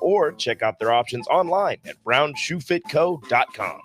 or check out their options online at brownshoefitco.com.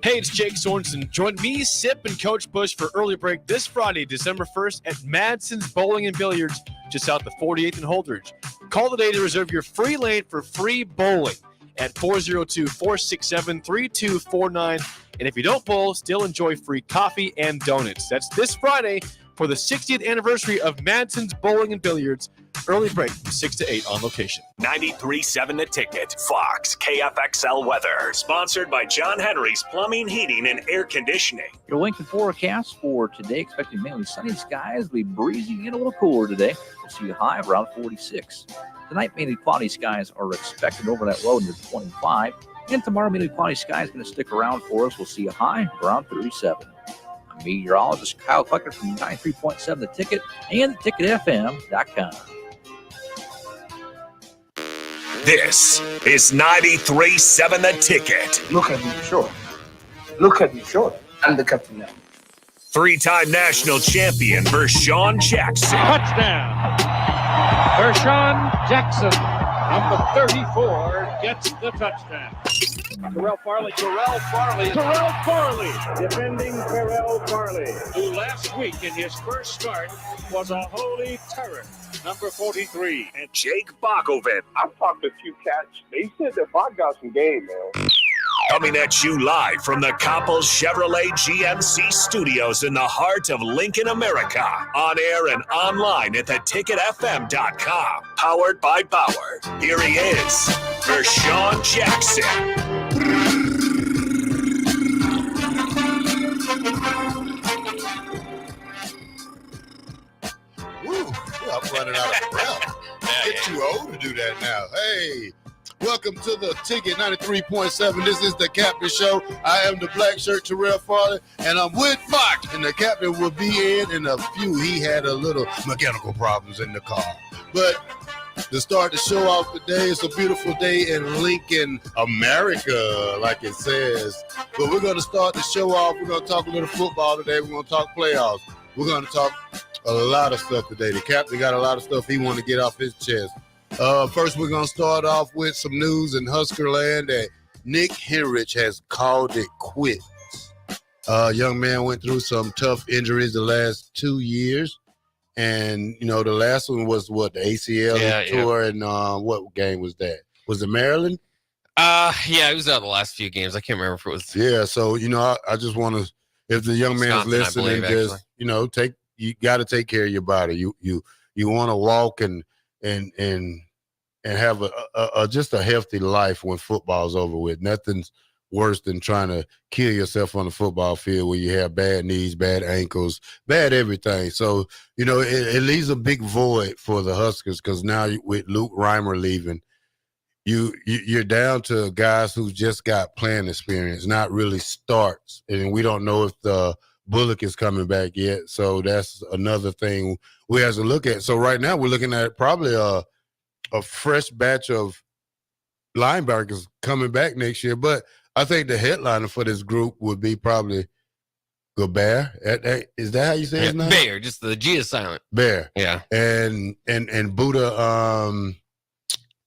Hey, it's Jake Sorensen. Join me, Sip, and Coach Bush for Early Break this Friday, December 1st at Madsen's Bowling and Billiards, just out the 48th and Holdridge. Call today to reserve your free lane for free bowling at 402-467-3249. And if you don't bowl, still enjoy free coffee and donuts. That's this Friday for the 60th anniversary of Madsen's Bowling and Billiards. Early break from 6 to 8 on location. 93.7 The Ticket. Fox KFXL weather. Sponsored by John Henry's Plumbing, Heating, and Air Conditioning. Your Lincoln forecast for today, expecting mainly sunny skies. We'll be breezy and a little cooler today. We'll see a high around 46. Tonight, mainly cloudy skies are expected over that low near 25. And tomorrow, mainly cloudy skies going to stick around for us. We'll see a high around 37. I'm meteorologist Kyle Klecker from 93.7 The Ticket and theticketfm.com. This is 93.7 The Ticket. Look at me short. Look at me short. I'm the captain now. Three-time national champion Vershawn Jackson. Touchdown. Vershawn Jackson, number 34, gets the touchdown. Terrell Farley, defending Terrell Farley, who last week in his first start was a holy terror. Number 43. And Jake Bakovic. I've talked to a few cats. They said that I got some game, man. Coming at you live from the Coppels Chevrolet GMC studios in the heart of Lincoln, America. On air and online at theticketfm.com. Powered by Bauer. Here he is, Vershawn Jackson. I'm running out of breath. Get too old to do that now. Hey, welcome to the Ticket 93.7. This is the Captain Show. I am the black shirt Terrell Farley, and I'm with Fox. And the Captain will be in a few. He had a little mechanical problems in the car. But to start the show off today, it's a beautiful day in Lincoln, America, like it says. But we're going to start the show off. We're going to talk a little football today. We're going to talk playoffs. We're going to talk a lot of stuff today. The captain got a lot of stuff he want to get off his chest. First, we're going to start off with some news in Husker land that Nick Henrich has called it quits. Young man went through some tough injuries the last 2 years. And, you know, the last one was, the ACL tour, and what game was that? Was it Maryland? Yeah, it was out the last few games. I can't remember if it was. Yeah, so, you know, I just want to, if the young man's listening, just, you know, you got to take care of your body. You want to walk and have just a healthy life when football's over with. Nothing's worse than trying to kill yourself on the football field where you have bad knees, bad ankles, bad everything. So, you know, it leaves a big void for the Huskers because now with Luke Reimer leaving, you're down to guys who just got playing experience, not really starts. And we don't know if the Bullock is coming back yet. So that's another thing we have to look at. So right now we're looking at probably a fresh batch of linebackers coming back next year. But I think the headliner for this group would be probably Gobert. Is that how you say his name? Bear, just the G is silent. Bear. Yeah. And Buddha,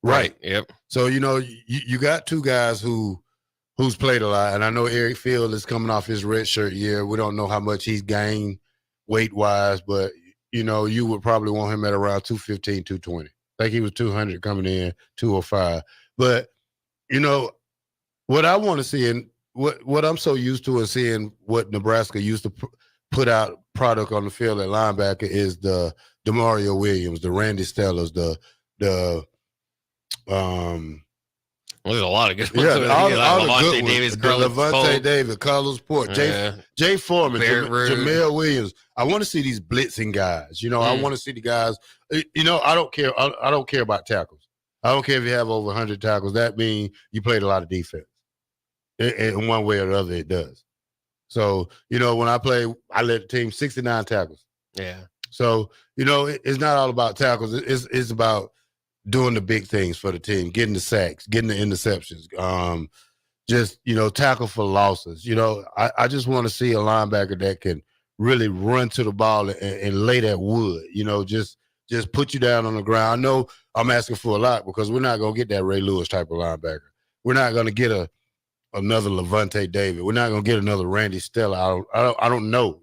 right. Yep. So, you know, you got two guys who's played a lot. And I know Eric Field is coming off his redshirt year. We don't know how much he's gained weight-wise, but, you know, you would probably want him at around 215, 220. I think he was 200 coming in, 205. But, you know, what I want to see and what I'm so used to is seeing what Nebraska used to put out product on the field at linebacker is the DeMario Williams, the Randy Stellers, there's a lot of good ones. Yeah, all the Levante good Davis, ones. Levante Davis, Carlos Port, Jay Foreman, Jamel Williams. I want to see these blitzing guys. You know, I want to see the guys. You know, I don't care. I don't care about tackles. I don't care if you have over 100 tackles. That means you played a lot of defense. In one way or the other, it does. So, you know, when I play, I led the team 69 tackles. Yeah. So, you know, it's not all about tackles. It's about doing the big things for the team, getting the sacks, getting the interceptions, just, you know, tackle for losses. You know, I just want to see a linebacker that can really run to the ball and lay that wood. Just put you down on the ground. I know I'm asking for a lot because we're not gonna get that Ray Lewis type of linebacker. We're not gonna get another Levante David. We're not gonna get another Randy Stella. I don't know.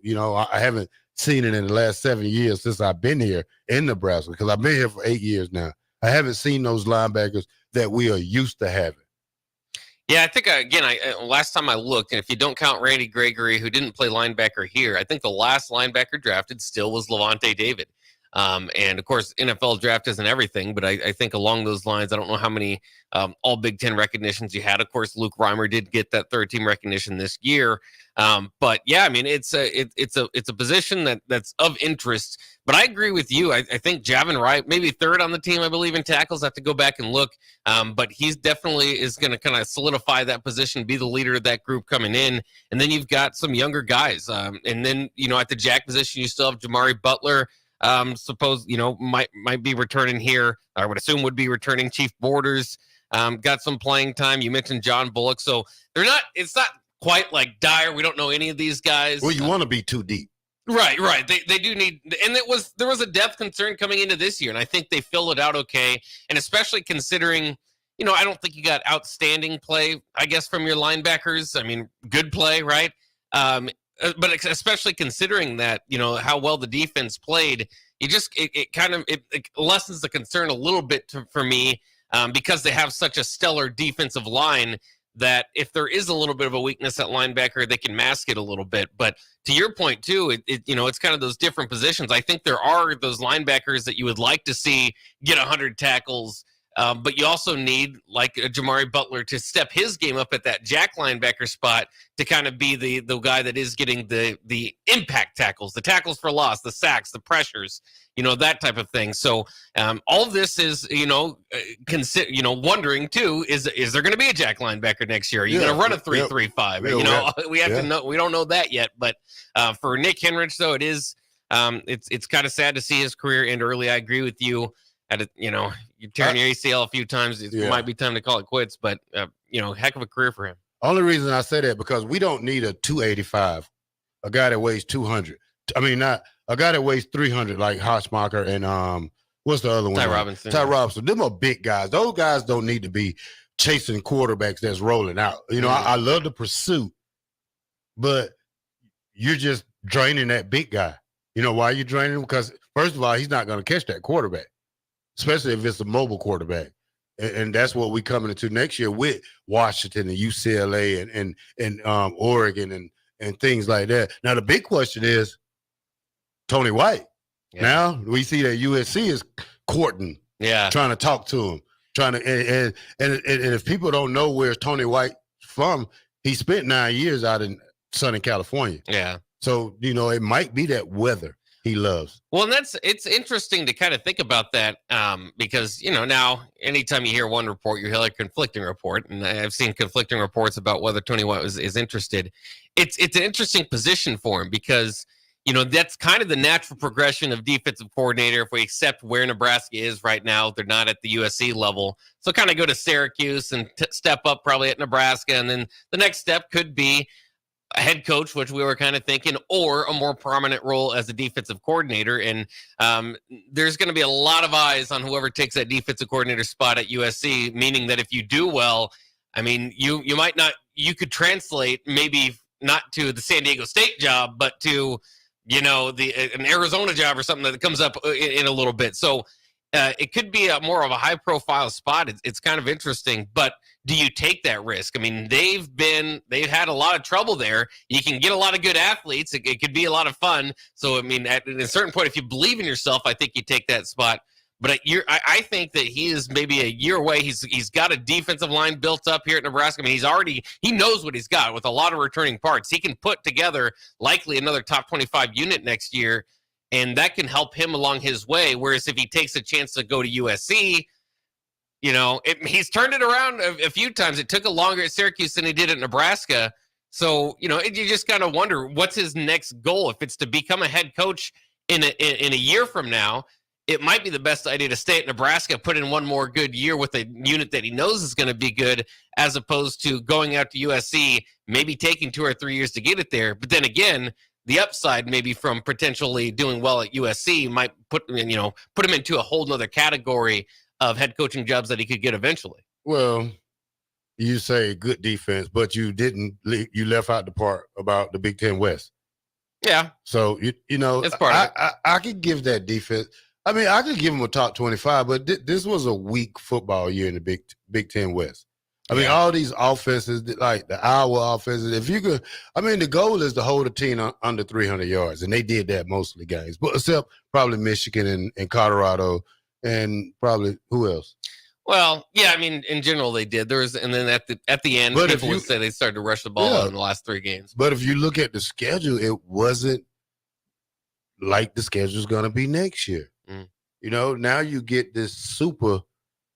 I haven't seen it in the last 7 years since I've been here in Nebraska, because I've been here for 8 years now. I haven't seen those linebackers that we are used to having. Yeah, I think, again, last time I looked, and if you don't count Randy Gregory, who didn't play linebacker here, I think the last linebacker drafted still was Levante David. And, of course, NFL draft isn't everything, but I think along those lines, I don't know how many all Big Ten recognitions you had. Of course, Luke Reimer did get that third-team recognition this year. But, yeah, I mean, it's a position that's of interest. But I agree with you. I think Javin Wright, maybe third on the team, I believe, in tackles. I have to go back and look. But he's definitely is going to kind of solidify that position, be the leader of that group coming in. And then you've got some younger guys. And then, at the jack position, you still have Jamari Butler. Suppose, might be returning here. I would assume would be returning. Chief Borders got some playing time. You mentioned John Bullock. So it's not quite like dire. We don't know any of these guys. Well, you want to be too deep. Right. They do need, and there was a depth concern coming into this year, and I think they filled it out okay. And especially considering, I don't think you got outstanding play, I guess, from your linebackers. I mean, good play, right? But especially considering that, how well the defense played, it lessens the concern a little bit for me, because they have such a stellar defensive line that if there is a little bit of a weakness at linebacker, they can mask it a little bit. But to your point too, it's kind of those different positions. I think there are those linebackers that you would like to see get 100 tackles. But you also need, like, Jamari Butler to step his game up at that jack linebacker spot to kind of be the guy that is getting the impact tackles, the tackles for loss, the sacks, the pressures, that type of thing. So all of this is, wondering too, is there going to be a jack linebacker next year? Are you going to run a 3-3-5? We have to know. We don't know that yet. But for Nick Henrich, though, it is it's kind of sad to see his career end early. I agree with you. You're tearing your ACL a few times. It might be time to call it quits, but, heck of a career for him. Only reason I say that because we don't need a 285, a guy that weighs 200. I mean, not a guy that weighs 300 like Hotchmacher and what's the other one? Ty Robinson. Ty Robinson. Them are big guys. Those guys don't need to be chasing quarterbacks that's rolling out. I love the pursuit, but you're just draining that big guy. Why are you draining him? Because, first of all, he's not going to catch that quarterback, especially if it's a mobile quarterback. And that's what we coming into next year with Washington and UCLA and Oregon and things like that. Now, the big question is Tony White. Yeah. Now we see that USC is courting, trying to talk to him, and if people don't know where Tony White from, he spent 9 years out in sunny California. Yeah. So, it might be that weather he loves. Well, and it's interesting to kind of think about that, because, now anytime you hear one report, you hear a conflicting report. And I've seen conflicting reports about whether Tony White is interested. It's an interesting position for him because, that's kind of the natural progression of defensive coordinator. If we accept where Nebraska is right now, they're not at the USC level. So kind of go to Syracuse and step up probably at Nebraska. And then the next step could be a head coach, which we were kind of thinking, or a more prominent role as a defensive coordinator. And there's going to be a lot of eyes on whoever takes that defensive coordinator spot at USC, meaning that if you do well, I mean, you might not, you could translate maybe not to the San Diego State job, but to, an Arizona job or something that comes up in a little bit. So it could be more of a high profile spot. It's kind of interesting, but do you take that risk? I mean, they've had a lot of trouble there. You can get a lot of good athletes. It could be a lot of fun. So, I mean, at a certain point, if you believe in yourself, I think you take that spot. But I think that he is maybe a year away. He's got a defensive line built up here at Nebraska. I mean, he knows what he's got with a lot of returning parts. He can put together likely another top 25 unit next year, and that can help him along his way. Whereas if he takes a chance to go to USC, he's turned it around a few times. It took a longer at Syracuse than he did at Nebraska. So, you just kind of wonder what's his next goal. If it's to become a head coach in a year from now, it might be the best idea to stay at Nebraska, put in one more good year with a unit that he knows is going to be good, as opposed to going out to USC, maybe taking 2 or 3 years to get it there. But then again, the upside maybe from potentially doing well at USC might put him into a whole nother category of head coaching jobs that he could get eventually. Well, you say good defense, but you left out the part about the Big Ten West. Yeah. So, it's part of it. I could give that defense. I mean, I could give them a top 25, but this was a weak football year in the Big Ten West. I mean, all these offenses, like the Iowa offenses, if you could, I mean, the goal is to hold a team under 300 yards, and they did that most of the games, but except probably Michigan and Colorado, and probably who else? Well, yeah, I mean, in general they did. And then at the end, people would say they started to rush the ball in the last 3 games. But if you look at the schedule, it wasn't like the schedule's going to be next year. Mm. Now you get this super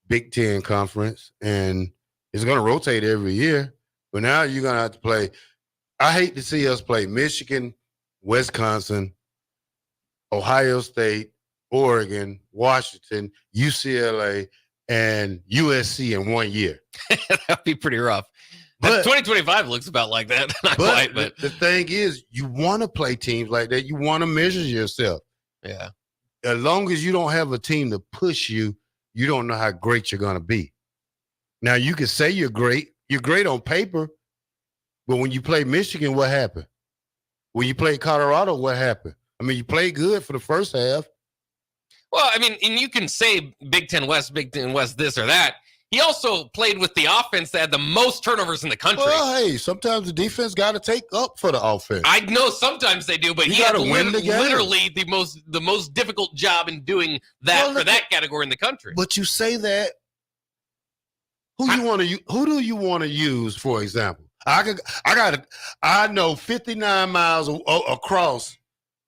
Big Ten conference, and it's going to rotate every year. But now you're going to have to play. I hate to see us play Michigan, Wisconsin, Ohio State, Oregon, Washington, UCLA, and USC in 1 year. That'd be pretty rough. But 2025 looks about like that. Not quite, but the thing is, you want to play teams like that. You want to measure yourself. Yeah. As long as you don't have a team to push you, you don't know how great you're going to be. Now, you can say you're great. You're great on paper. But when you play Michigan, what happened? When you play Colorado, what happened? I mean, you played good for the first half. Well, I mean, and you can say Big Ten West, this or that. He also played with the offense that had the most turnovers in the country. Well, hey, sometimes the defense got to take up for the offense. I know sometimes they do, but he had literally the most difficult job in doing that for that category in the country. But you say that, who do you want to use, for example? I know 59 miles across,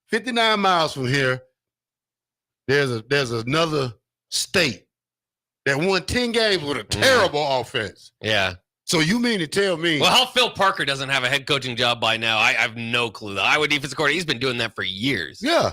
59 miles from here, there's another state that won 10 games with a terrible offense. Yeah. So you mean to tell me? Well, how Phil Parker doesn't have a head coaching job by now, I have no clue. The Iowa defensive coordinator, he's been doing that for years. Yeah.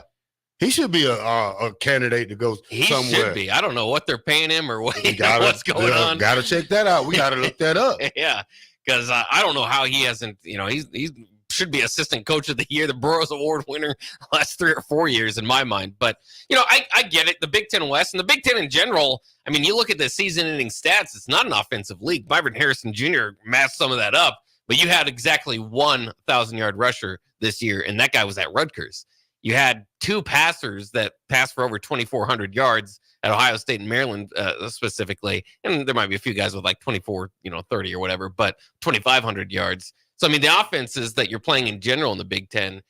He should be a candidate to go somewhere. He should be. I don't know what they're paying him or what's going on. Got to check that out. We got to look that up. Yeah, because I don't know how he hasn't, he's should be assistant coach of the year, the Burroughs Award winner last 3 or 4 years in my mind. But, I get it. The Big Ten West and the Big Ten in general, I mean, you look at the season-ending stats, it's not an offensive league. Byron Harrison Jr. masked some of that up, but you had exactly 1 1,000-yard rusher this year, and that guy was at Rutgers. You had 2 passers that passed for over 2,400 yards at Ohio State and Maryland specifically. And there might be a few guys with like 24, 30 or whatever, but 2,500 yards. So, I mean, the offenses that you're playing in general in the Big Ten,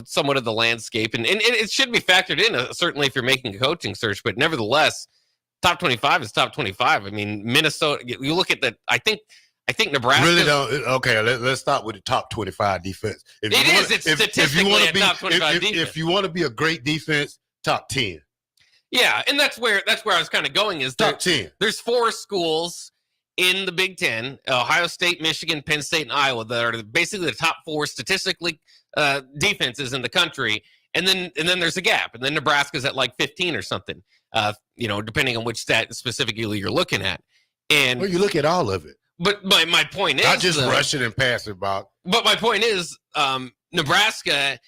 somewhat of the landscape. And it should be factored in, certainly if you're making a coaching search. But nevertheless, top 25 is top 25. I mean, Minnesota, you look at that, I think Nebraska really don't. Okay, let's start with the top 25 defense. It's statistically a top 25 defense. If you want to be a great defense, top 10. Yeah, and that's where I was kind of going. Is top 10. There's 4 schools in the Big Ten: Ohio State, Michigan, Penn State, and Iowa, that are basically the top 4 statistically defenses in the country. And then there's a gap, and then Nebraska's at like 15 or something. Depending on which stat specifically you're looking at. And you look at all of it. But my point is, not just rushing and passing, Bob. But my point is, Nebraska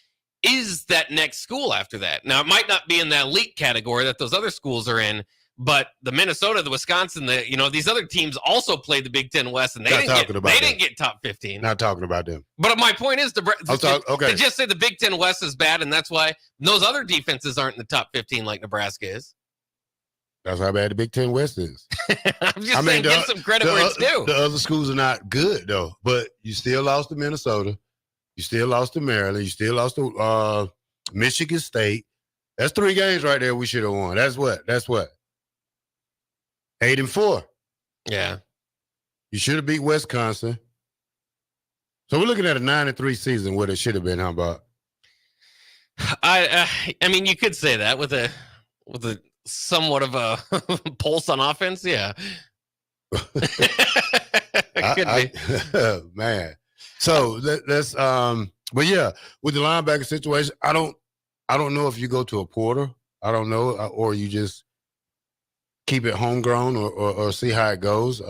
is that next school after that. Now, it might not be in that elite category that those other schools are in, but the Minnesota, the Wisconsin, these other teams also played the Big Ten West, and they didn't get top 15. Not talking about them. But my point is, to just say the Big Ten West is bad, and that's why those other defenses aren't in the top 15 like Nebraska is. That's how bad the Big Ten West is. I'm just saying, give some credit where it's due. The other schools are not good, though. But you still lost to Minnesota. You still lost to Maryland. You still lost to Michigan State. That's 3 games right there we should have won. That's what? 8-4. Yeah. You should have beat Wisconsin. So we're looking at a 9-3 season where it should have been. How about? I mean, you could say that with a somewhat of a pulse on offense, yeah. Could be. Man. So let's but yeah, with the linebacker situation, I don't know if you go to a porter. I don't know, or you just keep it homegrown or see how it goes.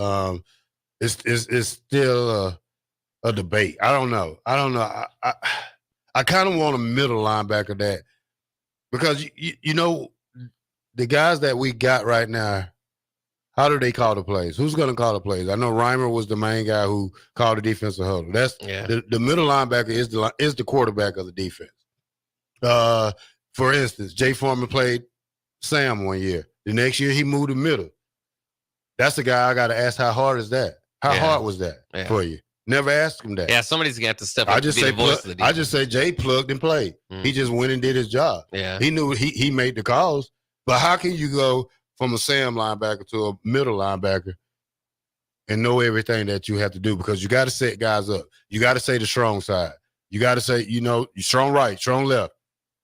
It's still a debate. I don't know. I I kind of want a middle linebacker that, because you know the guys that we got right now, how do they call the plays? Who's going to call the plays? I know Reimer was the main guy who called the defensive huddle. That's the middle linebacker is the quarterback of the defense. For instance, Jay Foreman played Sam one year. The next year he moved to middle. That's the guy I got to ask, how hard is that? How hard was that for you? Never asked him that. Yeah, somebody's got to step up. I just say Jay plugged and played. He just went and did his job. Yeah, he knew he made the calls. But how can you go from a Sam linebacker to a middle linebacker and know everything that you have to do? Because you got to set guys up. You got to say the strong side. You got to say, you strong right, strong left.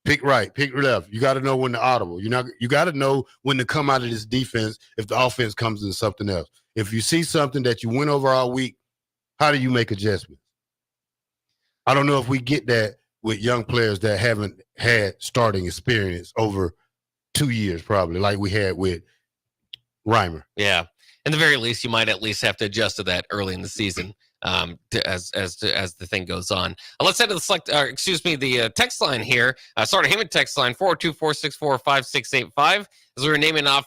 Pick right, pick left. You got to know when to audible. You got to know when to come out of this defense if the offense comes into something else. If you see something that you went over all week, how do you make adjustments? I don't know if we get that with young players that haven't had starting experience over 2 years, probably, like we had with Reimer. Yeah. In the very least, you might at least have to adjust to that early in the season as the thing goes on. Let's head to the text line here. Hammond text line 424-645-685. As we were naming off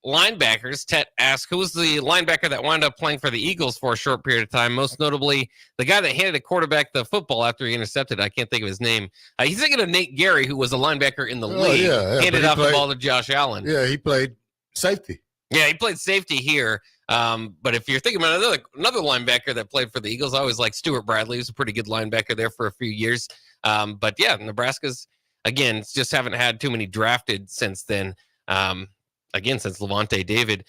linebackers, Tet asked, who was the linebacker that wound up playing for the Eagles for a short period of time? Most notably, the guy that handed a quarterback the football after he intercepted. I can't think of his name. He's thinking of Nate Gary, who was a linebacker in the league. Handed off the ball to Josh Allen. Yeah, he played safety. Yeah, he played safety here. But if you're thinking about another linebacker that played for the Eagles, I always like Stuart Bradley. He was a pretty good linebacker there for a few years. But yeah, Nebraska's, again, just haven't had too many drafted since then. Again, since Levante David.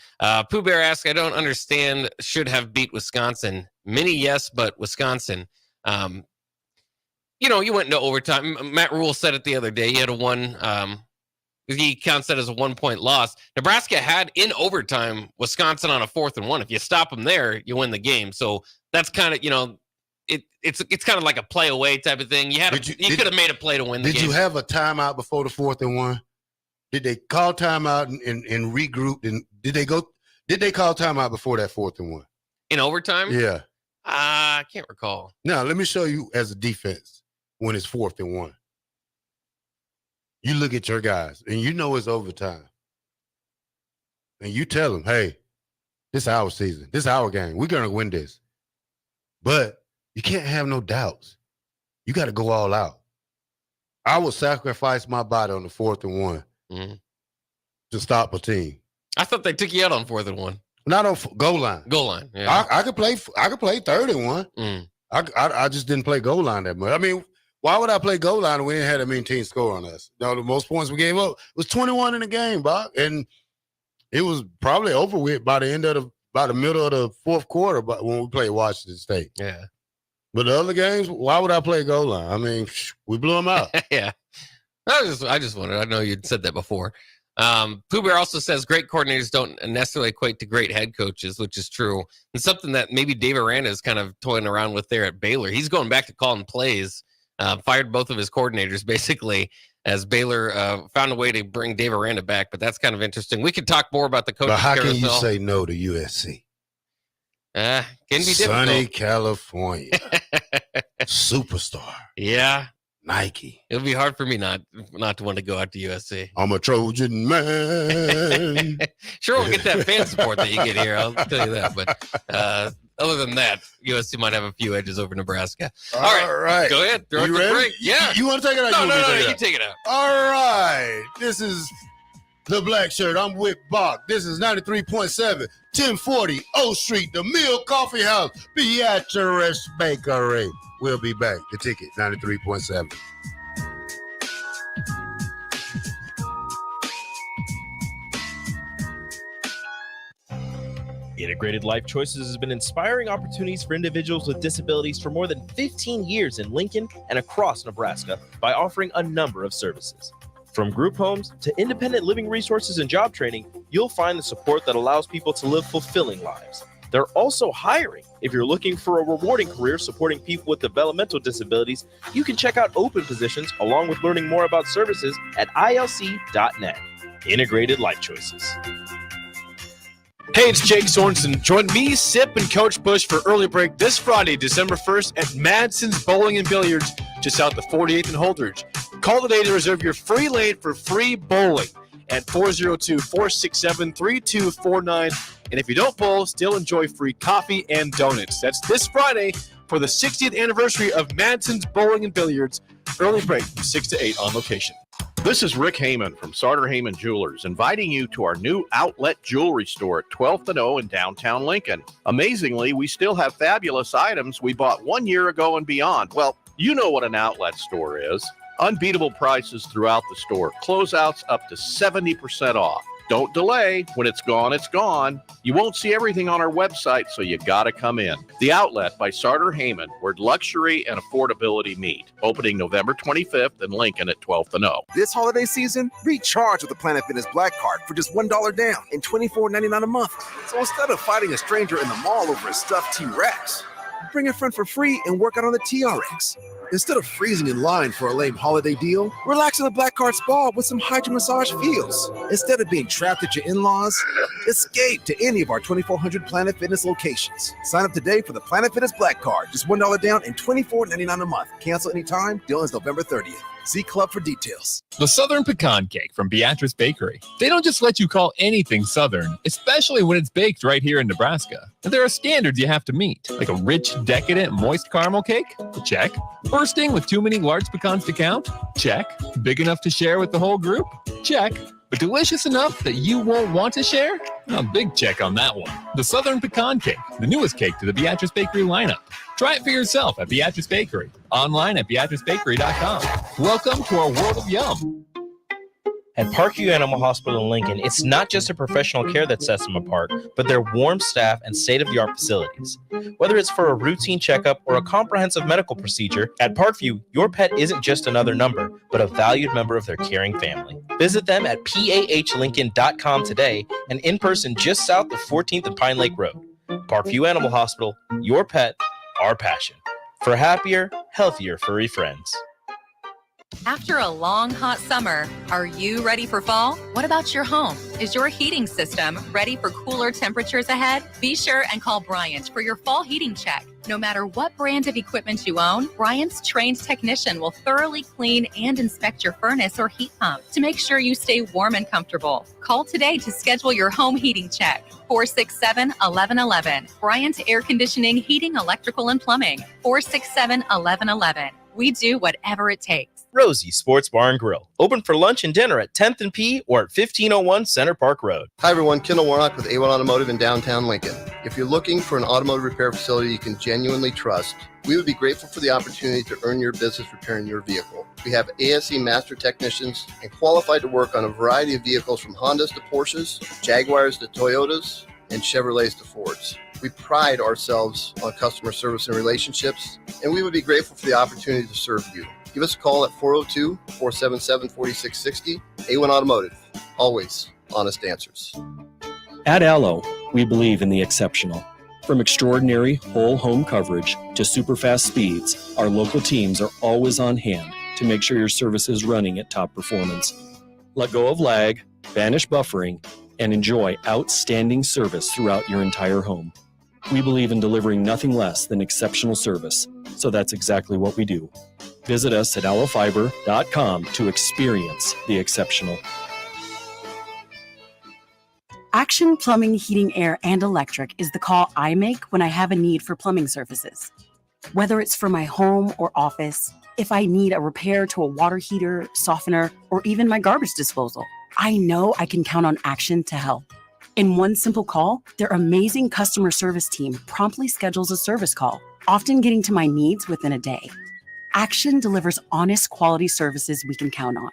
Pooh Bear asks, I don't understand, should have beat Wisconsin. Many, yes, but Wisconsin. You went into overtime. Matt Rule said it the other day. He had he counts that as a 1-point loss. Nebraska had, in overtime, Wisconsin on a 4th and 1. If you stop them there, you win the game. So that's kind of, it's kind of like a play away type of thing. You could have made a play to win the game. Did you have a timeout before the 4th and 1? Did they call timeout and regroup? And did they call timeout before that 4th and 1? In overtime? Yeah. I can't recall. Now, let me show you as a defense when it's 4th and 1. You look at your guys, and you know it's overtime. And you tell them, hey, this is our season. This is our game. We're going to win this. But you can't have no doubts. You got to go all out. I will sacrifice my body on the 4th and 1 to stop a team. I thought they took you out on 4th and 1. Not on goal line. Goal line. Yeah. I could play 3rd and 1. I just didn't play goal line that much. I mean, why would I play goal line when we didn't have a mean team score on us? The most points we gave up was 21 in the game, Bob, and it was probably over with by the middle of the 4th quarter. But when we played Washington State, yeah. But the other games, why would I play goal line? I mean, we blew them out. Yeah. I just wondered. I know you'd said that before. Pooh Bear also says great coordinators don't necessarily equate to great head coaches, which is true. And something that maybe Dave Aranda is kind of toying around with there at Baylor. He's going back to calling plays. Fired both of his coordinators, basically, as Baylor found a way to bring Dave Aranda back. But that's kind of interesting. We could talk more about the coaching carousel. But how can you say no to USC? Can be difficult. Sunny California. Superstar. Yeah. Nike. It'll be hard for me not to want to go out to USC. I'm a Trojan man. Sure, we'll get that fan support that you get here. I'll tell you that. But other than that, USC might have a few edges over Nebraska. All right. Go ahead. Throw it to break. Yeah. You want to take it out? No, you take it out. All right. This is the Black Shirt. I'm with Bach. This is 93.7, 1040 O Street, the Mill Coffee House, Beatrice Bakery. We'll be back. The Ticket, 93.7. Integrated Life Choices has been inspiring opportunities for individuals with disabilities for more than 15 years in Lincoln and across Nebraska by offering a number of services. From group homes to independent living resources and job training, you'll find the support that allows people to live fulfilling lives. They're also hiring. If you're looking for a rewarding career supporting people with developmental disabilities, you can check out open positions along with learning more about services at ilc.net. Integrated Life Choices. Hey, it's Jake Sorensen. Join me, Sip, and Coach Bush for Early Break this Friday, December 1st at Madsen's Bowling and Billiards, just south of 48th and Holdridge. Call today to reserve your free lane for free bowling at 402-467-3249. And if you don't bowl, still enjoy free coffee and donuts. That's this Friday for the 60th anniversary of Madsen's Bowling and Billiards. Early break from 6 to 8 on location. This is Rick Heyman from Sartor Heyman Jewelers, inviting you to our new outlet jewelry store at 12th and O in downtown Lincoln. Amazingly, we still have fabulous items we bought 1 year ago and beyond. Well, you know what an outlet store is. Unbeatable prices throughout the store. Closeouts up to 70% off. Don't delay. When it's gone, it's gone. You won't see everything on our website, so you gotta come in. The Outlet by Sartor Heyman, where luxury and affordability meet. Opening November 25th in Lincoln at 12th and O. This holiday season, recharge with the Planet Fitness Black Card for just $1 down and $24.99 a month. So instead of fighting a stranger in the mall over a stuffed T-Rex, bring a friend for free and work out on the TRX. Instead of freezing in line for a lame holiday deal, relax in the Black Card Spa with some hydro massage feels. Instead of being trapped at your in-laws, escape to any of our 2,400 Planet Fitness locations. Sign up today for the Planet Fitness Black Card. Just $1 down and $24.99 a month. Cancel anytime. Deal ends November 30th. See Club for details. The Southern Pecan Cake from Beatrice Bakery. They don't just let you call anything Southern, especially when it's baked right here in Nebraska. And there are standards you have to meet, like a rich, decadent, moist caramel cake? Check. Bursting with too many large pecans to count? Check. Big enough to share with the whole group? Check. But delicious enough that you won't want to share? A big check on that one. The Southern Pecan Cake, the newest cake to the Beatrice Bakery lineup. Try it for yourself at Beatrice Bakery. Online at BeatriceBakery.com. Welcome to our world of yum. At Parkview Animal Hospital in Lincoln, it's not just a professional care that sets them apart, but their warm staff and state-of-the-art facilities. Whether it's for a routine checkup or a comprehensive medical procedure, at Parkview, your pet isn't just another number, but a valued member of their caring family. Visit them at PAHLincoln.com today and in person just south of 14th and Pine Lake Road. Parkview Animal Hospital, your pet, our passion. For happier, healthier furry friends. After a long, hot summer, are you ready for fall? What about your home? Is your heating system ready for cooler temperatures ahead? Be sure and call Bryant for your fall heating check. No matter what brand of equipment you own, Bryant's trained technician will thoroughly clean and inspect your furnace or heat pump to make sure you stay warm and comfortable. Call today to schedule your home heating check. 467-1111. Bryant Air Conditioning, Heating, Electrical, and Plumbing. 467-1111. We do whatever it takes. Rosie Sports Bar and Grill. Open for lunch and dinner at 10th and P or at 1501 Center Park Road. Hi everyone, Kendall Warnock with A1 Automotive in downtown Lincoln. If you're looking for an automotive repair facility you can genuinely trust, we would be grateful for the opportunity to earn your business repairing your vehicle. We have ASE master technicians and qualified to work on a variety of vehicles from Hondas to Porsches, Jaguars to Toyotas, and Chevrolets to Fords. We pride ourselves on customer service and relationships, and we would be grateful for the opportunity to serve you. Give us a call at 402-477-4660. A1 Automotive, always honest answers. At Allo, we believe in the exceptional. From extraordinary whole home coverage to super fast speeds, our local teams are always on hand to make sure your service is running at top performance. Let go of lag, banish buffering, and enjoy outstanding service throughout your entire home. We believe in delivering nothing less than exceptional service, so that's exactly what we do. Visit us at allofiber.com to experience the exceptional. Action Plumbing, Heating, Air, and Electric is the call I make when I have a need for plumbing services. Whether it's for my home or office, if I need a repair to a water heater, softener, or even my garbage disposal, I know I can count on Action to help. In one simple call, their amazing customer service team promptly schedules a service call, often getting to my needs within a day. Action delivers honest quality services we can count on.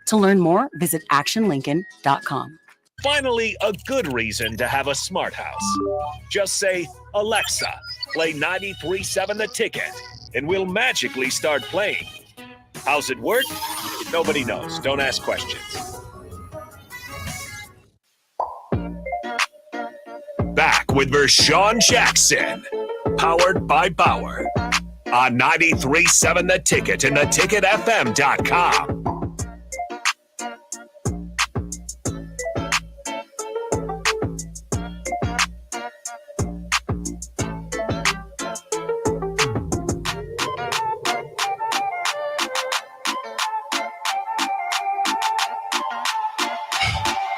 To learn more, visit actionlincoln.com. Finally, a good reason to have a smart house. Just say, Alexa, play 93.7 The Ticket, and we'll magically start playing. How's it work? Nobody knows. Don't ask questions. Back with Vershawn Jackson, powered by Bauer, on 93.7 The Ticket and theticketfm.com.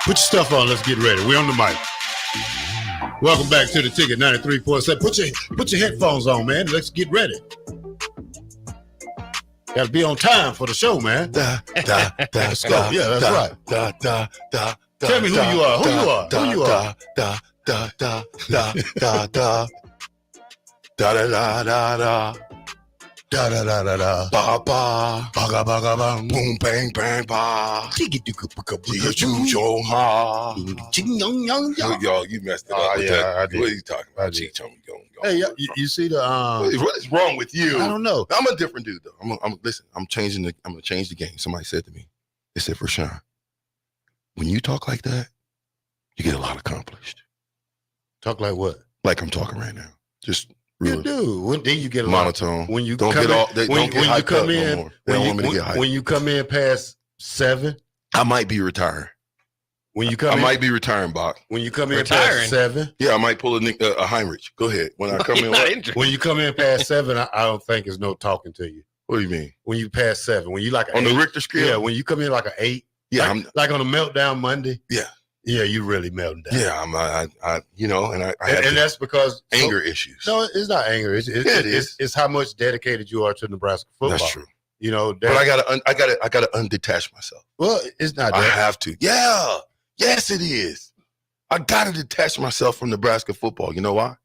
Put your stuff on. Let's get ready. We're on the mic. Welcome back to the Ticket 93.7. Put your headphones on, man. Let's get ready. Got to be on time for the show, man. Let's go. Yeah, that's right. Tell me who you are. Who you are. Who you are. Da da da da da ba ba ba ba ba ba boom bang bang ba. Y'all, you messed it up. I did. What are you talking about? Hey, you see the what is wrong with you? I don't know. I'm a different dude though. Listen. I'm gonna change the game. Somebody said to me, they said, Rashawn, when you talk like that, you get a lot accomplished. Talk like what? Like I'm talking right now. Just real. You do. Then you get a monotone. When you don't come get in, all. They don't get hyped up no more. They don't want me to get hyped. When you come in past 7, I might be retiring. When you come, I might be retiring, Bach. When you come in past 7, yeah, I might pull a Heinrich. Go ahead. When I come in, when you come in past 7, I don't think there's no talking to you. What do you mean? When you pass 7, when you like on 8, the Richter scale, yeah. When you come in like an 8, yeah, like on a meltdown Monday, yeah, you really melting down. Yeah, I and that's because anger issues. No, it's not anger. It's how much dedicated you are to Nebraska football. That's true. You know, but I gotta undetach myself. Well, it's not. I have to. Yeah. Yes, it is. I gotta detach myself from Nebraska football. You know why?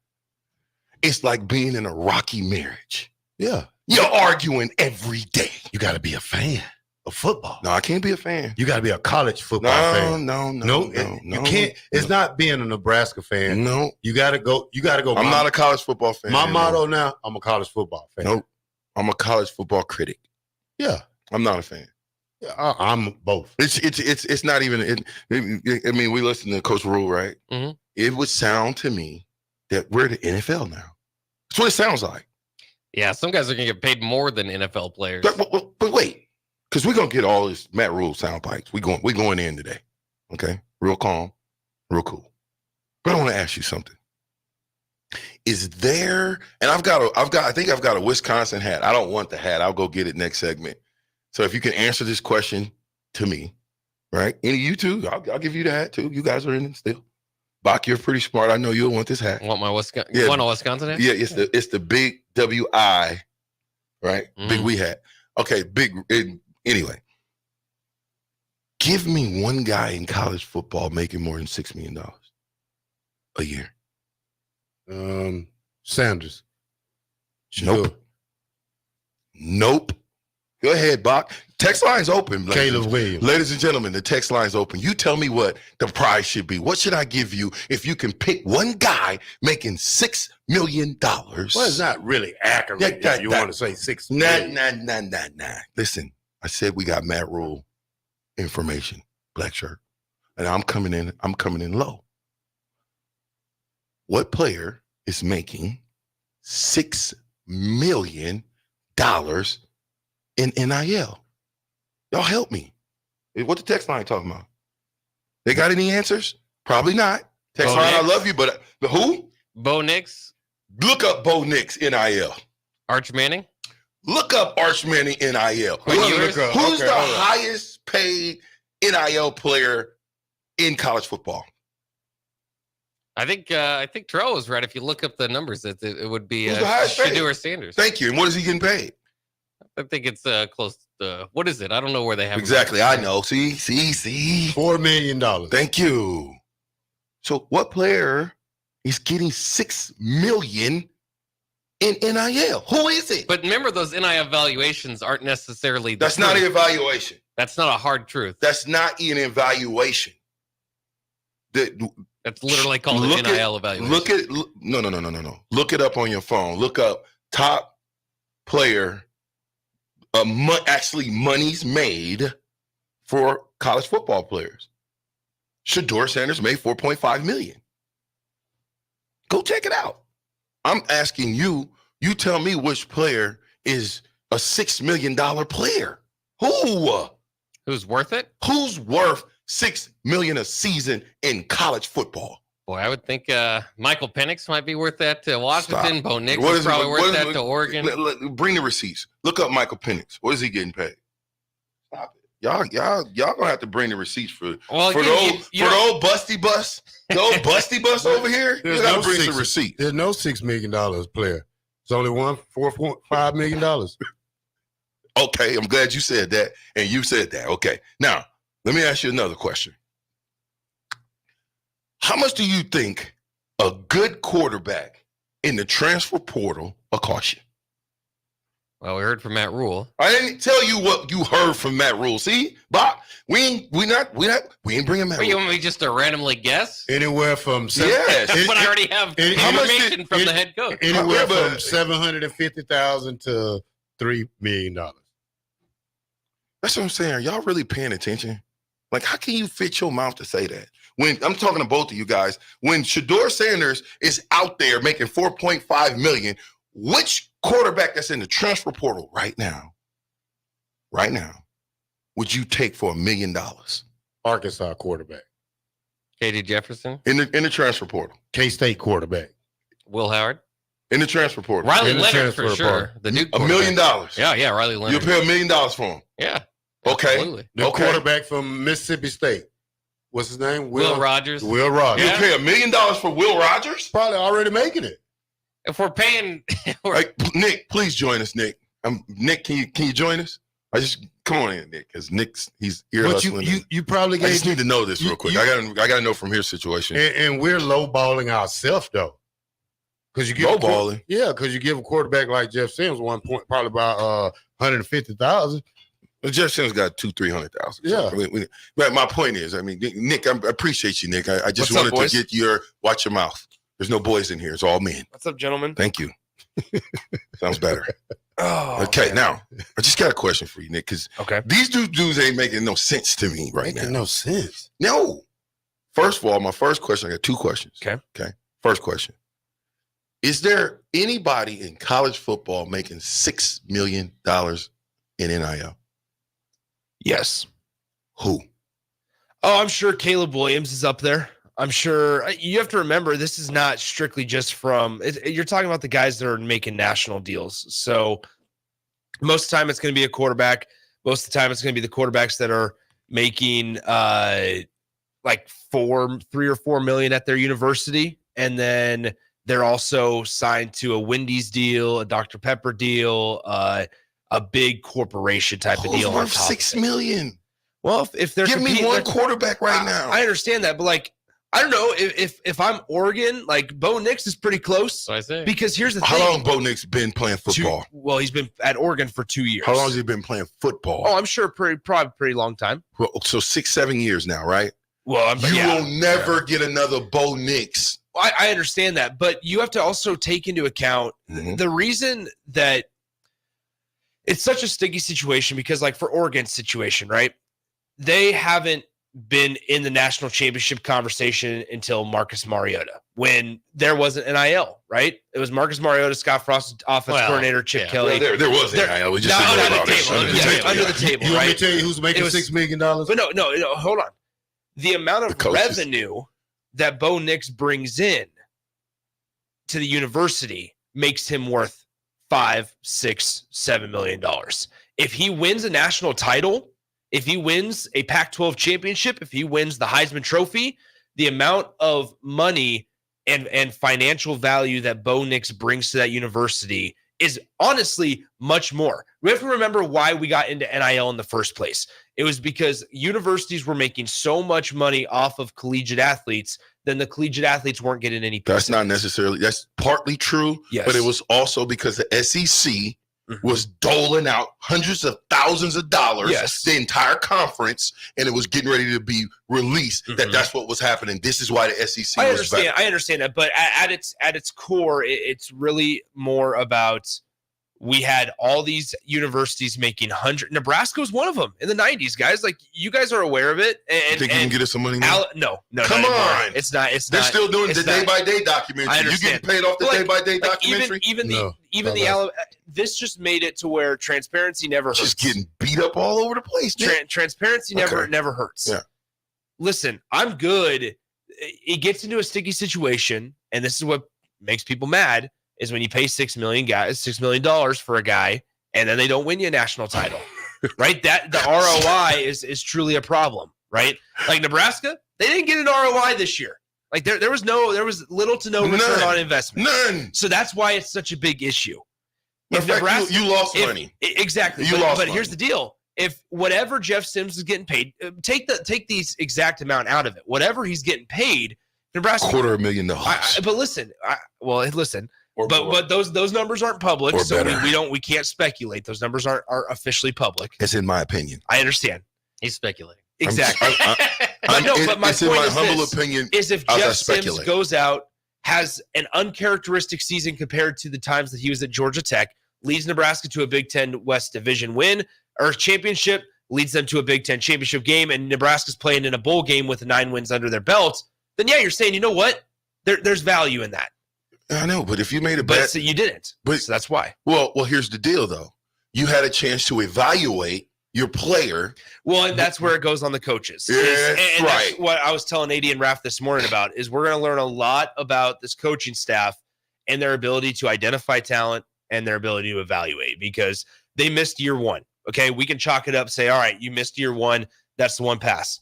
It's like being in a rocky marriage. Yeah. You're arguing every day. You got to be a fan of football. No, I can't be a fan. You got to be a college football fan. No. You can't. It's not being a Nebraska fan. No. You got to go. I'm not a college football fan. My motto now, I'm a college football fan. Nope. I'm a college football critic. Yeah. I'm not a fan. Yeah, I'm both. It's not even. I mean, we listen to Coach Rule, right? Mm-hmm. It would sound to me that we're the NFL now. That's what it sounds like. Yeah, some guys are going to get paid more than NFL players. But wait, because we're going to get all this Matt Rule sound bites. We're going in today, okay? Real calm, real cool. But I want to ask you something. Is there, and I think I've got a Wisconsin hat. I don't want the hat. I'll go get it next segment. So if you can answer this question to me, right? Any of you two, I'll give you the hat too. You guys are in it still. Bach, you're pretty smart. I know you'll want this hat. Want my Wisconsin? Want a Wisconsin hat? Yeah, it's the big WI, right? Big we hat. Okay, anyway. Give me one guy in college football making more than $6 million a year. Sanders. Nope. Sure. Nope. Go ahead, Bach. Text line's open. Caleb Williams. Ladies and gentlemen, the text line's open. You tell me what the prize should be. What should I give you if you can pick one guy making $6 million? Well, it's not really accurate if you want to say 6 million. Nah. Listen, I said we got Matt Rule information, black shirt. And I'm coming in low. What player is making $6 million in NIL? Y'all help me. What the text line talking about? They got any answers? Probably not. Text line, I love you, but who? Bo Nix. Look up Bo Nix NIL. Arch Manning. Look up Arch Manning NIL. Who's the highest paid NIL player in college football? I think Terrell was right. If you look up the numbers, it would be Shedeur Sanders. Thank you. And what is he getting paid? I think it's close to, what is it? I don't know where they have exactly. I know. See. $4 million. Thank you. So what player is getting $6 million in NIL? Who is it? But remember, those NIL evaluations aren't necessarily. That's not an evaluation. That's not a hard truth. That's not an evaluation. That's literally called an NIL evaluation. No. Look it up on your phone. Look up top player. Actually, money's made for college football players. Shedeur Sanders made $4.5 million. Go check it out. I'm asking you. You tell me which player is a $6 million player. Who's worth it? Who's worth $6 million a season in college football? Boy, I would think Michael Penix might be worth that to Washington. Bo Nix is probably worth that to Oregon. Bring the receipts. Look up Michael Penix. What is he getting paid? Stop it. Y'all gonna have to bring the receipts for the old busty bus, the old busty bus over here. You gotta bring some receipts. There's no $6 million player. It's only one $4.5 million. Okay, I'm glad you said that, and you said that. Okay, now let me ask you another question. How much do you think a good quarterback in the transfer portal will cost you? Well, we heard from Matt Rule. I didn't tell you what you heard from Matt Rule. See, Bob, we ain't bringing Matt Rule. You want me just to randomly guess? Anywhere from but I already have information from the head coach. Anywhere from $750,000 to $3 million. That's what I'm saying. Are y'all really paying attention? Like, how can you fit your mouth to say that? When I'm talking to both of you guys, when Shedeur Sanders is out there making $4.5 million, which quarterback that's in the transfer portal right now, would you take for $1 million? Arkansas quarterback. KD Jefferson? In the transfer portal. K-State quarterback. Will Howard? In the transfer portal. Riley Leonard for sure. The new $1 million. Yeah, Riley Leonard. You'll pay $1 million for him. Yeah. Okay. Absolutely. The quarterback from Mississippi State. What's his name? Will Rogers. Will Rogers. You pay $1 million for Will Rogers? Probably already making it. If we're paying, Nick, please join us, Nick. Nick, can you join us? Come on in, Nick, because he's ear hustling. You probably. I just need to know this real quick. I got to know from his situation. And we're lowballing ourselves though, because you give lowballing. Because you give a quarterback like Jeff Sims probably about $150,000. Well, Jeff Sims got $200,000-$300,000. Yeah. But my point is, I mean, Nick, I appreciate you, Nick. I just wanted to get watch your mouth. There's no boys in here. It's all men. What's up, gentlemen? Thank you. Sounds better. Okay, man. Now, I just got a question for you, Nick, because these dudes ain't making no sense to me right now. No sense. No. First of all, my first question, I got two questions. Okay. First question. Is there anybody in college football making $6 million in NIL? Yes. Who? Oh, I'm sure Caleb Williams is up there. I'm sure you have to remember this is not strictly just you're talking about the guys that are making national deals. So most of the time it's going to be a quarterback. Most of the time it's going to be the quarterbacks that are making like 3 or 4 million at their university. And then they're also signed to a Wendy's deal, a Dr. Pepper deal, a big corporation type of deal. Worth $6 million. Well, if they're give me one quarterback right now. I understand that, but like, I don't know if I'm Oregon, like Bo Nix is pretty close. I say. Because here's the thing. How long Bo Nix been playing football? Well, he's been at Oregon for 2 years. How long has he been playing football? Oh, I'm sure probably pretty long time. Well, so 6-7 years now, right? Well, you will never get another Bo Nix. I understand that, but you have to also take into account the reason that it's such a sticky situation because, like, for Oregon's situation, right? They haven't been in the national championship conversation until Marcus Mariota, when there wasn't NIL, right? It was Marcus Mariota, Scott Frost, offense coordinator, Chip Kelly. Well, there was NIL. We just didn't know about it. Under the table, You right? want me to tell you who's making $6 million? But no, hold on. The amount of revenue that Bo Nix brings in to the university makes him worth $5, $6, $7 million. If he wins a national title, if he wins a Pac-12 championship, if he wins the Heisman Trophy, the amount of money and financial value that Bo Nix brings to that university is honestly much more. We have to remember why we got into NIL in the first place. It was because universities were making so much money off of collegiate athletes, then the collegiate athletes weren't getting any That's not necessarily, that's partly true, yes. But it was also because the SEC was doling out hundreds of thousands of dollars, the entire conference, and it was getting ready to be released. That's what was happening. This is why the SEC was back. I understand that, but at its core, it's really more about we had all these universities making Nebraska was one of them in the 90s, guys. Like, you guys are aware of it. And you think you can get us some money now? No. Come on. It's not. They're still doing the day-by-day documentary. You getting paid off the day-by-day documentary? This just made it to where transparency never hurts. Just getting beat up all over the place. Transparency never hurts. Yeah. Listen, I'm good. It gets into a sticky situation, and this is what makes people mad, is when you pay $6 million for a guy, and then they don't win you a national title. right? That the ROI is truly a problem, right? Like Nebraska, they didn't get an ROI this year. Like there was little to no return on investment. None. So that's why it's such a big issue. In fact, you lost money. Exactly. But here's the deal. If whatever Jeff Sims is getting paid, take these exact amount out of it. Whatever he's getting paid, Nebraska $250,000. But listen, but those numbers aren't public, so we can't speculate. Those numbers aren't officially public. It's in my opinion. I understand. He's speculating. Exactly. But my it's point in my is humble this, opinion. is if Jeff Sims goes out, has an uncharacteristic season compared to the times that he was at Georgia Tech, leads Nebraska to a Big Ten West Division win or championship, leads them to a Big Ten championship game, and Nebraska's playing in a bowl game with 9 wins under their belt, then yeah, you're saying, you know what? There's value in that. I know, but if you made a But bet, so you didn't. So that's why. Well, here's the deal, though. You had a chance to evaluate your player. Well, and that's where it goes on the coaches. And that's what I was telling AD and Raph this morning about, is we're going to learn a lot about this coaching staff and their ability to identify talent and their ability to evaluate, because they missed year one. Okay, we can chalk it up, say, all right, you missed year one. That's the one pass.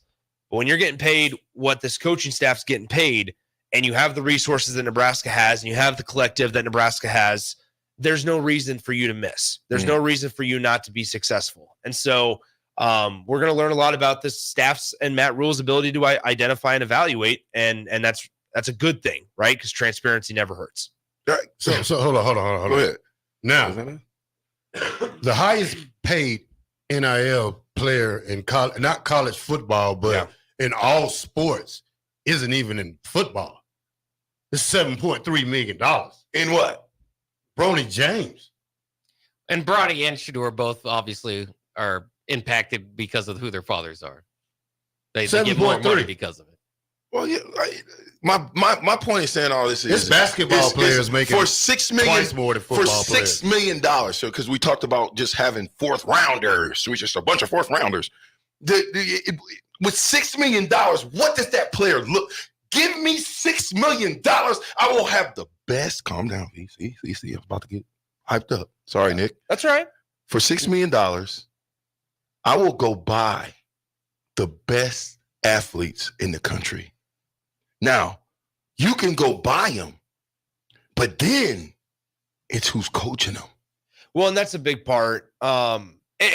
But when you're getting paid what this coaching staff's getting paid, and you have the resources that Nebraska has, and you have the collective that Nebraska has, there's no reason for you to miss. There's no reason for you not to be successful. And so we're going to learn a lot about this staff's and Matt Rule's ability to identify and evaluate, and that's a good thing, right? Because transparency never hurts. Right. So hold on. Go ahead. Now, the highest paid NIL player in college, not college football, but in all sports, isn't even in football. It's $7.3 million. In what? Bronny James. And Bronny and Shador both obviously are impacted because of who their fathers are. They get more money because of it. Well, yeah. My point in saying all this is basketball players making for $6 million twice more than football for $6 million. So because we talked about just having fourth rounders, we just a bunch of fourth rounders. With $6 million, what does that player look? Give me $6 million. I will have the best. Calm down. See, I'm about to get hyped up. Sorry, Nick. That's right. For $6 million, I will go buy the best athletes in the country. Now, you can go buy them, but then it's who's coaching them. Well, and that's a big part. And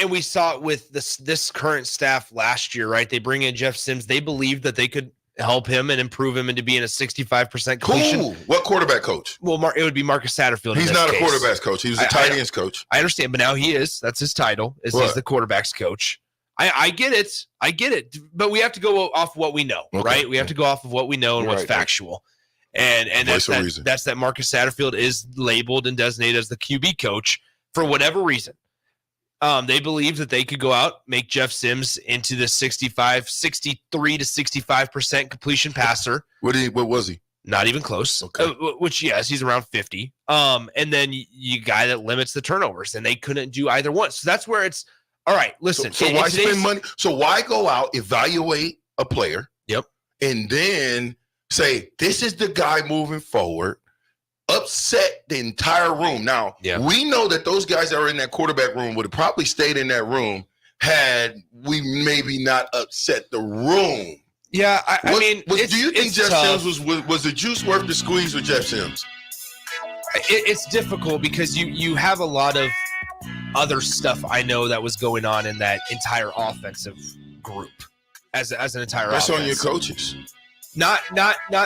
we saw it with this current staff last year, right? They bring in Jeff Sims. They believed that they could help him and improve him into being a 65% completion. Cool. What quarterback coach? Well, it would be Marcus Satterfield. He's not a quarterback's coach. He was a tight ends coach. I understand, but now he is. That's his title. He's the quarterback's coach. I get it. But we have to go off what we know, right? We have to go off of what we know and what's factual. And that's that Marcus Satterfield is labeled and designated as the QB coach for whatever reason. They believe that they could go out, make Jeff Sims into the 63 to 65% completion passer. What was he? Not even close. Okay. Which, yes, he's around 50. And then you guy that limits the turnovers, and they couldn't do either one. So that's where it's all right. Listen, so why spend money? So why go out, evaluate a player? Yep. And then say, this is the guy moving forward. Upset the entire room. Now, we know that those guys that were in that quarterback room would have probably stayed in that room had we maybe not upset the room. Yeah, I mean, do you think Jeff Sims was the juice worth the squeeze with Jeff Sims? It's difficult because you have a lot of other stuff I know that was going on in that entire offensive group as an entire offense. That's on your coaches. Not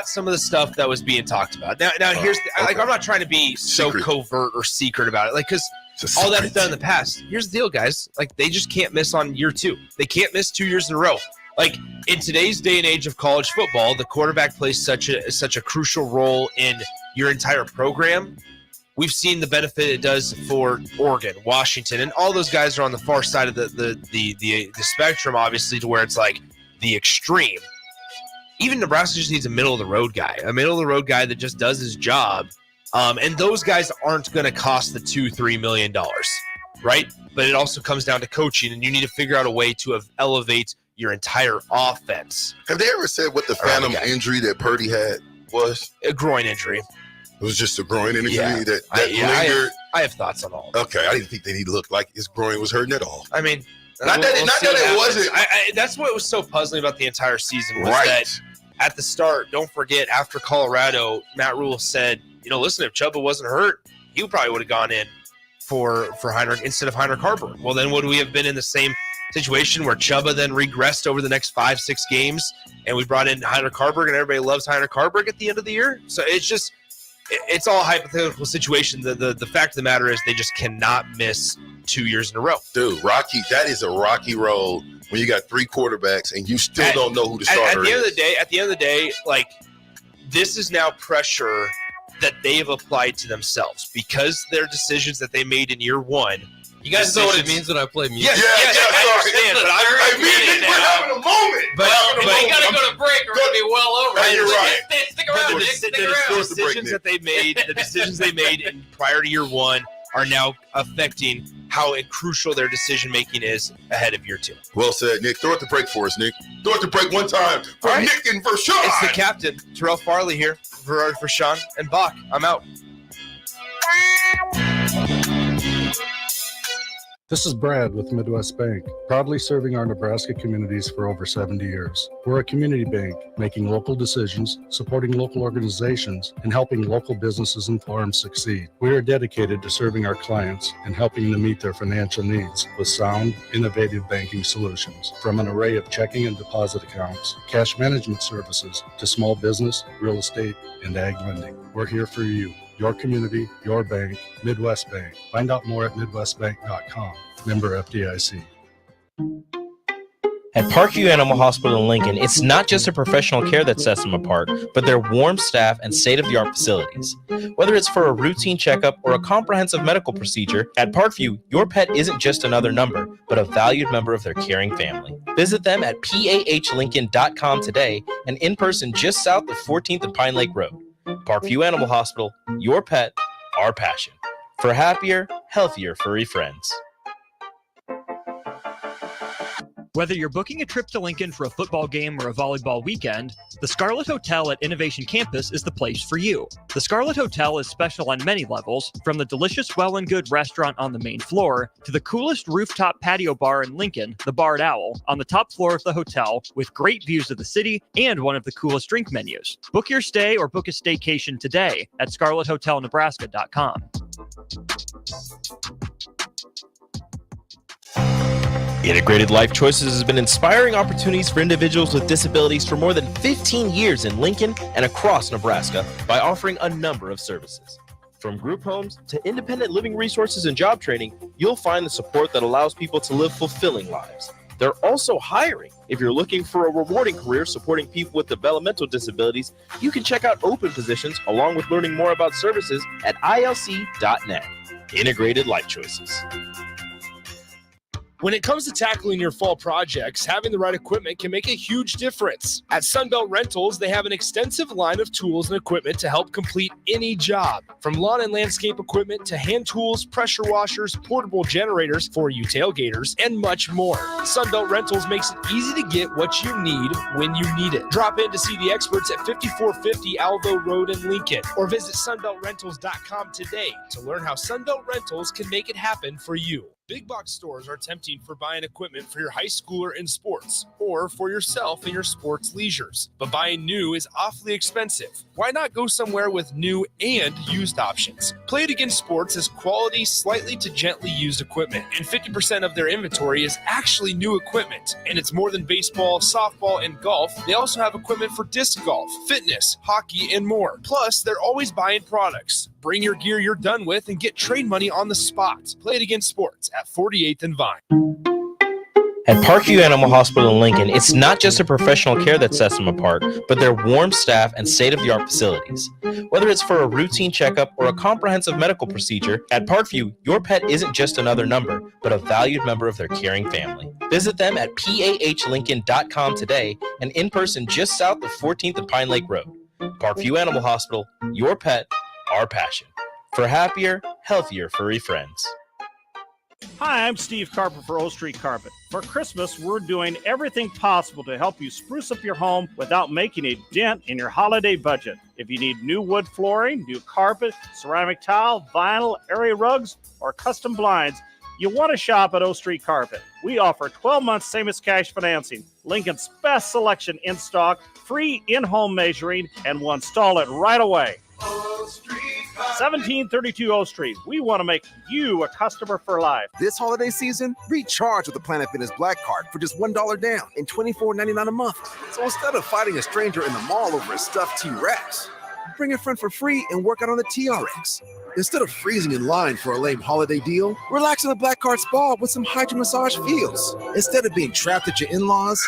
some of the stuff that was being talked about. Now here's I'm not trying to be so covert or secret about it, like, because all that's done in the past. Here's the deal, guys. Like, they just can't miss on year 2. They can't miss 2 years in a row. Like, in today's day and age of college football, the quarterback plays such a crucial role in your entire program. We've seen the benefit it does for Oregon, Washington, and all those guys are on the far side of the spectrum, obviously, to where it's like the extreme. Even Nebraska just needs a middle-of-the-road guy that just does his job. And those guys aren't going to cost the $2-3 million, right? But it also comes down to coaching, and you need to figure out a way to elevate your entire offense. Have they ever said what the phantom injury that Purdy had was? A groin injury. It was just a groin injury that lingered? I have thoughts on all of it. Okay, I didn't think that he looked like his groin was hurting at all. I mean, Not that it wasn't. That's what was so puzzling about the entire season was Right. that at the start, don't forget, after Colorado, Matt Rule said, listen, if Chubba wasn't hurt, he probably would have gone in for Heinrich instead of Heinrich Harburg. Well, then would we have been in the same situation where Chubba then regressed over the next 5-6 games and we brought in Heinrich Harburg and everybody loves Heinrich Harburg at the end of the year? So it's all a hypothetical situation. The fact of the matter is they just cannot miss 2 years in a row. Dude, that is a rocky road when you got 3 quarterbacks and you still don't know who the starter at the end is. At the end of the day, like, this is now pressure that they have applied to themselves because their decisions that they made in year one. You guys know what it means when I play music. Yes, I understand, but we're having a moment. But you got to go to break or it'll be well over. You're right. Stick around, Nick. Stick around. The decisions they made in prior to year one are now affecting how crucial their decision making is ahead of year two. Well said, Nick. Throw it to break for us, Nick. Throw it to break one time for Nick and for Sean. It's the captain, Terrell Farley here for Sean and Bach. I'm out. This is Brad with Midwest Bank, proudly serving our Nebraska communities for over 70 years. We're a community bank, making local decisions, supporting local organizations, and helping local businesses and farms succeed. We are dedicated to serving our clients and helping them meet their financial needs with sound, innovative banking solutions. From an array of checking and deposit accounts, cash management services, to small business, real estate, and ag lending. We're here for you. Your community, your bank, Midwest Bank. Find out more at MidwestBank.com. Member FDIC. At Parkview Animal Hospital in Lincoln, it's not just a professional care that sets them apart, but their warm staff and state-of-the-art facilities. Whether it's for a routine checkup or a comprehensive medical procedure, at Parkview, your pet isn't just another number, but a valued member of their caring family. Visit them at PAHLincoln.com today and in person just south of 14th and Pine Lake Road. Parkview Animal Hospital, your pet, our passion. For happier, healthier furry friends. Whether you're booking a trip to Lincoln for a football game or a volleyball weekend, the Scarlet Hotel at Innovation Campus is the place for you. The Scarlet Hotel is special on many levels, from the delicious Well and Good restaurant on the main floor to the coolest rooftop patio bar in Lincoln, the Barred Owl, on the top floor of the hotel with great views of the city and one of the coolest drink menus. Book your stay or book a staycation today at scarlethotelnebraska.com. Integrated Life Choices has been inspiring opportunities for individuals with disabilities for more than 15 years in Lincoln and across Nebraska by offering a number of services. From group homes to independent living resources and job training, you'll find the support that allows people to live fulfilling lives. They're also hiring. If you're looking for a rewarding career supporting people with developmental disabilities, you can check out open positions along with learning more about services at ilc.net. Integrated Life Choices. When it comes to tackling your fall projects, having the right equipment can make a huge difference. At Sunbelt Rentals, they have an extensive line of tools and equipment to help complete any job. From lawn and landscape equipment to hand tools, pressure washers, portable generators for you tailgaters, and much more. Sunbelt Rentals makes it easy to get what you need when you need it. Drop in to see the experts at 5450 Alvo Road in Lincoln, or visit sunbeltrentals.com today to learn how Sunbelt Rentals can make it happen for you. Big box stores are tempting for buying equipment for your high schooler in sports or for yourself in your sports leisures. But buying new is awfully expensive. Why not go somewhere with new and used options? Play It Again Sports is quality, slightly to gently used equipment, and 50% of their inventory is actually new equipment. And it's more than baseball, softball, and golf. They also have equipment for disc golf, fitness, hockey, and more. Plus, they're always buying products. Bring your gear you're done with and get trade money on the spot. Play It Again Sports at 48th and Vine. At Parkview Animal Hospital in Lincoln, it's not just a professional care that sets them apart, but their warm staff and state-of-the-art facilities. Whether it's for a routine checkup or a comprehensive medical procedure, at Parkview, your pet isn't just another number, but a valued member of their caring family. Visit them at PAHLincoln.com today and in person just south of 14th and Pine Lake Road. Parkview Animal Hospital, your pet, our passion. For happier, healthier furry friends. Hi, I'm Steve Carper for O Street Carpet. For Christmas, we're doing everything possible to help you spruce up your home without making a dent in your holiday budget. If you need new wood flooring, new carpet, ceramic tile, vinyl, area rugs, or custom blinds, You want to shop at O Street Carpet. We offer 12 months same as cash financing, Lincoln's best selection in stock, free in-home measuring, and we'll install it right away. 1732 O Street. We want to make you a customer for life. This holiday season, recharge with the Planet Fitness Black Card for just $1 down and $24.99 a month. So instead of fighting a stranger in the mall over a stuffed T-Rex, bring a friend for free and work out on the TRX. Instead of freezing in line for a lame holiday deal, relax in the Black Card Spa with some hydro massage feels. Instead of being trapped at your in-laws,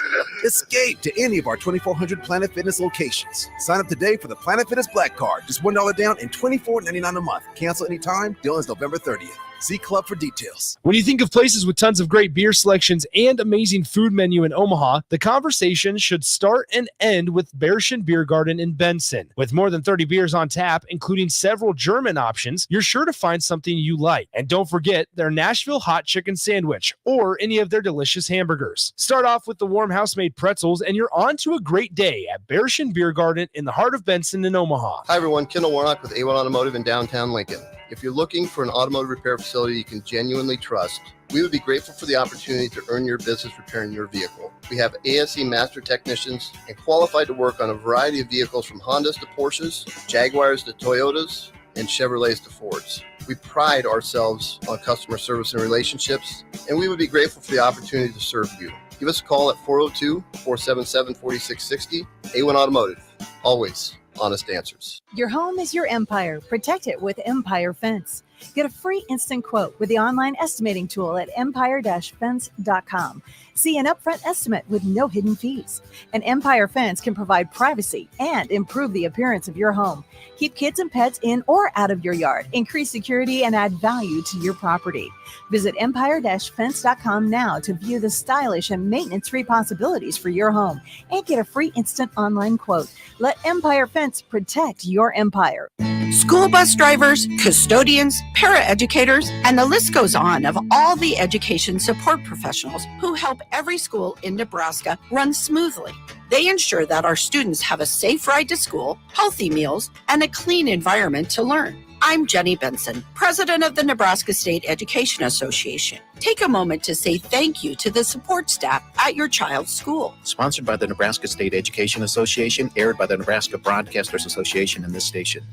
escape to any of our 2,400 Planet Fitness locations. Sign up today for the Planet Fitness Black Card. Just $1 down and $24.99 a month. Cancel anytime. Deal ends November 30th. See Club for details. When you think of places with tons of great beer selections and amazing food menu in Omaha, the conversation should start and end with Bärschen Beer Garden in Benson. With more than 30 beers on tap, including several German options, you're sure to find something you like. And don't forget their Nashville hot chicken sandwich or any of their delicious hamburgers. Start off with the warm house-made pretzels and you're on to a great day at Bärschen Beer Garden in the heart of Benson in Omaha. Hi everyone, Kendall Warnock with A1 Automotive in downtown Lincoln. If you're looking for an automotive repair facility you can genuinely trust, we would be grateful for the opportunity to earn your business repairing your vehicle. We have ASE master technicians and qualified to work on a variety of vehicles from Hondas to Porsches, Jaguars to Toyotas, and Chevrolets to Fords. We pride ourselves on customer service and relationships, and we would be grateful for the opportunity to serve you. Give us a call at 402-477-4660. A1 Automotive, always honest answers. Your home is your empire. Protect it with Empire Fence. Get a free instant quote with the online estimating tool at empire-fence.com. See an upfront estimate with no hidden fees. An Empire Fence can provide privacy and improve the appearance of your home. Keep kids and pets in or out of your yard. Increase security and add value to your property. Visit empire-fence.com now to view the stylish and maintenance-free possibilities for your home and get a free instant online quote. Let Empire Fence protect your empire. School bus drivers, custodians, paraeducators, and the list goes on of all the education support professionals who help every school in Nebraska run smoothly. They ensure that our students have a safe ride to school, healthy meals, and a clean environment to learn. I'm Jenny Benson, president of the Nebraska State Education Association. Take a moment to say thank you to the support staff at your child's school. Sponsored by the Nebraska State Education Association, aired by the Nebraska Broadcasters Association and this station.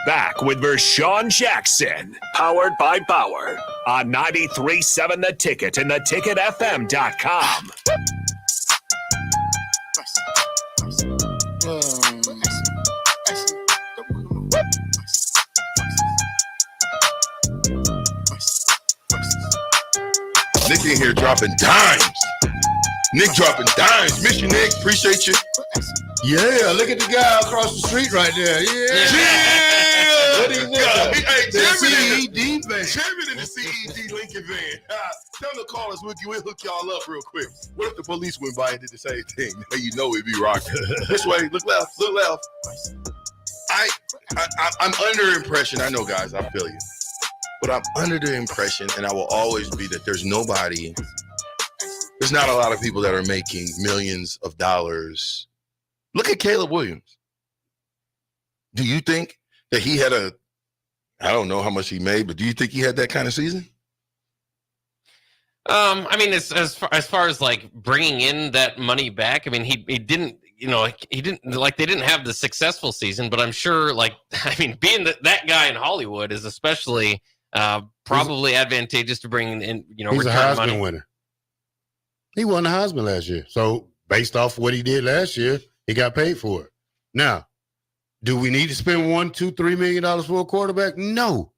Back with Vershawn Jackson, powered by Bauer, on 93.7 The Ticket and theticketfm.com. Nick in here dropping dimes. Nick dropping dimes. Miss you, Nick. Appreciate you. Yeah, look at the guy across the street right there. Yeah. What do you think? Hey, CED van. Chairman in the CED Lincoln van. Tell them to call us. We'll hook y'all up real quick. What if the police went by and did the same thing? You know we'd be rocking. This way. Look left. Look left. I'm under impression. I know, guys. I feel you. But I'm under the impression, and I will always be, that there's not a lot of people that are making millions of dollars. Look at Caleb Williams. Do you think that he had I don't know how much he made, but do you think he had that kind of season? I mean, as far as like bringing in that money back, I mean, he didn't, they didn't have the successful season, but I'm sure, being that guy in Hollywood is especially probably advantageous to bring in, he's a Heisman winner. He won the Heisman last year. So based off what he did last year, he got paid for it. Now, do we need to spend $1, $2, $3 million for a quarterback? No.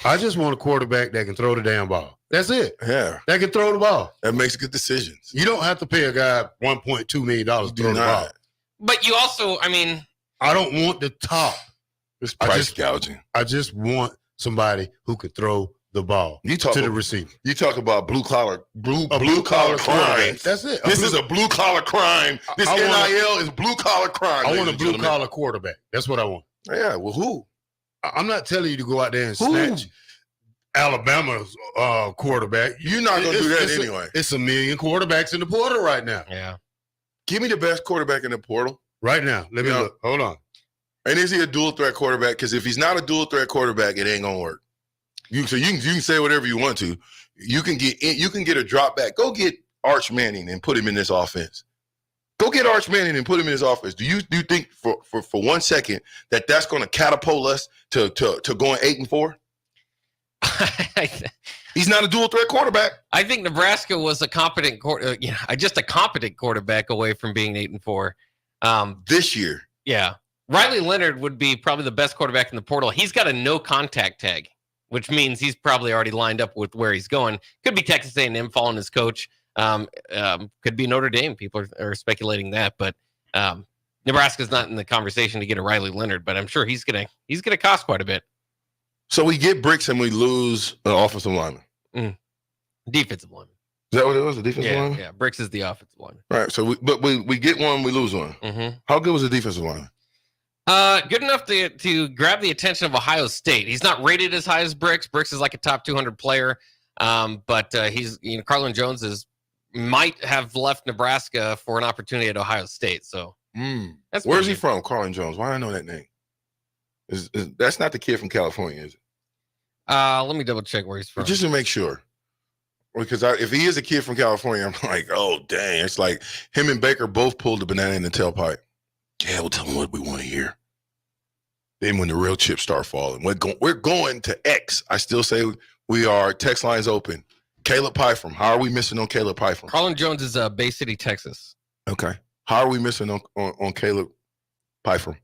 I just want a quarterback that can throw the damn ball. That's it. Yeah. That can throw the ball. That makes good decisions. You don't have to pay a guy $1.2 million to throw the ball. But you also, I don't want the top. It's price gouging. I just want somebody who could throw the ball to the receiver. You talk about blue collar crime. That's it. This is a blue collar crime. This NIL is blue collar crime. I want a blue collar quarterback. That's what I want. Yeah. Well, who? I'm not telling you to go out there and snatch Alabama's quarterback. You're not going to do that anyway. It's a million quarterbacks in the portal right now. Yeah. Give me the best quarterback in the portal right now. Let me look. Hold on. And is he a dual threat quarterback? Because if he's not a dual threat quarterback, it ain't gonna work. You can say whatever you want to. You can get a drop back. Go get Arch Manning and put him in this offense. Go get Arch Manning and put him in his offense. Do you think for 1 second that's going to catapult us to going 8-4? He's not a dual threat quarterback. I think Nebraska was a competent just a competent quarterback away from being 8-4 this year. Yeah, Riley Leonard would be probably the best quarterback in the portal. He's got a no contact tag, which means he's probably already lined up with where he's going. Could be Texas A&M following his coach. Could be Notre Dame. People are speculating that, but Nebraska's not in the conversation to get a Riley Leonard. But I'm sure he's gonna cost quite a bit. So we get bricks and we lose an offensive lineman. Defensive lineman. Is that what it was? The defensive lineman? Yeah, bricks is the offensive lineman. Right. So we get one, we lose one. Mm-hmm. How good was the defensive lineman? Good enough to grab the attention of Ohio State. He's not rated as high as Bricks. Bricks is like a top 200 player, but he's Carlin Jones might have left Nebraska for an opportunity at Ohio State. So where's he from? Carlin Jones. Why do I know that name? That's not the kid from California, is it? Let me double check where he's from. Just to make sure. Because if he is a kid from California, I'm like, oh, dang. It's like him and Baker both pulled the banana in the tailpipe. Yeah, we'll tell them what we want to hear. Then when the real chips start falling, we're going to X. I still say we are. Text lines open. Caleb Pyfrom. How are we missing on Caleb Pyfrom? Carlin Jones is Bay City, Texas. Okay. How are we missing on Caleb Pyfrom?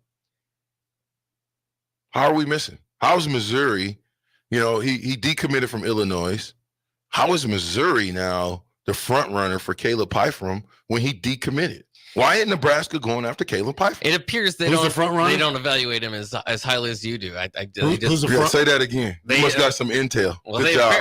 How are we missing? How's Missouri? He decommitted from Illinois. How is Missouri now the front runner for Caleb Pyfrom when he decommitted? Why ain't Nebraska going after Caleb Pyfrom? It appears they don't evaluate him as highly as you do. Who's the front? Say that again. You must got some intel. Well, Good job.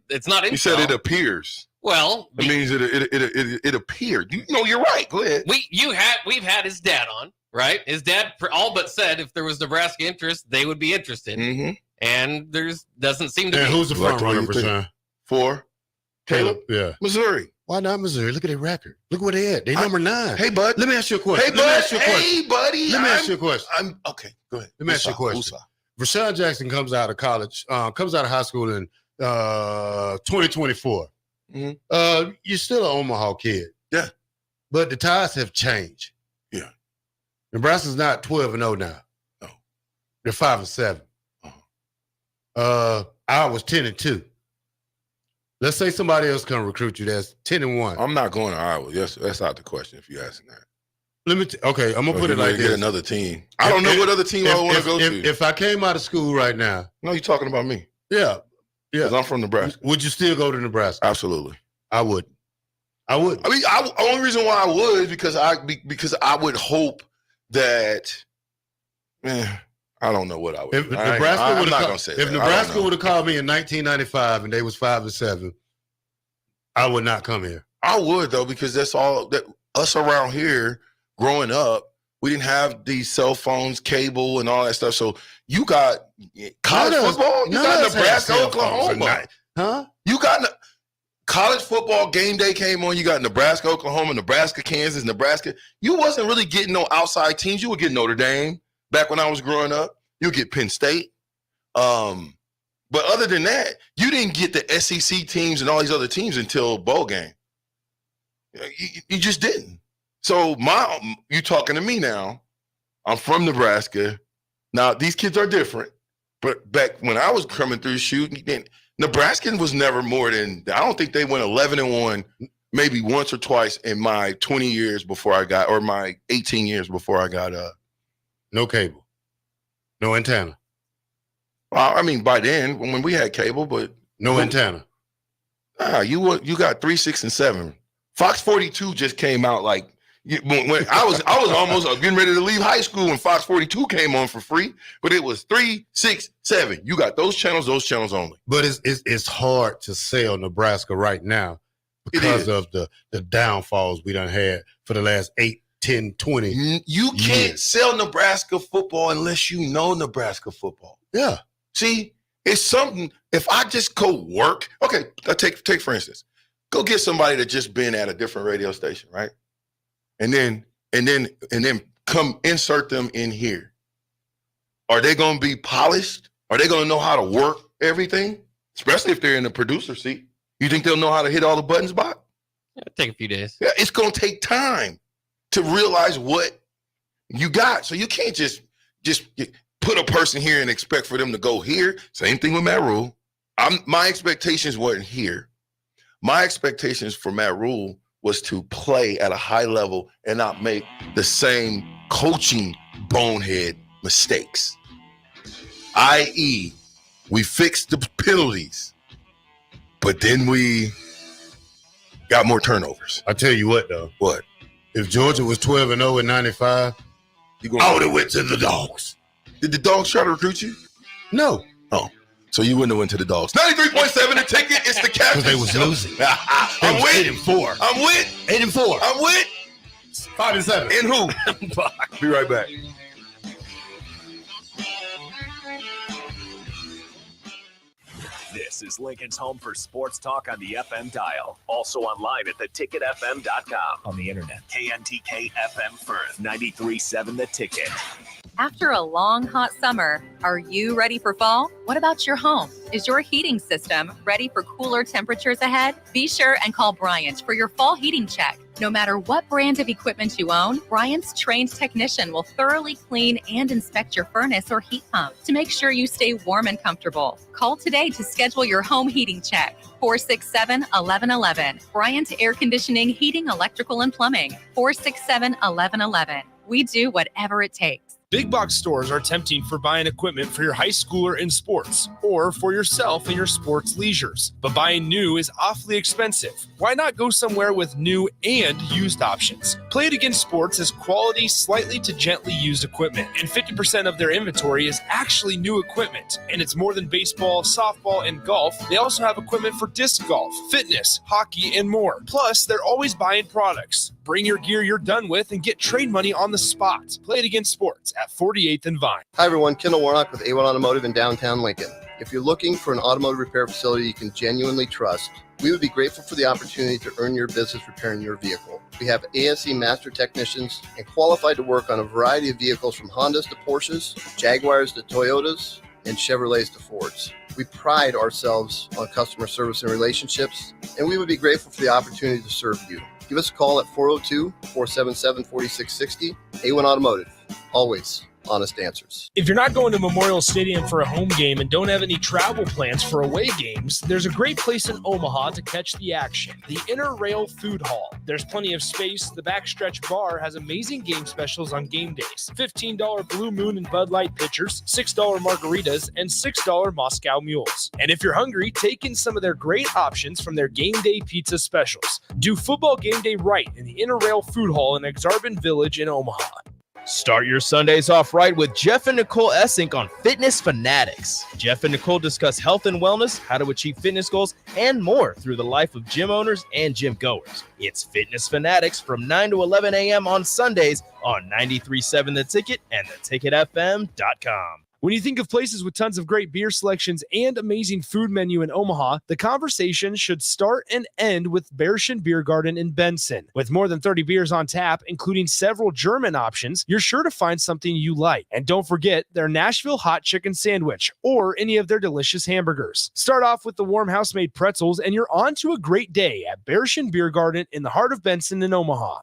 It's not intel. You said it appears. Well, it means it appeared. You're right. Go ahead. We've had his dad on, right? His dad all but said if there was Nebraska interest, they would be interested. Mm-hmm. And doesn't seem to be. Who's the front runner for Caleb? Yeah. Missouri. Why not Missouri? Look at their record. Look where they at. They number 9. Hey, bud. Let me ask you a question. Hey, buddy. Let me ask you a question. Okay. Go ahead. Let me ask you a question. Rashawn Jackson comes out of college, comes out of high school in 2024. Mm-hmm. You're still an Omaha kid. Yeah. But the tides have changed. Yeah. Nebraska's not 12-0 now. No. They're 5-7. I was 10-2. Let's say somebody else can recruit you that's 10-1. I'm not going to Iowa. Yes, that's out the question if you're asking that. Okay, I'm gonna put it like this. Get another team. I don't know what other team I want to go to. If I came out of school right now. No, you're talking about me. Yeah. Because I'm from Nebraska. Would you still go to Nebraska? Absolutely. I would. I mean, the only reason why I would is because I would hope that I don't know what I would. If Nebraska would have called me in 1995 and they was 5-7, I would not come here. I would though, because that's all that us around here growing up. We didn't have these cell phones, cable, and all that stuff. So you got college football. You got Nebraska, Oklahoma. Huh? You got college football game day came on. You got Nebraska, Oklahoma, Nebraska, Kansas, Nebraska. You wasn't really getting no outside teams. You would get Notre Dame. Back when I was growing up, you get Penn State. But other than that, you didn't get the SEC teams and all these other teams until bowl game. You just didn't. So you talking to me now. I'm from Nebraska. Now, these kids are different. But back when I was coming through shooting, Nebraska was never more than, I don't think they went 11-1 maybe once or twice in my 20 years before I got, or my 18 years before I got no cable, no antenna. Well, I mean, by then when we had cable, but no antenna. You got 3, 6, and 7. Fox 42 just came out like when I was almost getting ready to leave high school when Fox 42 came on for free, but it was 3, 6, 7. You got those channels only. But it's hard to sell Nebraska right now because of the downfalls we done had for the last 8, 10, 20 You can't sell Nebraska football unless you know Nebraska football. Yeah. See, it's something. If I just go work, okay, take for instance, go get somebody that just been at a different radio station, right? And then come insert them in here, are they going to be polished? Are they going to know how to work everything? Especially if they're in the producer seat. You think they'll know how to hit all the buttons, Bob? It'll take a few days. Yeah, it's going to take time to realize what you got. So you can't just put a person here and expect for them to go here. Same thing with Matt Rule. My expectations weren't here. My expectations for Matt Rule was to play at a high level and not make the same coaching bonehead mistakes. i.e., we fixed the penalties, but then we got more turnovers. I tell you what, though. What? If Georgia was 12-0 in 95, I would have went to the Dogs. Did the Dogs try to recruit you? No. Oh, so you wouldn't have went to the Dogs. 93.7 the ticket. It's the Captain. Because they was losing. I'm with 8-4. I'm with 8-4. I'm with 5-7. And who? Be right back. This is Lincoln's home for sports talk on the FM dial. Also online at theticketfm.com. On the internet, KNTK FM Firth, 93.7 The Ticket. After a long, hot summer, are you ready for fall? What about your home? Is your heating system ready for cooler temperatures ahead? Be sure and call Bryant for your fall heating check. No matter what brand of equipment you own, Bryant's trained technician will thoroughly clean and inspect your furnace or heat pump to make sure you stay warm and comfortable. Call today to schedule your home heating check. 467-1111. Bryant Air Conditioning, Heating, Electrical, and Plumbing. 467-1111. We do whatever it takes. Big box stores are tempting for buying equipment for your high schooler in sports or for yourself in your sports leisures. But buying new is awfully expensive. Why not go somewhere with new and used options? Play It Again Sports has quality, slightly to gently used equipment, and 50% of their inventory is actually new equipment. And it's more than baseball, softball, and golf. They also have equipment for disc golf, fitness, hockey, and more. Plus, they're always buying products. Bring your gear you're done with and get trade money on the spot. Play It Again Sports at 48th and Vine. Hi, everyone. Kendall Warnock with A1 Automotive in downtown Lincoln. If you're looking for an automotive repair facility you can genuinely trust, we would be grateful for the opportunity to earn your business repairing your vehicle. We have ASE master technicians and qualified to work on a variety of vehicles from Hondas to Porsches, Jaguars to Toyotas, and Chevrolets to Fords. We pride ourselves on customer service and relationships, and we would be grateful for the opportunity to serve you. Give us a call at 402-477-4660. A1 Automotive. Always honest answers. If you're not going to Memorial Stadium for a home game and don't have any travel plans for away games, there's a great place in Omaha to catch the action, the Inner Rail Food Hall. There's plenty of space. The Backstretch Bar has amazing game specials on game days. $15 Blue Moon and Bud Light pitchers, $6 margaritas, and $6 Moscow Mules. And if you're hungry, take in some of their great options from their game day pizza specials. Do football game day right in the Inner Rail Food Hall in Exarban Village in Omaha. Start your Sundays off right with Jeff and Nicole Essink on Fitness Fanatics. Jeff and Nicole discuss health and wellness, how to achieve fitness goals, and more through the life of gym owners and gym goers. It's Fitness Fanatics from 9 to 11 a.m. on Sundays on 93.7 The Ticket and theticketfm.com. When you think of places with tons of great beer selections and amazing food menu in Omaha, the conversation should start and end with Bärischen Beer Garden in Benson. With more than 30 beers on tap, including several German options, you're sure to find something you like. And don't forget their Nashville hot chicken sandwich or any of their delicious hamburgers. Start off with the warm house-made pretzels and you're on to a great day at Bärischen Beer Garden in the heart of Benson in Omaha.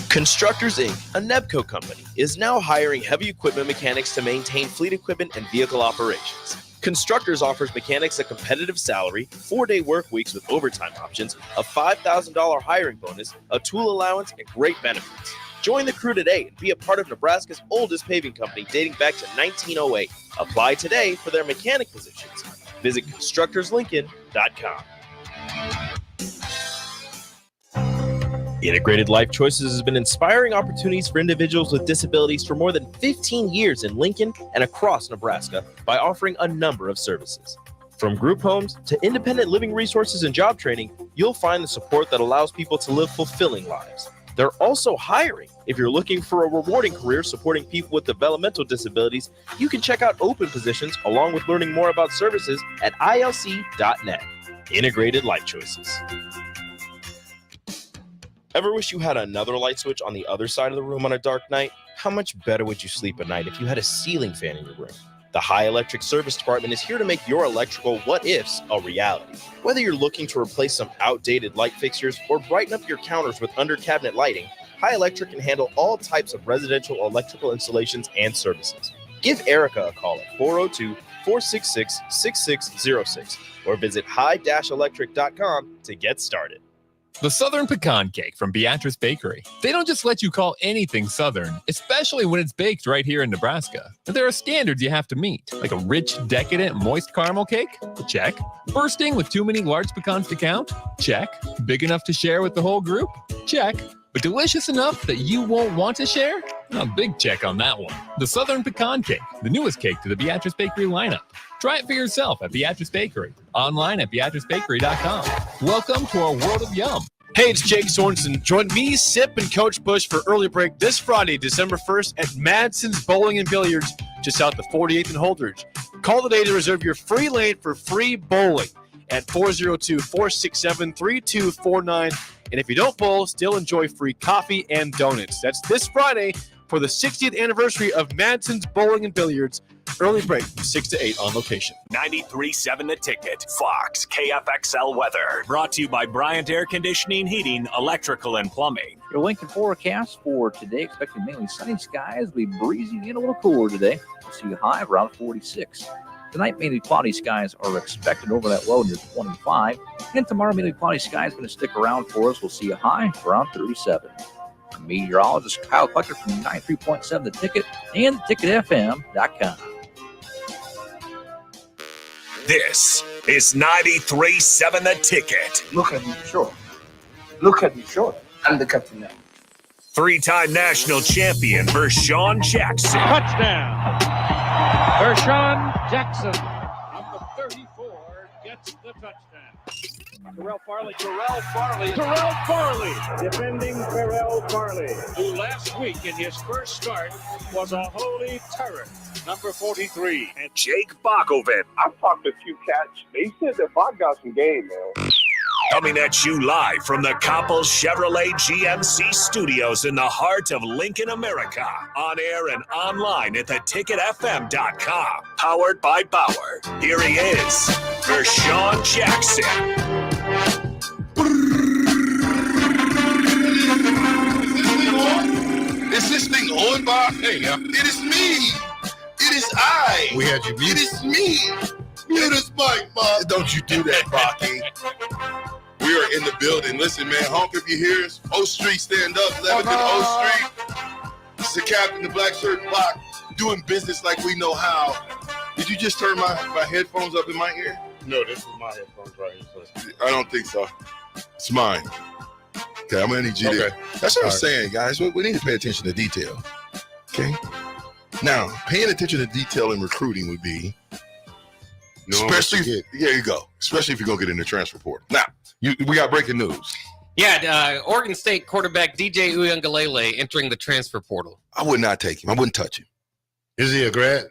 Constructors Inc., a Nebco company, is now hiring heavy equipment mechanics to maintain fleet equipment and vehicle operations. Constructors offers mechanics a competitive salary, 4-day work weeks with overtime options, a $5,000 hiring bonus, a tool allowance, and great benefits. Join the crew today and be a part of Nebraska's oldest paving company dating back to 1908. Apply today for their mechanic positions. Visit constructorslincoln.com. Integrated Life Choices has been inspiring opportunities for individuals with disabilities for more than 15 years in Lincoln and across Nebraska by offering a number of services. From group homes to independent living resources and job training, you'll find the support that allows people to live fulfilling lives. They're also hiring. If you're looking for a rewarding career supporting people with developmental disabilities, you can check out open positions along with learning more about services at ilc.net. Integrated Life Choices. Ever wish you had another light switch on the other side of the room on a dark night? How much better would you sleep at night if you had a ceiling fan in your room? The High Electric Service Department is here to make your electrical what-ifs a reality. Whether you're looking to replace some outdated light fixtures or brighten up your counters with under-cabinet lighting, High Electric can handle all types of residential electrical installations and services. Give Erica a call at 402-466-6606 or visit high-electric.com to get started. The Southern Pecan Cake from Beatrice Bakery. They don't just let you call anything Southern, especially when it's baked right here in Nebraska. And there are standards you have to meet, like a rich, decadent, moist caramel cake? Check. Bursting with too many large pecans to count? Check. Big enough to share with the whole group? Check. But delicious enough that you won't want to share? A big check on that one. The Southern Pecan Cake, the newest cake to the Beatrice Bakery lineup. Try it for yourself at Beatrice Bakery. Online at BeatriceBakery.com. Welcome to our world of yum. Hey, it's Jake Sorensen. Join me, Sip, and Coach Bush for Early Break this Friday, December 1st at Madsen's Bowling and Billiards, just out the 48th and Holdridge. Call today to reserve your free lane for free bowling at 402-467-3249. And if you don't bowl, still enjoy free coffee and donuts. That's this Friday for the 60th anniversary of Madsen's Bowling and Billiards. Early break from 6 to 8 on location. 93.7 The Ticket, Fox, KFXL weather. Brought to you by Bryant Air Conditioning, Heating, Electrical, and Plumbing. Your Lincoln forecast for today, expecting mainly sunny skies. Will be breezy and a little cooler today. We'll see a high of around 46. Tonight, mainly cloudy skies are expected over that low near 25. And tomorrow, mainly cloudy skies going to stick around for us. We'll see a high around 37. Meteorologist Kyle Clucker from 93.7 The Ticket and theticketfm.com. This is 93.7 The Ticket. Look at me, sure. Look at me, sure. I'm the captain now. Three-time national champion Vershawn Jackson. Touchdown. Vershawn Jackson, number 34, gets the touchdown. Terrell Farley, defending Terrell Farley, who last week in his first start was a holy terror, number 43. And Jake Bakoven. I've talked to a few cats. They said that Bach got some game, man. Coming at you live from the Coppels Chevrolet GMC studios in the heart of Lincoln, America. On air and online at theticketfm.com. Powered by Bauer. Here he is, Vershawn Jackson. Is this thing on, Bob? Hey, it is me. It is I. We had you muted. It is me. Mute this mic, Bob. Don't you do that, Baki. We are in the building. Listen, man, honk if you hear us. O Street, stand up. Leviton, O Street. This is the captain, the black shirt block, doing business like we know how. Did you just turn my headphones up in my ear? No, this is my headphones right here. So. I don't think so. It's mine. Okay, I'm gonna need you there. That's what I'm saying, guys. We need to pay attention to detail. Okay. Now, paying attention to detail in recruiting would be, especially there you go. Especially if you're gonna get in the transfer portal. Now, we got breaking news. Yeah, Oregon State quarterback DJ Uiagalelei entering the transfer portal. I would not take him. I wouldn't touch him. Is he a grad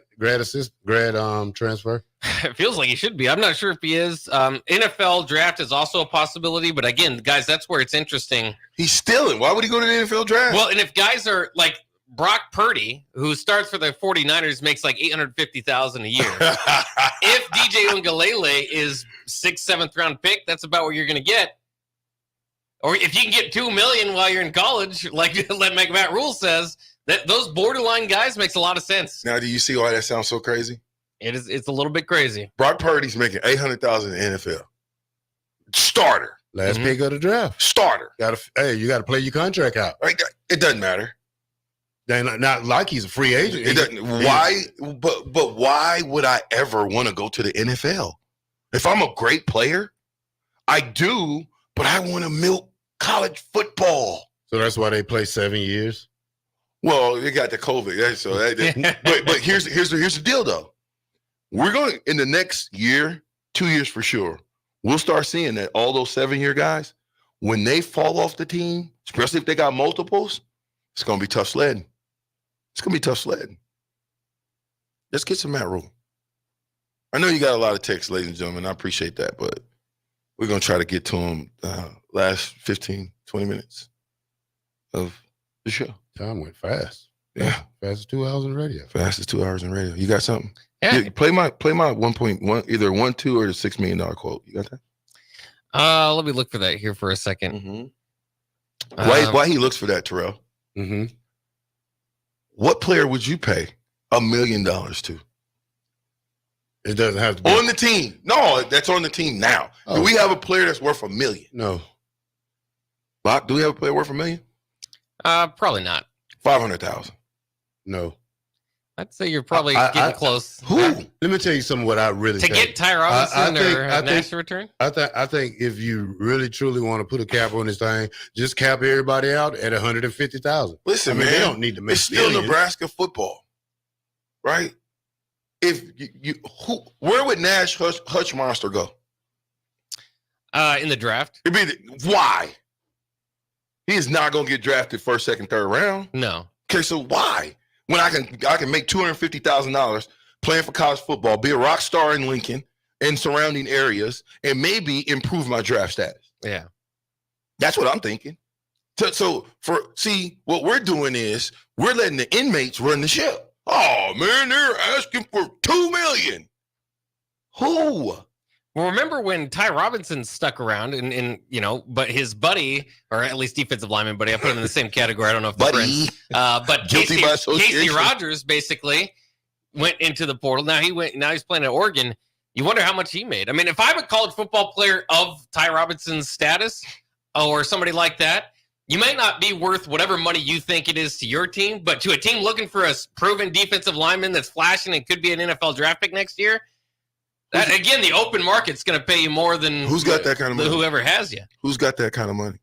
transfer? It feels like he should be. I'm not sure if he is. NFL draft is also a possibility, but again, guys, that's where it's interesting. He's stealing. Why would he go to the NFL draft? Well, and if guys are like Brock Purdy, who starts for the 49ers, makes like $850,000 a year. If DJ Uiagalelei is 6th, 7th round pick, that's about what you're going to get. Or if you can get $2 million while you're in college, like Matt Rule says, that those borderline guys makes a lot of sense. Now, do you see why that sounds so crazy? It's a little bit crazy. Brock Purdy's making $800,000 in the NFL. Starter. Last pick of the draft. Starter. You got to play your contract out. It doesn't matter. Not like he's a free agent. It doesn't. Why? But why would I ever want to go to the NFL? If I'm a great player, I do, but I want to milk college football. So that's why they play 7 years. Well, they got the COVID, so but here's the deal though. We're going in the next year, 2 years for sure. We'll start seeing that all those 7-year guys, when they fall off the team, especially if they got multiples, it's going to be tough sledding. It's going to be tough sledding. Let's get some Matt Rule. I know you got a lot of texts, ladies and gentlemen. I appreciate that, but we're going to try to get to them last 15, 20 minutes. of the show. Time went fast. Yeah. Fast as 2 hours in radio. Fast as 2 hours in radio. You got something? Yeah. Play my 1.1, either 1, 2, or the $6 million quote. You got that? Let me look for that here for a second. Why he looks for that, Terrell? What player would you pay $1 million to? It doesn't have to be on the team. No, that's on the team now. Do we have a player that's worth $1 million? No. Bach, do we have a player worth $1 million? Probably not. 500,000. No. I'd say you're probably getting close. Who? Let me tell you something. What I really to get Ty Robinson or Nash to return. I think if you really truly want to put a cap on this thing, just cap everybody out at 150,000. Listen, man, they don't need to make. It's still millions. Nebraska football, right? If where would Nash Hutchmonster go? In the draft. Why? He is not going to get drafted first, second, third round. No. Okay, so why? When I can make $250,000 playing for college football, be a rock star in Lincoln and surrounding areas, and maybe improve my draft status. Yeah, that's what I'm thinking. So what we're doing is we're letting the inmates run the ship. Oh man, they're asking for $2 million. Who? Well, remember when Ty Robinson stuck around and but his buddy, or at least defensive lineman buddy, I put him in the same category. I don't know if they're friends. But Casey Rogers basically went into the portal. Now he's playing at Oregon. You wonder how much he made. I mean, if I'm a college football player of Ty Robinson's status or somebody like that, you might not be worth whatever money you think it is to your team, but to a team looking for a proven defensive lineman that's flashing and could be an NFL draft pick next year, that, again, the open market's going to pay you more than who's got that kind of money? Whoever has you. Who's got that kind of money?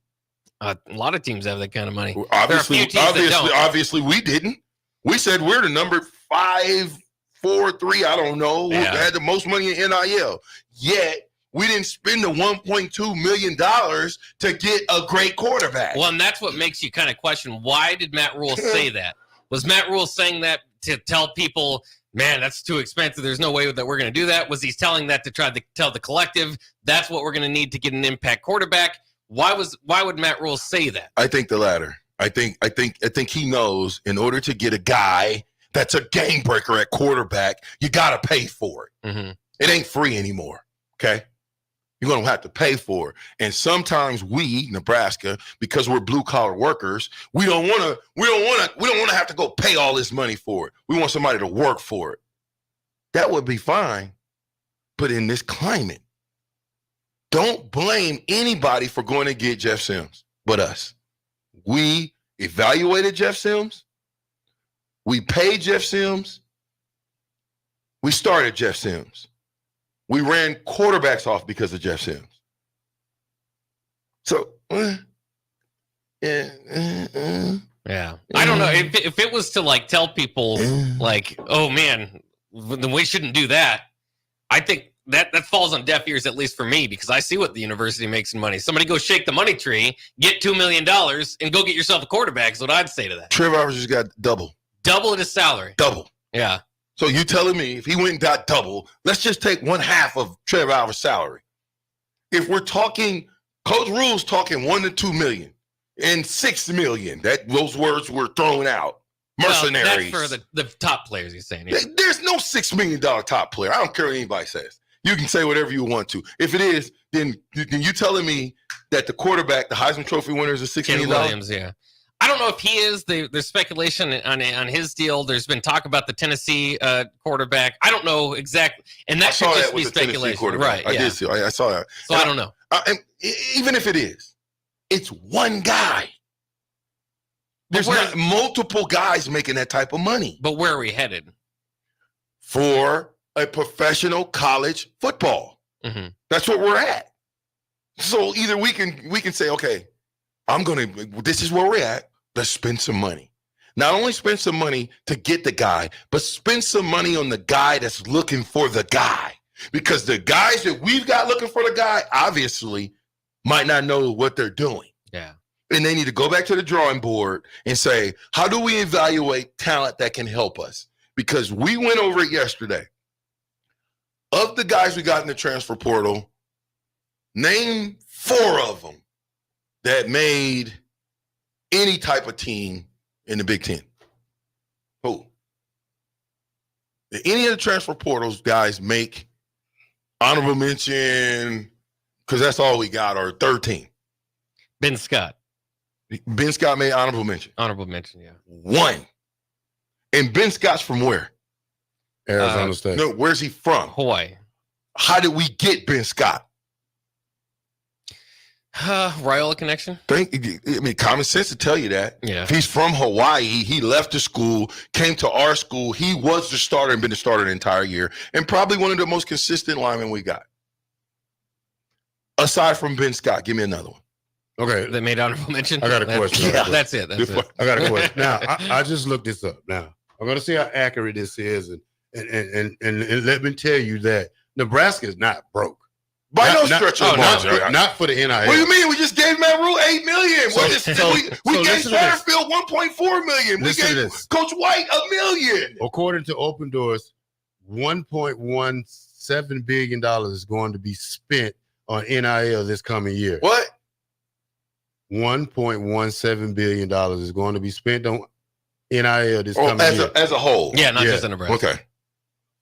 A lot of teams have that kind of money. Well, obviously, we didn't. We said we're the number 5, 4, 3. I don't know. Yeah. We had the most money in NIL. Yet we didn't spend the $1.2 million to get a great quarterback. Well, and that's what makes you kind of question, why did Matt Rule say that? Was Matt Rule saying that to tell people, man, that's too expensive, there's no way that we're going to do that? Was he telling that to try to tell the collective that's what we're going to need to get an impact quarterback? Why would Matt Rule say that? I think the latter. I think he knows in order to get a guy that's a game breaker at quarterback, you got to pay for it. Mm-hmm. It ain't free anymore. Okay. You're going to have to pay for it. And sometimes we, Nebraska, because we're blue collar workers, we don't want to have to go pay all this money for it. We want somebody to work for it. That would be fine. But in this climate, don't blame anybody for going to get Jeff Sims but us. We evaluated Jeff Sims. We paid Jeff Sims. We started Jeff Sims. We ran quarterbacks off because of Jeff Sims. So, yeah. I don't know. If it was to like tell people like, oh man, then we shouldn't do that. I think that falls on deaf ears, at least for me, because I see what the university makes in money. Somebody go shake the money tree, get $2 million, and go get yourself a quarterback is what I'd say to that. Trevor Rogers just got double his salary. Double. Yeah. So you telling me if he went and got double, let's just take 1/2 of Trevor Rogers' salary. If we're talking, Coach Rule's talking $1 to $2 million and $6 million. Those words were thrown out. Mercenaries. Well, that's for the top players, you're saying. Yeah. There's no $6 million top player. I don't care what anybody says. You can say whatever you want to. If it is, then you telling me that the quarterback, the Heisman Trophy winner, is a $6 million? Williams, yeah. I don't know if he is. There's speculation on his deal. There's been talk about the Tennessee quarterback. I don't know exactly, and that could just be speculation, right? I did see. I saw that. So I don't know. And even if it is, it's one guy. There's not multiple guys making that type of money. But where are we headed? For a professional college football. Mm-hmm. That's what we're at. So either we can say, okay, this is where we're at. Let's spend some money. Not only spend some money to get the guy, but spend some money on the guy that's looking for the guy. Because the guys that we've got looking for the guy obviously might not know what they're doing. Yeah. And they need to go back to the drawing board and say, how do we evaluate talent that can help us? Because we went over it yesterday. Of the guys we got in the transfer portal, name 4 of them that made any type of team in the Big Ten? Who? Did any of the transfer portals guys make honorable mention? Because that's all we got, or third team. Ben Scott. Ben Scott made honorable mention. Honorable mention, yeah. One. And Ben Scott's from where? Arizona State. No, where's he from? Hawaii. How did we get Ben Scott? Raiola connection? Common sense to tell you that. Yeah. If he's from Hawaii, he left the school, came to our school. He was the starter and been the starter the entire year, and probably one of the most consistent linemen we got. Aside from Ben Scott, give me another one. Okay. They made honorable mention? I got a question. Yeah, that's it. I got a question. Now, I just looked this up. Now, I'm going to see how accurate this is, and let me tell you that Nebraska is not broke. By no stretch of the margin. Not for the NIL. What do you mean? We just gave Matt Rule $8 million. We gave Satterfield $1.4 million. We gave Coach White $1 million. According to Open Doors, $1.17 billion is going to be spent on NIL this coming year. What? $1.17 billion is going to be spent on NIL this coming year. As a whole. Yeah, not just in Nebraska. Okay.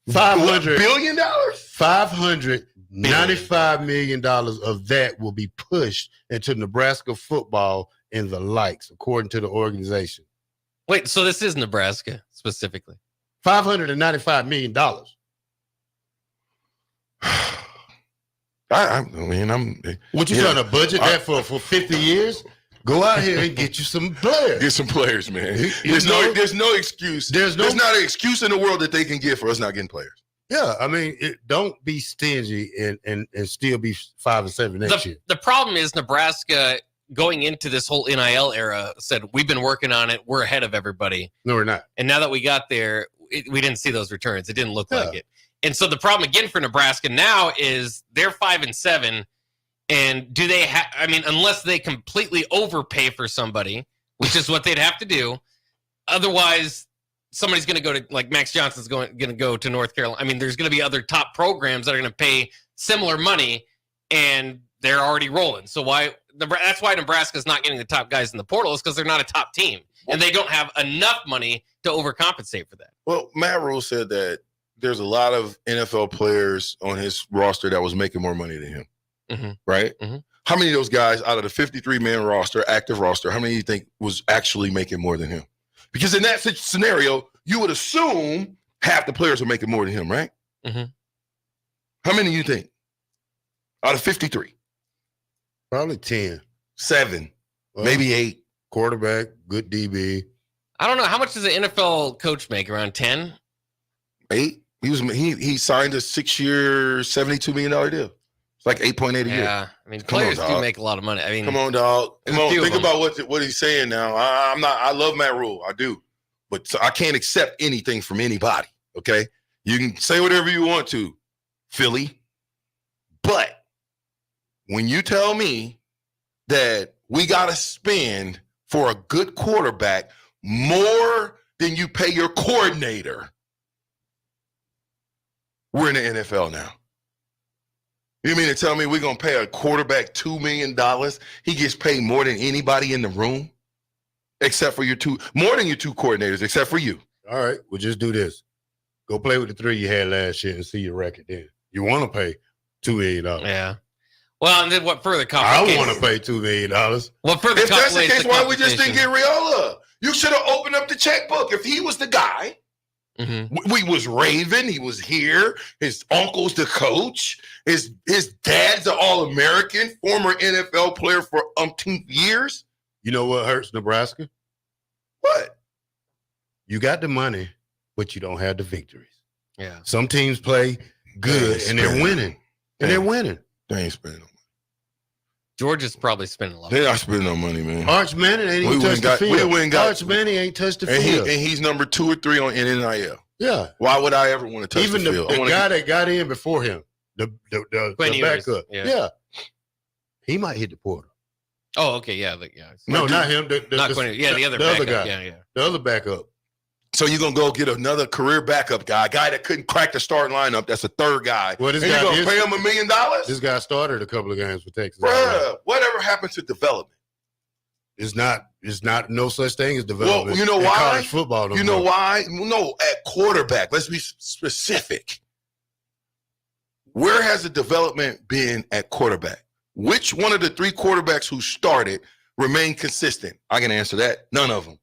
$500 billion? $595 million of that will be pushed into Nebraska football and the likes, according to the organization. Wait, so this is Nebraska specifically? $595 million. What you trying to budget that for 50 years? Go out here and get you some players. Get some players, man. There's no excuse. There's not an excuse in the world that they can give for us not getting players. Yeah, I mean, don't be stingy and still be 5-7 next year. The problem is Nebraska going into this whole NIL era said, we've been working on it. We're ahead of everybody. No, we're not. And now that we got there, we didn't see those returns. It didn't look like it. And so the problem again for Nebraska now is they're 5-7. And do they have, I mean, unless they completely overpay for somebody, which is what they'd have to do. Otherwise, somebody's going to go to, like Max Johnson's going to go to North Carolina. I mean, there's going to be other top programs that are going to pay similar money, and they're already rolling. So that's why Nebraska's not getting the top guys in the portal, is because they're not a top team, and they don't have enough money to overcompensate for that. Well, Matt Rule said that there's a lot of NFL players on his roster that was making more money than him. Mm-hmm. Right? Mm-hmm. How many of those guys out of the 53-man roster, active roster, how many do you think was actually making more than him? Because in that scenario, you would assume half the players are making more than him, right? Mm-hmm. How many do you think? Out of 53? Probably 10. 7. Maybe 8. Quarterback, good DB. I don't know. How much does an NFL coach make? Around 10? 8? He signed a 6-year, $72 million deal. It's like 8.8 a year. Yeah, I mean, players do make a lot of money. I mean, come on, dog. Come on, think about what he's saying now. I love Matt Rule, I do, but I can't accept anything from anybody. Okay, you can say whatever you want to, Philly, but when you tell me that we got to spend for a good quarterback more than you pay your coordinator, we're in the NFL now. You mean to tell me we're going to pay a quarterback $2 million? He gets paid more than anybody in the room, except for more than your two coordinators, except for you. All right, we'll just do this. Go play with the 3 you had last year and see your record then. You want to pay $2 million. Yeah. Well, and then what further complicates? I want to pay $2 million. What further if that's the case, why we just didn't get Raiola? You should have opened up the checkbook. If he was the guy, we was Raven. He was here. His uncle's the coach. His dad's an All-American, former NFL player for umpteen years. You know what hurts Nebraska? What? You got the money, but you don't have the victories. Yeah. Some teams play good and they're winning. And they're winning. They ain't spending no money. Georgia's probably spending a lot. They're not spending no money, man. Arch Manning ain't even touched the field. Arch Manning ain't touched the field. And he's number 2 or 3 on NIL. Yeah. Why would I ever want to touch even the field? The guy that got in before him, the backup. Yeah. He might hit the portal. Oh, okay. Yeah. No, not him. Not Quinn. Yeah, the other guy. Yeah. The other backup. So you're going to go get another career backup guy, a guy that couldn't crack the starting lineup. That's a third guy. Well, and you're going to pay him $1 million? This guy started a couple of games for Texas. Bruh, whatever happened to development? it's not no such thing as development. Well, you know in why? College football. No You know more. why? No, at quarterback. Let's be specific. Where has the development been at quarterback? Which one of the three quarterbacks who started remained consistent? I can answer that. None of them.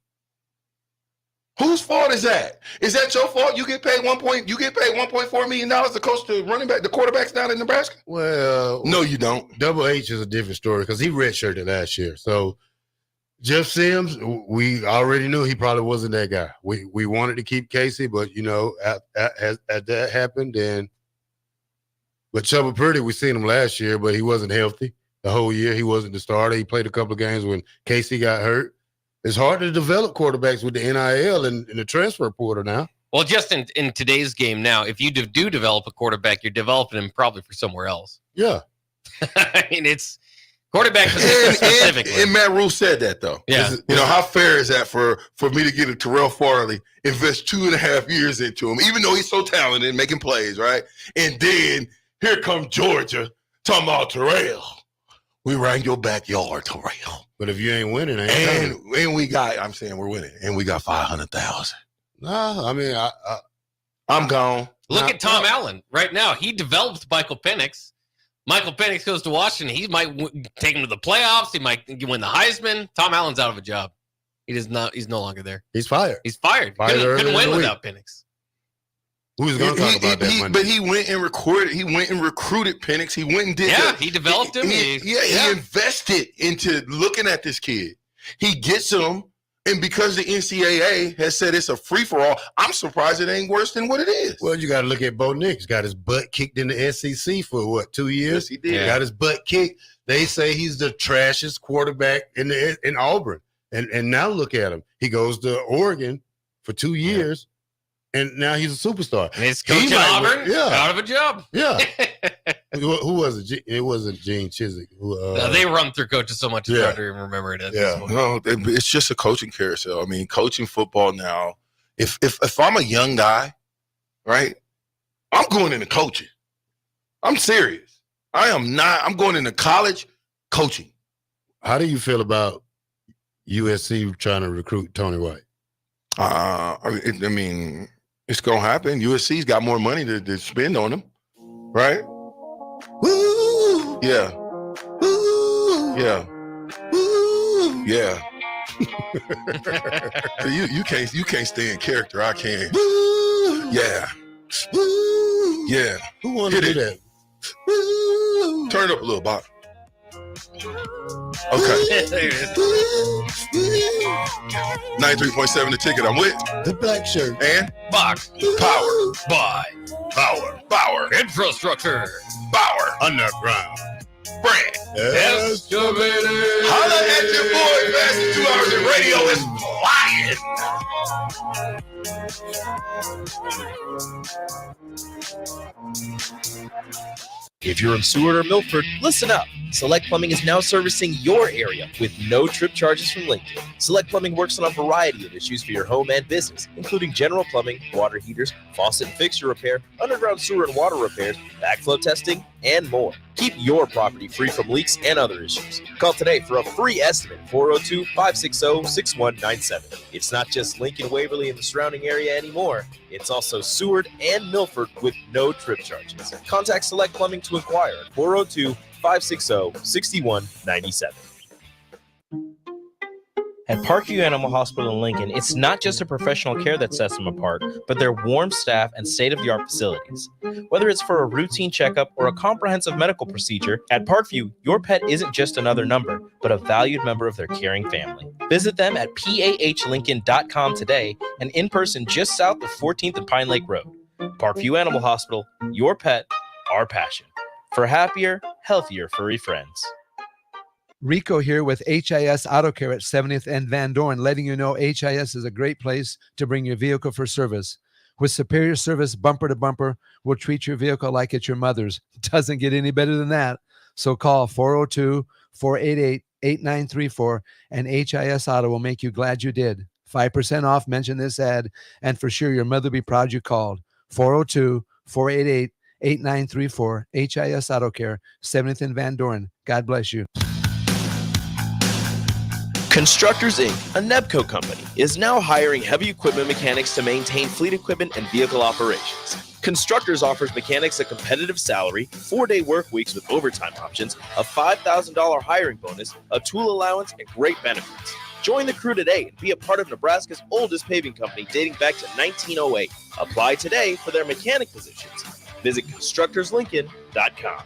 Whose fault is that? Is that your fault? You get paid $1.4 million to coach the quarterbacks down in Nebraska? Well, no, you don't. Double H is a different story because he redshirted last year. So Jeff Sims, we already knew he probably wasn't that guy. We wanted to keep Casey, but as that happened, but Chuba Purdy, we seen him last year, but he wasn't healthy the whole year. He wasn't the starter. He played a couple of games when Casey got hurt. It's hard to develop quarterbacks with the NIL and the transfer portal now. Well, just in today's game now, if you do develop a quarterback, you're developing him probably for somewhere else. Yeah. I mean, it's quarterback position specifically. And Matt Rule said that, though. Yeah. How fair is that for me to get a Terrell Farley, invest 2.5 years into him, even though he's so talented, making plays, right? And then here comes Georgia talking about Terrell. We ran your backyard, Terrell. But if you ain't winning, and we got, I'm saying we're winning, and we got 500,000. No, I mean, I'm gone. Look at Tom Allen right now. He developed Michael Penix. Michael Penix goes to Washington. He might take him to the playoffs. He might win the Heisman. Tom Allen's out of a job. He's no longer there. He's fired. Couldn't win without Penix. Who's going to talk about that Monday? But he went and recruited Penix. He went and did that. He developed him. He invested into looking at this kid. He gets him, and because the NCAA has said it's a free-for-all, I'm surprised it ain't worse than what it is. Well, you got to look at Bo Nix. Got his butt kicked in the SEC for 2 years? Yes, he did. Got his butt kicked. They say he's the trashiest quarterback in Auburn. And now look at him. He goes to Oregon for 2 years. And now he's a superstar. And he's coaching Auburn, out of a job. Yeah. Who was it? It wasn't Gene Chizik. They run through coaches so much it's hard to even remember it. No, it's just a coaching carousel. I mean, coaching football now. If I'm a young guy, right, I'm going into coaching. I'm serious. I am not. I'm going into college coaching. How do you feel about USC trying to recruit Tony White? I mean, it's gonna happen. USC's got more money to spend on them, right? Woo! Yeah. Woo! Yeah. Woo! Yeah. you can't stay in character. I can. Woo! Yeah. Woo! Yeah. Who wanted to do that? Woo! Turn it up a little, Bob. Okay. There it is. 93.7 the ticket. I'm with the black shirt and Box Power by Power Infrastructure Power Underground Brand Excavated. Holla at your boy. Fast 2 hours of radio is flying. If you're in Seward or Milford, listen up. Select Plumbing is now servicing your area with no trip charges from Lincoln. Select Plumbing works on a variety of issues for your home and business, including general plumbing, water heaters, faucet and fixture repair, underground sewer and water repairs, backflow testing, and more. Keep your property free from leaks and other issues. Call today for a free estimate, 402-560-6197. It's not just Lincoln, Waverly, and the surrounding area anymore. It's also Seward and Milford with no trip charges. Contact Select Plumbing to inquire at 402-560-6197. At Parkview Animal Hospital in Lincoln, it's not just a professional care that sets them apart, but their warm staff and state-of-the-art facilities. Whether it's for a routine checkup or a comprehensive medical procedure, at Parkview, your pet isn't just another number, but a valued member of their caring family. Visit them at pahlincoln.com today and in person just south of 14th and Pine Lake Road. Parkview Animal Hospital, your pet, our passion. For happier, healthier furry friends. Rico here with HIS Auto Care at 70th and Van Dorn, letting you know HIS is a great place to bring your vehicle for service. With superior service bumper to bumper, we'll treat your vehicle like it's your mother's. Doesn't get any better than that. So call 402-488-8934 and HIS Auto will make you glad you did. 5% off, mention this ad, and for sure your mother will be proud you called. 402-488-8934, HIS Auto Care, 70th and Van Dorn. God bless you. Constructors Inc., a Nebco company, is now hiring heavy equipment mechanics to maintain fleet equipment and vehicle operations. Constructors offers mechanics a competitive salary, 4-day work weeks with overtime options, a $5,000 hiring bonus, a tool allowance, and great benefits. Join the crew today and be a part of Nebraska's oldest paving company dating back to 1908. Apply today for their mechanic positions. Visit constructorslincoln.com.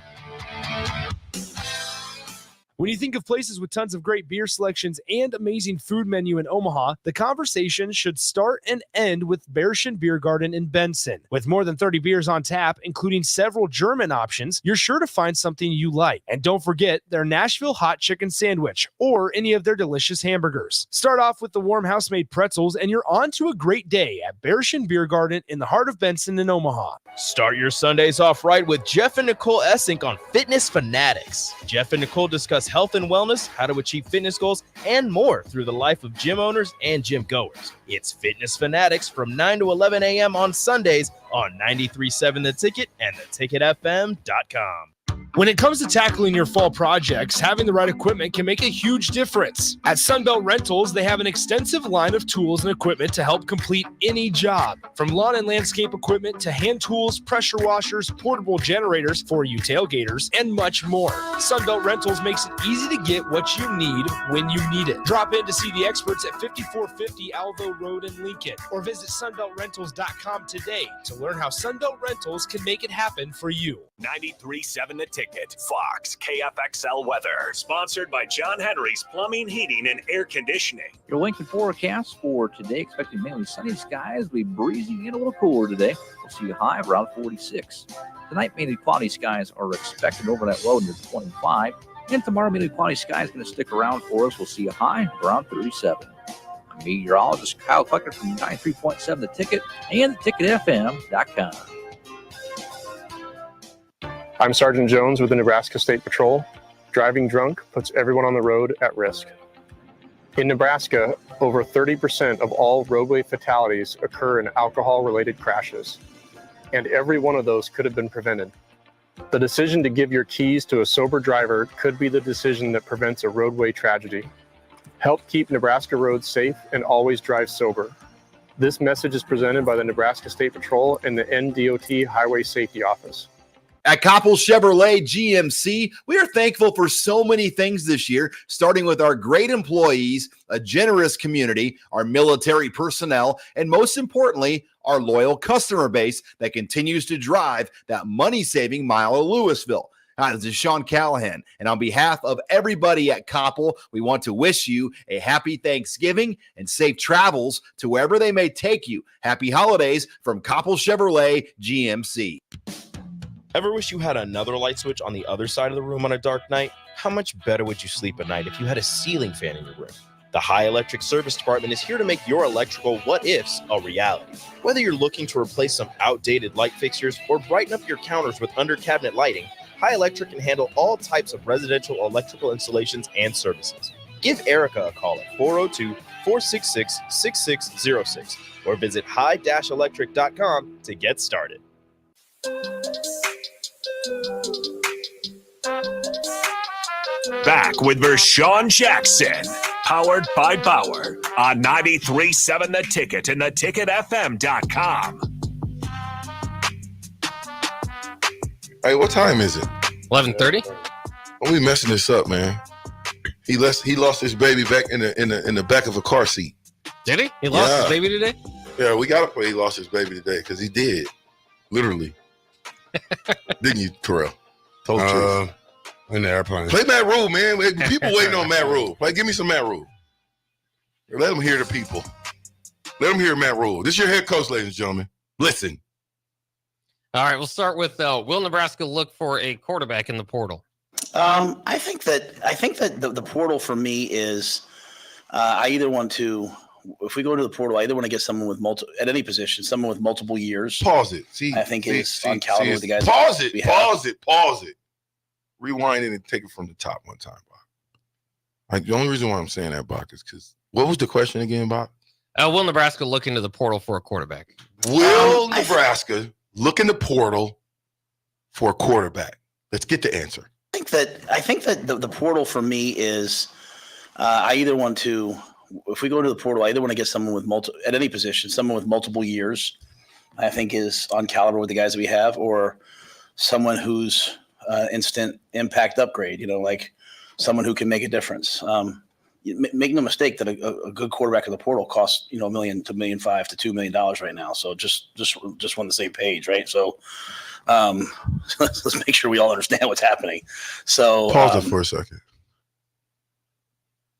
When you think of places with tons of great beer selections and amazing food menu in Omaha, the conversation should start and end with Bearschen Beer Garden in Benson. With more than 30 beers on tap, including several German options, you're sure to find something you like. And don't forget their Nashville hot chicken sandwich or any of their delicious hamburgers. Start off with the warm house-made pretzels and you're on to a great day at Bearschen Beer Garden in the heart of Benson in Omaha. Start your Sundays off right with Jeff and Nicole Essink on Fitness Fanatics. Jeff and Nicole discuss health and wellness, how to achieve fitness goals, and more through the life of gym owners and gym goers. It's Fitness Fanatics from 9 to 11 a.m. on Sundays on 93.7 The Ticket and theticketfm.com. When it comes to tackling your fall projects, having the right equipment can make a huge difference. At Sunbelt Rentals, they have an extensive line of tools and equipment to help complete any job. From lawn and landscape equipment to hand tools, pressure washers, portable generators for you tailgaters, and much more. Sunbelt Rentals makes it easy to get what you need when you need it. Drop in to see the experts at 5450 Alvo Road in Lincoln or visit sunbeltrentals.com today to learn how Sunbelt Rentals can make it happen for you. 93.7 The Ticket, Fox, KFXL weather. Sponsored by John Henry's Plumbing, Heating, and Air Conditioning. Your Lincoln forecast for today, expecting mainly sunny skies. Will be breezy and a little cooler today. We'll see a high of around 46. Tonight, mainly cloudy skies are expected over that low near 25. And tomorrow, mainly cloudy skies going to stick around for us. We'll see a high of around 37. I'm meteorologist Kyle Clucker from 93.7 The Ticket and theticketfm.com. I'm Sergeant Jones with the Nebraska State Patrol. Driving drunk puts everyone on the road at risk. In Nebraska, over 30% of all roadway fatalities occur in alcohol-related crashes, and every one of those could have been prevented. The decision to give your keys to a sober driver could be the decision that prevents a roadway tragedy. Help keep Nebraska roads safe and always drive sober. This message is presented by the Nebraska State Patrol and the NDOT Highway Safety Office. At Koppel Chevrolet GMC, we are thankful for so many things this year, starting with our great employees, a generous community, our military personnel, and most importantly, our loyal customer base that continues to drive that money-saving mile of Louisville. Hi, this is Sean Callahan, and on behalf of everybody at Koppel, we want to wish you a happy Thanksgiving and safe travels to wherever they may take you. Happy holidays from Koppel Chevrolet GMC. Ever wish you had another light switch on the other side of the room on a dark night? How much better would you sleep at night if you had a ceiling fan in your room? The High Electric Service Department is here to make your electrical what-ifs a reality. Whether you're looking to replace some outdated light fixtures or brighten up your counters with under-cabinet lighting, High Electric can handle all types of residential electrical installations and services. Give Erica a call at 402-466-6606 or visit high-electric.com to get started. Back with Vershawn Jackson, powered by Bauer on 93.7 The Ticket and theticketfm.com. Hey, what time is it? 11:30. Don't be messing this up, man. He lost his baby back in the back of a car seat. Did he? He lost his baby today? Yeah, we gotta play. He lost his baby today because he did, literally. Didn't you, Terrell? Told the truth. In the airplane. Play Matt Rule, man. People waiting on Matt Rule. Give me some Matt Rule. Let them hear the people. Let them hear Matt Rule. This is your head coach, ladies and gentlemen. Listen. All right, we'll start with will Nebraska look for a quarterback in the portal? I think that the portal for me is I either want to, if we go to the portal, I either want to get someone with at any position, someone with multiple years. Pause it. I think it's on caliber with the guys. Pause it. Rewind it and take it from the top one time, Bach. The only reason why I'm saying that, Bach, is because what was the question again, Bach? Will Nebraska look into the portal for a quarterback? Will Nebraska look in the portal for a quarterback? Let's get the answer. I think that the portal for me is I either want to, if we go to the portal, I either want to get someone with at any position, someone with multiple years, I think is on caliber with the guys that we have, or someone who's instant impact upgrade, like someone who can make a difference. Make no mistake that a good quarterback in the portal costs, $1 million to $1.5 million to $2 million right now. So just on the same page, right? So let's make sure we all understand what's happening. So pause it for a second.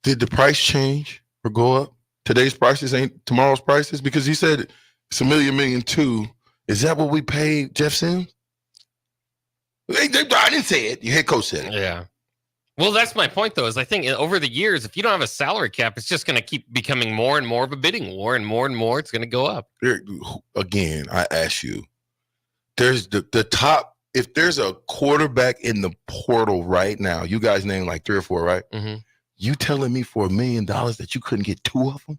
Did the price change or go up? Today's prices ain't tomorrow's prices, because he said it's $1 million, $1.2 million. Is that what we paid Jeff Sims? I didn't say it. Your head coach said it. Yeah. Well, that's my point, though, is I think over the years, if you don't have a salary cap, it's just going to keep becoming more and more of a bidding war, and more it's going to go up. Again, I ask you, there's the top, if there's a quarterback in the portal right now, you guys name like 3 or 4, right? Mm-hmm. You telling me for $1 million that you couldn't get 2 of them?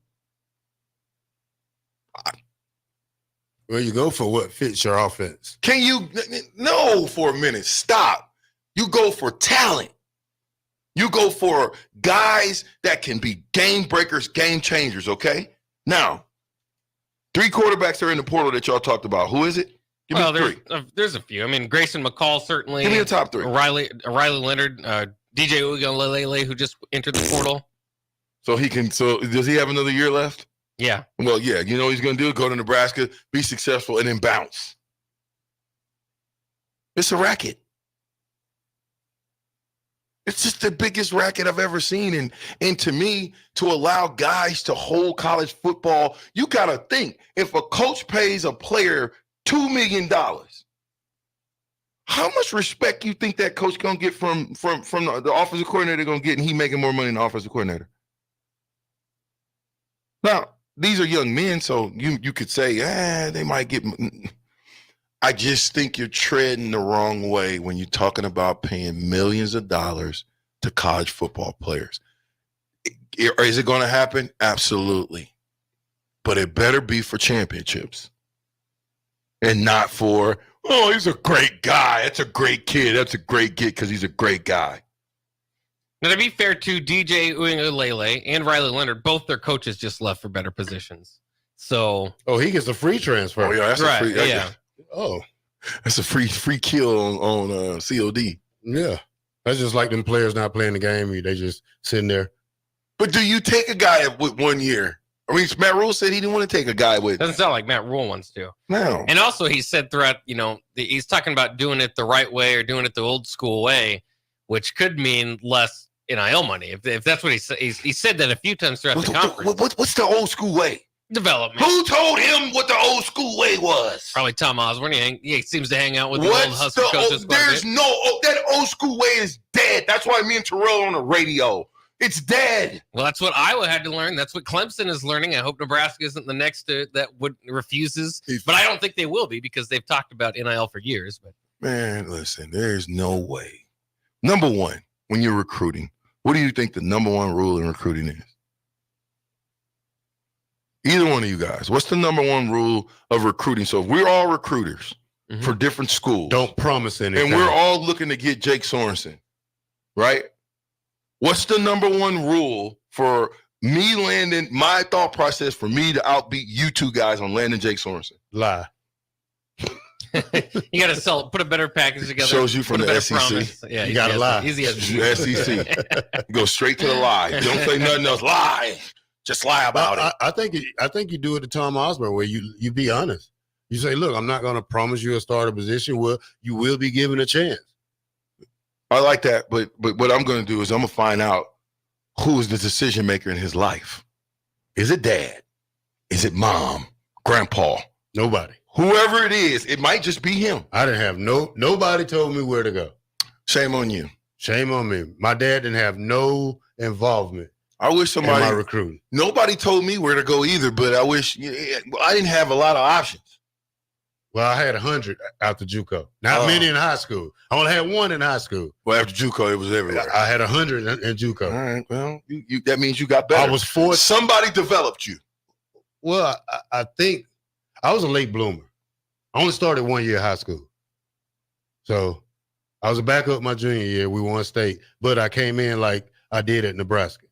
Well, you go for what fits your offense. Can you? No, for a minute. Stop. You go for talent. You go for guys that can be game breakers, game changers, okay? Now, 3 quarterbacks are in the portal that y'all talked about. Who is it? Give me 3. There's a few. I mean, Grayson McCall, certainly. Give me the top 3. Riley Leonard, DJ Uiagalelei, who just entered the portal. So does he have another year left? Yeah. Well, yeah. You know what he's going to do? Go to Nebraska, be successful, and then bounce. It's a racket. It's just the biggest racket I've ever seen. And to me, to allow guys to hold college football, you got to think, if a coach pays a player $2 million, how much respect you think that coach going to get from the offensive coordinator going to get, and he making more money than the offensive coordinator? Now, these are young men, so you could say, they might get. I just think you're treading the wrong way when you're talking about paying millions of dollars to college football players. Is it going to happen? Absolutely. But it better be for championships and not for, he's a great guy. That's a great kid. That's a great kid because he's a great guy. Now, to be fair to DJ Uiagalelei and Riley Leonard, both their coaches just left for better positions. So, he gets a free transfer. Oh yeah, that's right. a free. That's a free kill on COD. Yeah, that's just like them players not playing the game. They just sitting there. But do you take a guy with 1 year? I mean, Matt Rule said he didn't want to take a guy with. Doesn't sound like Matt Rule wants to. No. And also, he said throughout, he's talking about doing it the right way or doing it the old school way, which could mean less NIL money. If that's what he said. He said that a few times throughout the conference. What's the old school way? Development. Who told him what the old school way was? Probably Tom Osborne. He seems to hang out with the old Husker coaches. That old school way is dead. That's why me and Terrell are on the radio. It's dead. Well, that's what Iowa had to learn. That's what Clemson is learning. I hope Nebraska isn't the next that refuses. But I don't think they will be, because they've talked about NIL for years. But man, listen, there's no way. Number one, when you're recruiting, what do you think the number one rule in recruiting is? Either one of you guys. What's the number one rule of recruiting? So if we're all recruiters for different schools. Don't promise anything. And we're all looking to get Jake Sorensen, right? What's the number one rule for me landing, my thought process for me to outbeat you two guys on landing Jake Sorensen? Lie. You got to put a better package together. Shows you from the SEC. Promise. Yeah, you got to lie. He's the SEC. Go straight to the lie. Don't say nothing else. Lie. Just lie about it. I think you do it to Tom Osborne, where you be honest. You say, look, I'm not going to promise you a starter position. Well, you will be given a chance. I like that, but what I'm going to do is I'm going to find out who is the decision maker in his life. Is it dad? Is it mom? Grandpa? Nobody. Whoever it is, it might just be him. I didn't have nobody told me where to go. Shame on you. Shame on me. My dad didn't have no involvement. I wish somebody. In my recruiting. Nobody told me where to go either, but I wish I didn't have a lot of options. Well, I had 100 after JUCO. Not many in high school. I only had 1 in high school. Well, after JUCO, it was everywhere. I had 100 in JUCO. All right. Well, that means you got better. I was forced. Somebody developed you. Well, I think I was a late bloomer. I only started 1 year of high school. So I was a backup my junior year. We won state. But I came in like I did at Nebraska.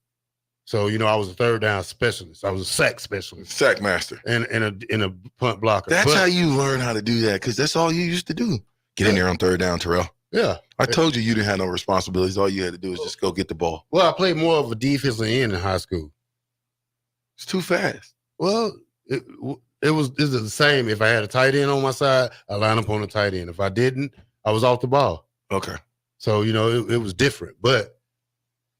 So, I was a third down specialist. I was a sack specialist. Sack master. And a punt blocker. That's how you learn how to do that, because that's all you used to do. Get in there on third down, Terrell. Yeah. I told you didn't have no responsibilities. All you had to do is just go get the ball. Well, I played more of a defensive end in high school. It's too fast. Well, it was the same. If I had a tight end on my side, I line up on the tight end. If I didn't, I was off the ball. Okay. So, it was different. But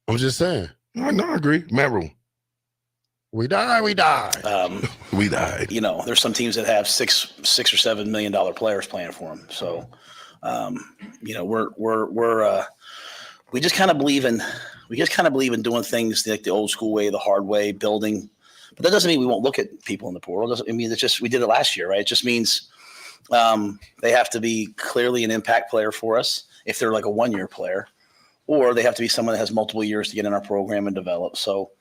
I'm just saying. No, I agree. Matt Rule. We died. We died. There's some teams that have $6 or $7 million players playing for them. So, we just kind of believe in doing things like the old school way, the hard way, building. But that doesn't mean we won't look at people in the portal. We did it last year, right? It just means they have to be clearly an impact player for us if they're like a 1-year player, or they have to be someone that has multiple years to get in our program and develop. So,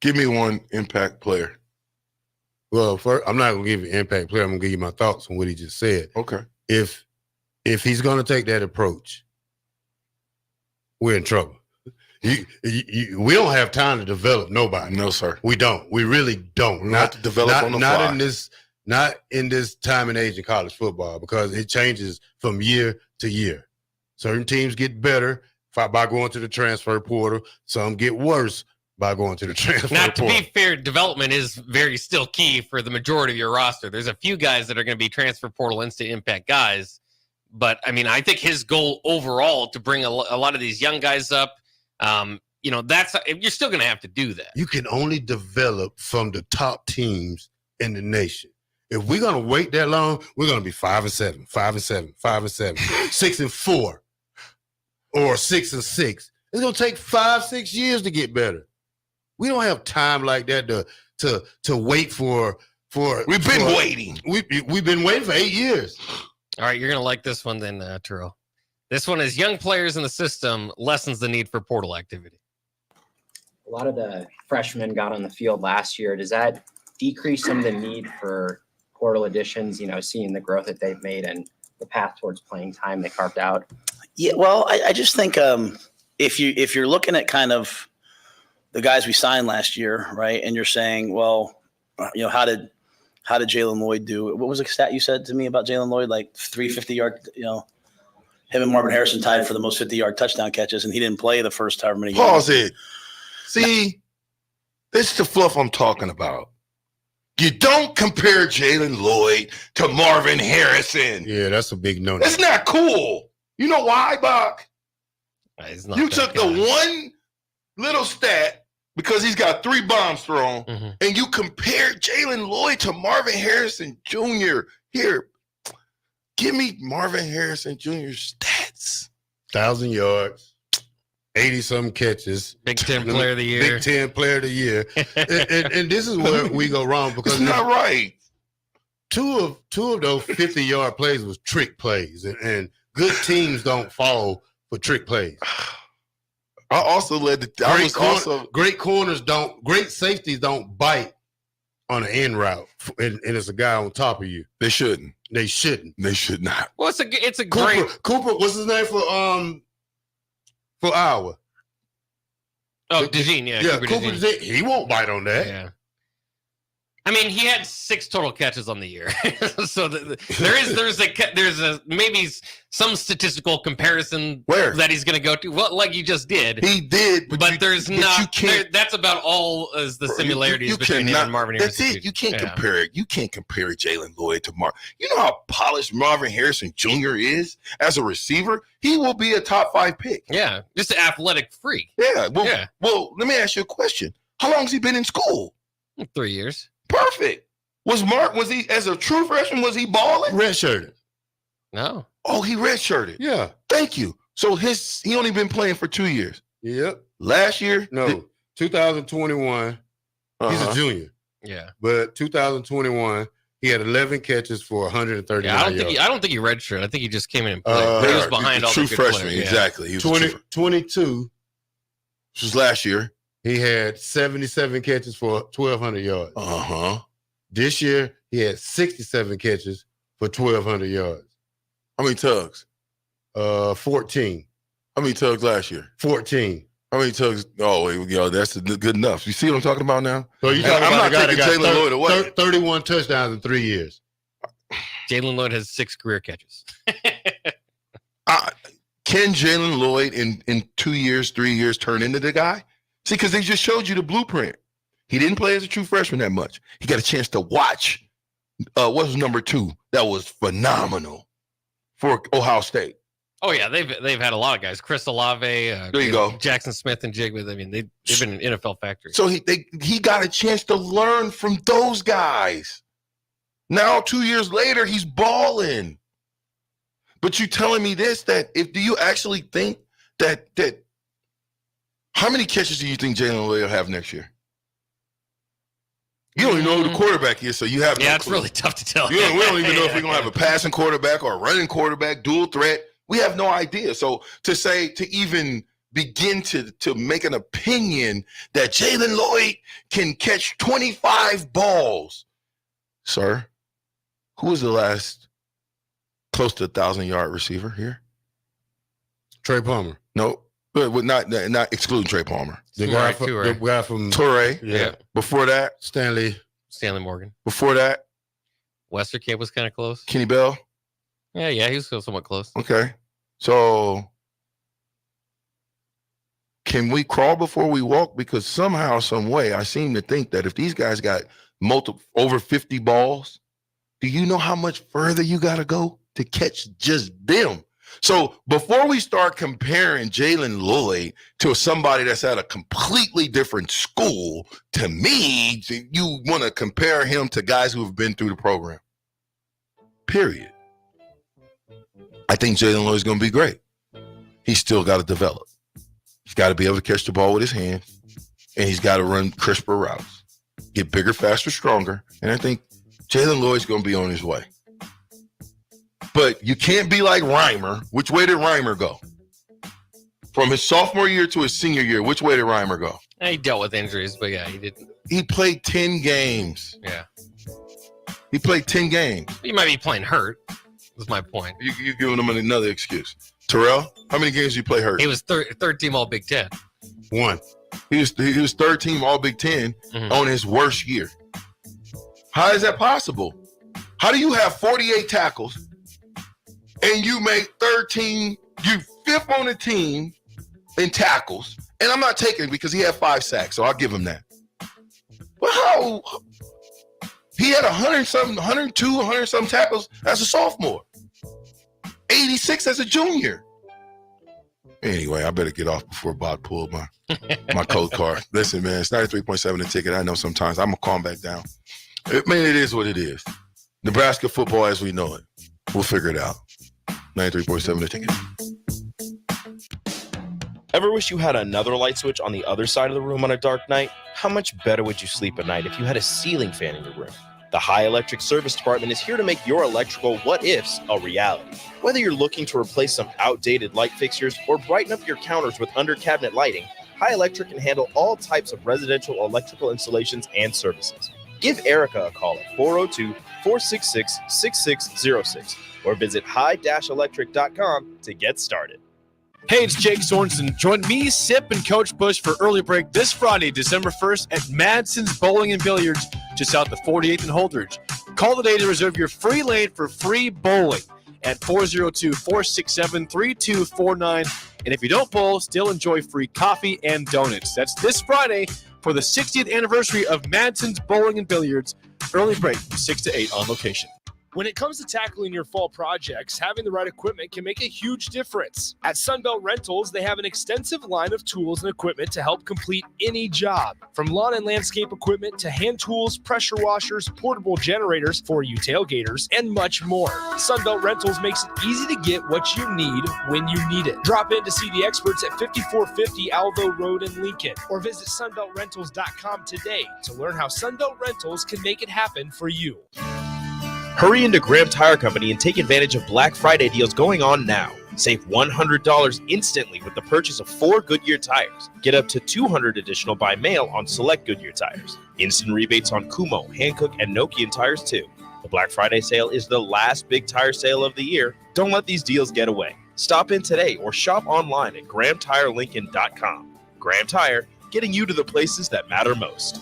give me one impact player. Well, first, I'm not going to give you an impact player. I'm going to give you my thoughts on what he just said. Okay. If he's going to take that approach, we're in trouble. We don't have time to develop nobody. No, sir. We don't. We really don't. Not to develop on the fly. Not in this time and age in college football, because it changes from year to year. Certain teams get better by going to the transfer portal. Some get worse by going to the transfer portal. Now, to be fair, development is still key for the majority of your roster. There's a few guys that are going to be transfer portal instant impact guys. But, I think his goal overall to bring a lot of these young guys up, you're still going to have to do that. You can only develop from the top teams in the nation. If we're going to wait that long, we're going to be 5-7, 5-7, 5-7, 6-4, or 6-6. It's going to take 5-6 years to get better. We don't have time like that to wait for. We've been waiting. We've been waiting for 8 years. All right, you're going to like this one then, Terrell. This one is young players in the system lessens the need for portal activity. A lot of the freshmen got on the field last year. Does that decrease some of the need for portal additions, seeing the growth that they've made and the path towards playing time they carved out? Yeah, well, I just think if you're looking at kind of the guys we signed last year, right, and you're saying, well, how did Jalen Lloyd do? What was the stat you said to me about Jalen Lloyd? Like 350-yard, him and Marvin Harrison tied for the most 50-yard touchdown catches, and he didn't play the first however many games. Pause it. See, this is the fluff I'm talking about. You don't compare Jalen Lloyd to Marvin Harrison. Yeah, that's a big no. That's not cool. You know why, Bach? You took the one little stat because he's got 3 bombs thrown, and you compared Jalen Lloyd to Marvin Harrison Jr. Here, give me Marvin Harrison Jr.'s stats. 1,000 yards, 80-some catches. Big Ten Player of the Year. Big Ten Player of the Year. and this is where we go wrong, because it's not right. Two of those 50-yard plays was trick plays, and good teams don't fall for trick plays. I also great safeties don't bite on an end route, and it's a guy on top of you. They shouldn't. They shouldn't. They should not. Well, it's a Cooper, great Cooper. What's his name for Iowa? Oh, DeJean, yeah. Yeah, Cooper DeJean. He won't bite on that. Yeah. He had 6 total catches on the year, so there's maybe some statistical comparison that he's going to go to. Well, like you just did, he did, but there's not. That's about all as the similarities between him and Marvin Harrison. That's it. You can't compare it. You can't compare Jalen Lloyd to Marvin. You know how polished Marvin Harrison Jr. is as a receiver. He will be a top 5 pick. Yeah, just an athletic freak. Yeah. Well, let me ask you a question. How long has he been in school? 3 years. Perfect. Was he, as a true freshman, was he balling? Redshirted. No. Oh, he redshirted. Yeah. Thank you. So he only been playing for 2 years. Yep. Last year? No. 2021. He's a junior. Yeah. But 2021, he had 11 catches for 139 yards. I don't think he redshirted. I think he just came in and played. He was behind all the good freshman. players. Exactly. He was 22. This was last year. He had 77 catches for 1,200 yards. This year, he had 67 catches for 1,200 yards. How many tugs? 14. How many tugs last year? 14. How many tugs? Oh, that's good enough. You see what I'm talking about now? So you talking I'm about not a guy taking that got Jalen Lloyd away. 31 touchdowns in 3 years. Jalen Lloyd has 6 career catches. Can Jalen Lloyd in 2 years, 3 years turn into the guy? See, because they just showed you the blueprint. He didn't play as a true freshman that much. He got a chance to watch what was number 2 that was phenomenal for Ohio State. Oh yeah, they've had a lot of guys. Chris Olave, there you go. Jackson Smith and Jigba. I mean, they've been an NFL factory. So he got a chance to learn from those guys. Now 2 years later, he's balling. But you telling me this, do you actually think that how many catches do you think Jalen Lloyd will have next year? You don't even know who the quarterback is, so you have it's really tough to tell. We don't even know if we're going to have a passing quarterback or a running quarterback, dual threat. We have no idea. So to even begin to make an opinion that Jalen Lloyd can catch 25 balls, sir, who was the last close to 1,000-yard receiver here? Trey Palmer. No, but not excluding Trey Palmer. The guy from Torrey. Yeah. Before that, Stanley Morgan. Before that, Westerkamp was kind of close. Kenny Bell. Yeah, he was still somewhat close. Okay, so can we crawl before we walk? Because somehow, some way, I seem to think that if these guys got over 50 balls, do you know how much further you got to go to catch just them? So before we start comparing Jalen Lloyd to somebody that's at a completely different school, to me, you want to compare him to guys who have been through the program. Period. I think Jalen Lloyd's going to be great. He's still got to develop. He's got to be able to catch the ball with his hands, and he's got to run crisper routes, get bigger, faster, stronger. And I think Jalen Lloyd's going to be on his way. But you can't be like Reimer. Which way did Reimer go? From his sophomore year to his senior year, which way did Reimer go? He dealt with injuries, but yeah, he didn't. He played 10 games. Yeah. He played 10 games. He might be playing hurt, was my point. You're giving him another excuse. Terrell, how many games did you play hurt? He was third team All Big Ten. One. He was third team All Big Ten on his worst year. How is that possible? How do you have 48 tackles and you make 13, you fifth on the team in tackles? And I'm not taking it because he had 5 sacks, so I'll give him that. But how? He had 102, 100-something tackles as a sophomore. 86 as a junior. Anyway, I better get off before Bob pulled my code card. Listen, man, it's 93.7 the ticket. I know sometimes I'm going to calm back down. It is what it is. Nebraska football as we know it. We'll figure it out. 93.7 the ticket. Ever wish you had another light switch on the other side of the room on a dark night? How much better would you sleep at night if you had a ceiling fan in your room? The High Electric Service Department is here to make your electrical what-ifs a reality. Whether you're looking to replace some outdated light fixtures or brighten up your counters with under-cabinet lighting, High Electric can handle all types of residential electrical installations and services. Give Erica a call at 402-466-6606 or visit high-electric.com to get started. Hey, it's Jake Sorensen. Join me, Sip, and Coach Bush for Early Break this Friday, December 1st at Madsen's Bowling and Billiards, just out the 48th and Holdridge. Call today to reserve your free lane for free bowling at 402-467-3249. And if you don't bowl, still enjoy free coffee and donuts. That's this Friday for the 60th anniversary of Madsen's Bowling and Billiards. Early Break from 6 to 8 on location. When it comes to tackling your fall projects, having the right equipment can make a huge difference. At Sunbelt Rentals, they have an extensive line of tools and equipment to help complete any job. From lawn and landscape equipment to hand tools, pressure washers, portable generators for you tailgaters, and much more. Sunbelt Rentals makes it easy to get what you need when you need it. Drop in to see the experts at 5450 Alvo Road in Lincoln, or visit sunbeltrentals.com today to learn how Sunbelt Rentals can make it happen for you. Hurry into Graham Tire Company and take advantage of Black Friday deals going on now. Save $100 instantly with the purchase of 4 Goodyear tires. Get up to $200 additional by mail on select Goodyear tires. Instant rebates on Kumho, Hankook, and Nokian tires too. The Black Friday sale is the last big tire sale of the year. Don't let these deals get away. Stop in today or shop online at GrahamTireLincoln.com. Graham Tire, getting you to the places that matter most.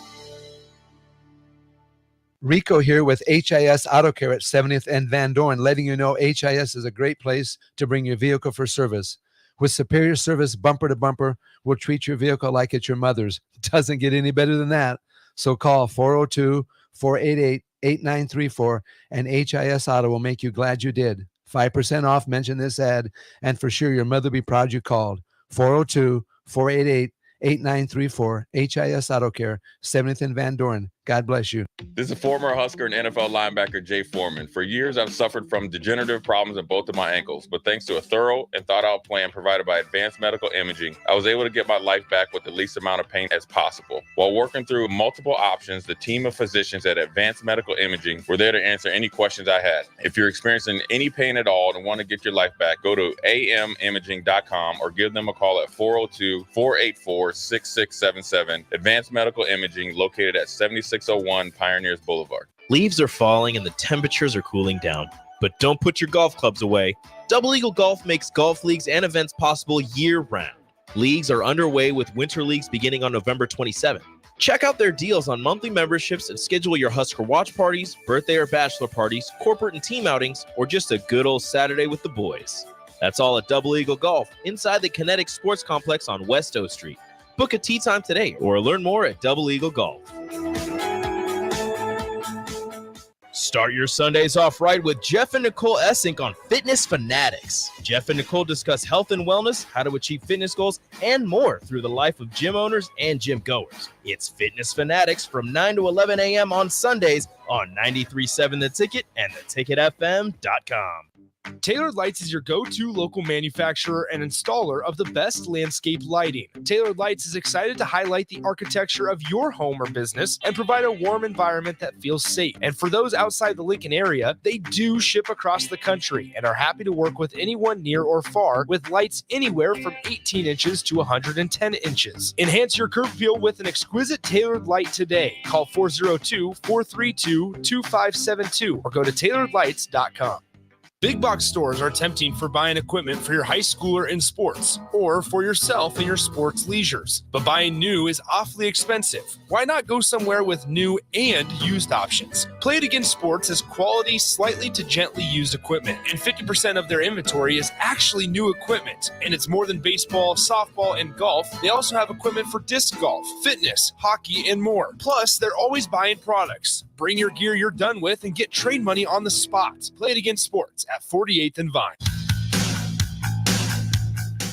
Rico here with HIS Auto Care at 70th and Van Dorn, letting you know HIS is a great place to bring your vehicle for service. With superior service bumper to bumper, we'll treat your vehicle like it's your mother's. Doesn't get any better than that. So call 402-488-8934 and HIS Auto will make you glad you did. 5% off, mention this ad, and for sure your mother will be proud you called. 402-488-8934, HIS Auto Care, 70th and Van Dorn. God bless you. This is former Husker and NFL linebacker Jay Foreman. For years, I've suffered from degenerative problems in both of my ankles, but thanks to a thorough and thought-out plan provided by Advanced Medical Imaging, I was able to get my life back with the least amount of pain as possible. While working through multiple options, the team of physicians at Advanced Medical Imaging were there to answer any questions I had. If you're experiencing any pain at all and want to get your life back, go to amimaging.com or give them a call at 402-484-6677. Advanced Medical Imaging, located at 7601 Pioneers Boulevard. Leaves are falling and the temperatures are cooling down. But don't put your golf clubs away. Double Eagle Golf makes golf leagues and events possible year-round. Leagues are underway with winter leagues beginning on November 27th. Check out their deals on monthly memberships and schedule your Husker watch parties, birthday or bachelor parties, corporate and team outings, or just a good old Saturday with the boys. That's all at Double Eagle Golf, inside the Kinetic Sports Complex on West O Street. Book a tee time today or learn more at Double Eagle Golf. Start your Sundays off right with Jeff and Nicole Essink on Fitness Fanatics. Jeff and Nicole discuss health and wellness, how to achieve fitness goals, and more through the life of gym owners and gym goers. It's Fitness Fanatics from 9 to 11 a.m. on Sundays on 93.7 The Ticket and theticketfm.com. Tailored Lights is your go-to local manufacturer and installer of the best landscape lighting. Tailored Lights is excited to highlight the architecture of your home or business and provide a warm environment that feels safe. And for those outside the Lincoln area, they do ship across the country and are happy to work with anyone near or far with lights anywhere from 18 inches to 110 inches. Enhance your curb appeal with an exquisite Tailored Light today. Call 402-432-2572 or go to tailoredlights.com. Big box stores are tempting for buying equipment for your high schooler in sports or for yourself in your sports leisures. But buying new is awfully expensive. Why not go somewhere with new and used options? Play It Again Sports has quality, slightly to gently used equipment, and 50% of their inventory is actually new equipment. And it's more than baseball, softball, and golf. They also have equipment for disc golf, fitness, hockey, and more. Plus, they're always buying products. Bring your gear you're done with and get trade money on the spot. Play It Again Sports at 48th and Vine.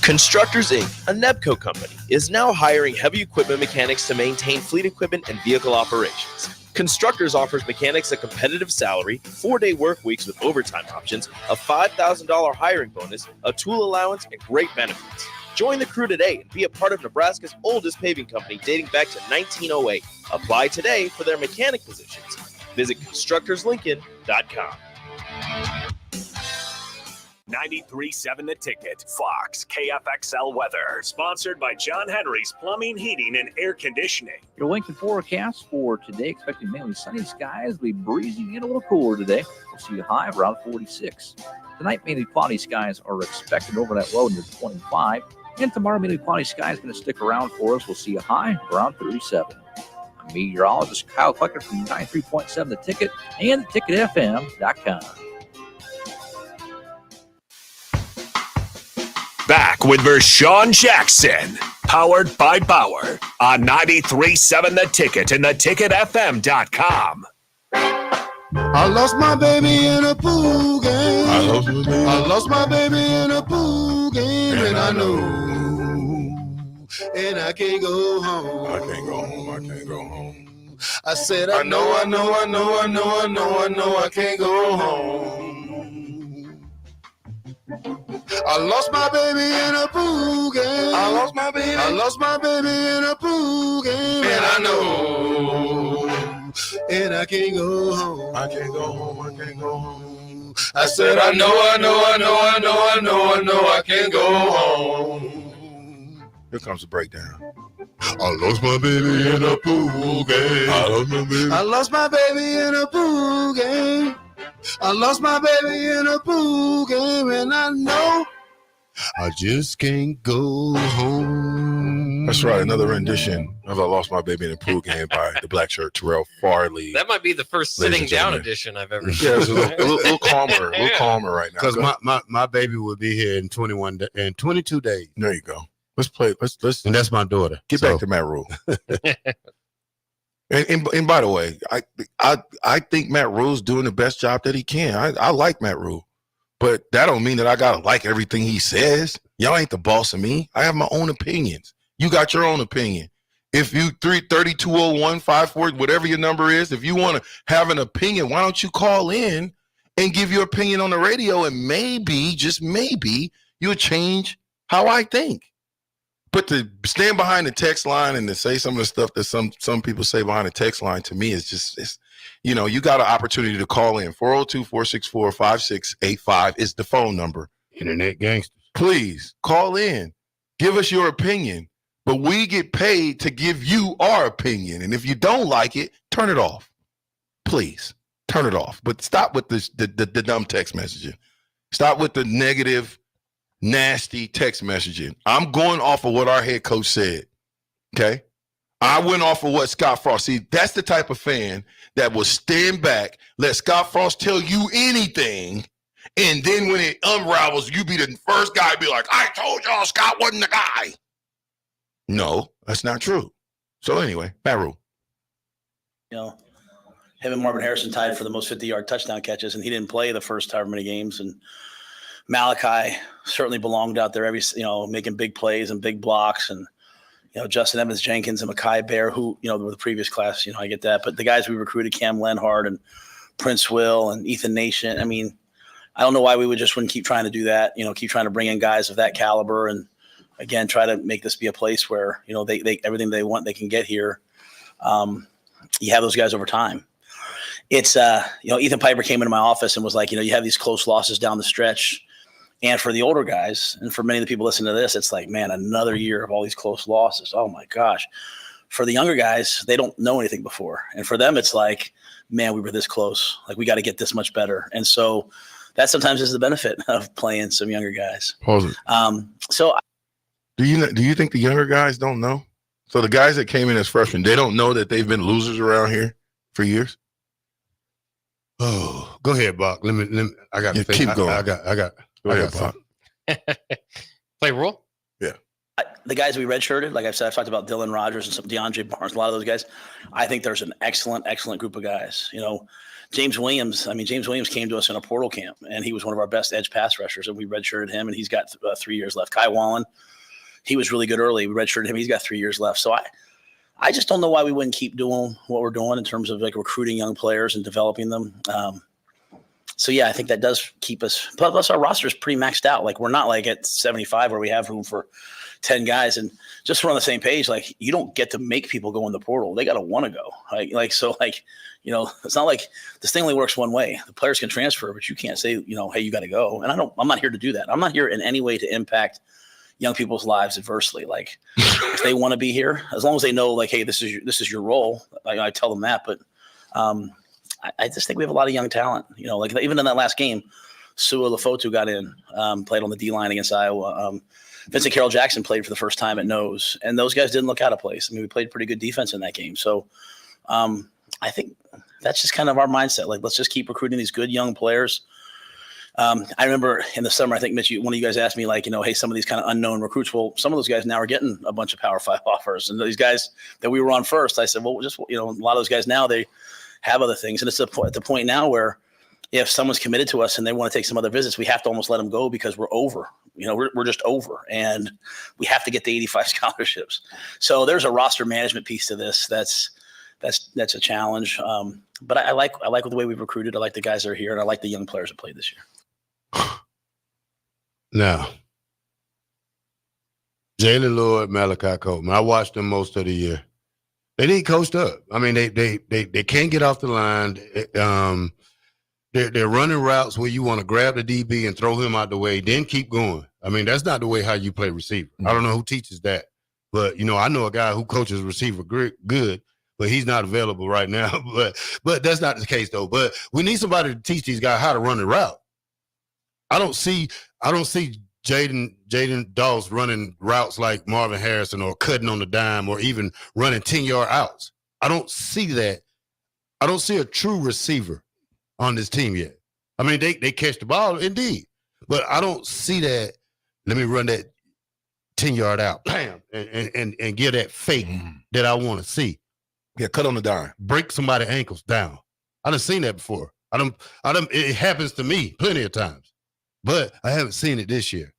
Constructors Inc., a Nebco company, is now hiring heavy equipment mechanics to maintain fleet equipment and vehicle operations. Constructors offers mechanics a competitive salary, 4-day work weeks with overtime options, a $5,000 hiring bonus, a tool allowance, and great benefits. Join the crew today and be a part of Nebraska's oldest paving company dating back to 1908. Apply today for their mechanic positions. Visit constructorslincoln.com. 93.7 The Ticket, Fox, KFXL weather. Sponsored by John Henry's Plumbing, Heating, and Air Conditioning. Your Lincoln forecast for today, expecting mainly sunny skies. It'll be breezy and a little cooler today. We'll see a high of around 46. Tonight, mainly cloudy skies are expected over that low near 25. And tomorrow, mainly cloudy skies going to stick around for us. We'll see a high around 37. I'm meteorologist Kyle Klecker from 93.7 The Ticket and theticketfm.com. Back with Vershawn Jackson, powered by Bauer on 93.7 The Ticket and theticketfm.com. I lost my baby in a pool game. I lost my baby in a pool game, and I know, and I can't go home. I can't go home. I can't go home. I said I know, I can't go home. I lost my baby in a pool game. I lost my baby in a pool game, and I know, and I can't go home. I can't go home. I can't go home. I said I know, I can't go home. Here comes the breakdown. I lost my baby in a pool game. I lost my baby in a pool game. I lost my baby in a pool game, and I know I just can't go home. That's right. Another rendition of I Lost My Baby in the Pool Game by the black shirt Terrell Farley. That might be the first Ladies sitting and down gentlemen. edition I've ever Yeah, it's a little calmer, Yeah. right now. Because Go ahead. my baby will be here in 22 days. There you go. Let's play. Let's And that's my daughter. get back to Matt Rule. and by the way, I think Matt Rule's doing the best job that he can. I like Matt Rule, but that don't mean that I gotta like everything he says. Y'all ain't the boss of me. I have my own opinions. You got your own opinion. If you 3320154, whatever your number is, if you want to have an opinion, why don't you call in and give your opinion on the radio, and maybe, just maybe, you'll change how I think. But to stand behind the text line and to say some of the stuff that some people say behind the text line, to me, is just, you got an opportunity to call in. 402-464-5685 is the phone number. Internet gangsters. Please call in. Give us your opinion. But we get paid to give you our opinion. And if you don't like it, turn it off. Please, turn it off. But stop with the dumb text messaging. Stop with the negative, nasty text messaging. I'm going off of what our head coach said. Okay? I went off of what Scott Frost. See, that's the type of fan that will stand back, let Scott Frost tell you anything, and then when it unravels, you be the first guy to be like, I told y'all Scott wasn't the guy. No, that's not true. So anyway, Matt Rule. Him and Marvin Harrison tied for the most 50-yard touchdown catches, and he didn't play the first however many games. And Malachi certainly belonged out there, making big plays and big blocks. And Justin Evans Jenkins and Mekhi Bear, who were the previous class. I get that, but the guys we recruited, Cam Lenhart and Prince Will and Ethan Nation. I mean, I don't know why we wouldn't keep trying to do that. Keep trying to bring in guys of that caliber, and again, try to make this be a place where they everything they want they can get here. You have those guys over time. It's Ethan Piper came into my office and was like, you have these close losses down the stretch, and for the older guys and for many of the people listening to this, it's like, man, another year of all these close losses. Oh my gosh. For the younger guys, they don't know anything before, and for them, it's like, man, we were this close. Like, we got to get this much better, and so that sometimes is the benefit of playing some younger guys. Pause it. Do you think the younger guys don't know? So the guys that came in as freshmen, they don't know that they've been losers around here for years? Oh, go ahead, Buck. Let me I got to think. Keep going. I got Go ahead, something. Play Rule? Yeah. The guys we redshirted, like I've said, I've talked about Dylan Rogers and some DeAndre Barnes, a lot of those guys. I think there's an excellent group of guys. James Williams came to us in a portal camp, and he was one of our best edge pass rushers, and we redshirted him, and he's got 3 years left. Kai Wallen, he was really good early. We redshirted him. He's got 3 years left. So I just don't know why we wouldn't keep doing what we're doing in terms of like recruiting young players and developing them. So yeah, I think that does keep us. Plus, our roster is pretty maxed out. Like, we're not like at 75 where we have room for 10 guys. And just so we're on the same page, like, you don't get to make people go in the portal. They got to want to go. It's not like this thing only works one way. The players can transfer, but you can't say, hey, you got to go. And I'm not here to do that. I'm not here in any way to impact young people's lives adversely. Like, if they want to be here, as long as they know, like, hey, this is your role. I tell them that. But I just think we have a lot of young talent. Like, even in that last game, Sua Lefotu got in, played on the D line against Iowa. Vincent Carroll Jackson played for the first time at nose, and those guys didn't look out of place. I mean, we played pretty good defense in that game. So I think that's just kind of our mindset. Like, let's just keep recruiting these good young players. I remember in the summer, I think, Mitch, one of you guys asked me, like, hey, some of these kind of unknown recruits. Well, some of those guys now are getting a bunch of Power 5 offers. And these guys that we were on first, I said, well, just, a lot of those guys now, they have other things. And it's at the point now where if someone's committed to us and they want to take some other visits, we have to almost let them go because we're over. We're just over, and we have to get the 85 scholarships. So there's a roster management piece to this. That's a challenge. But I like the way we've recruited. I like the guys that are here, and I like the young players that played this year. Now, Jalen Lord, Malachi Coleman, I watched them most of the year. They didn't coached up. I mean, they can't get off the line. They're running routes where you want to grab the DB and throw him out the way, then keep going. I mean, that's not the way how you play receiver. I don't know who teaches that. But, I know a guy who coaches receiver good, but he's not available right now. But that's not the case, though. But we need somebody to teach these guys how to run the route. I don't see Jaden Dawes running routes like Marvin Harrison or cutting on the dime or even running 10-yard outs. I don't see that. I don't see a true receiver on this team yet. I mean, they catch the ball, indeed. But I don't see that. Let me run that 10-yard out, bam, and get that fake that I want to see. Yeah, cut on the dime. Break somebody's ankles down. I done seen that before. It happens to me plenty of times. But I haven't seen it this year.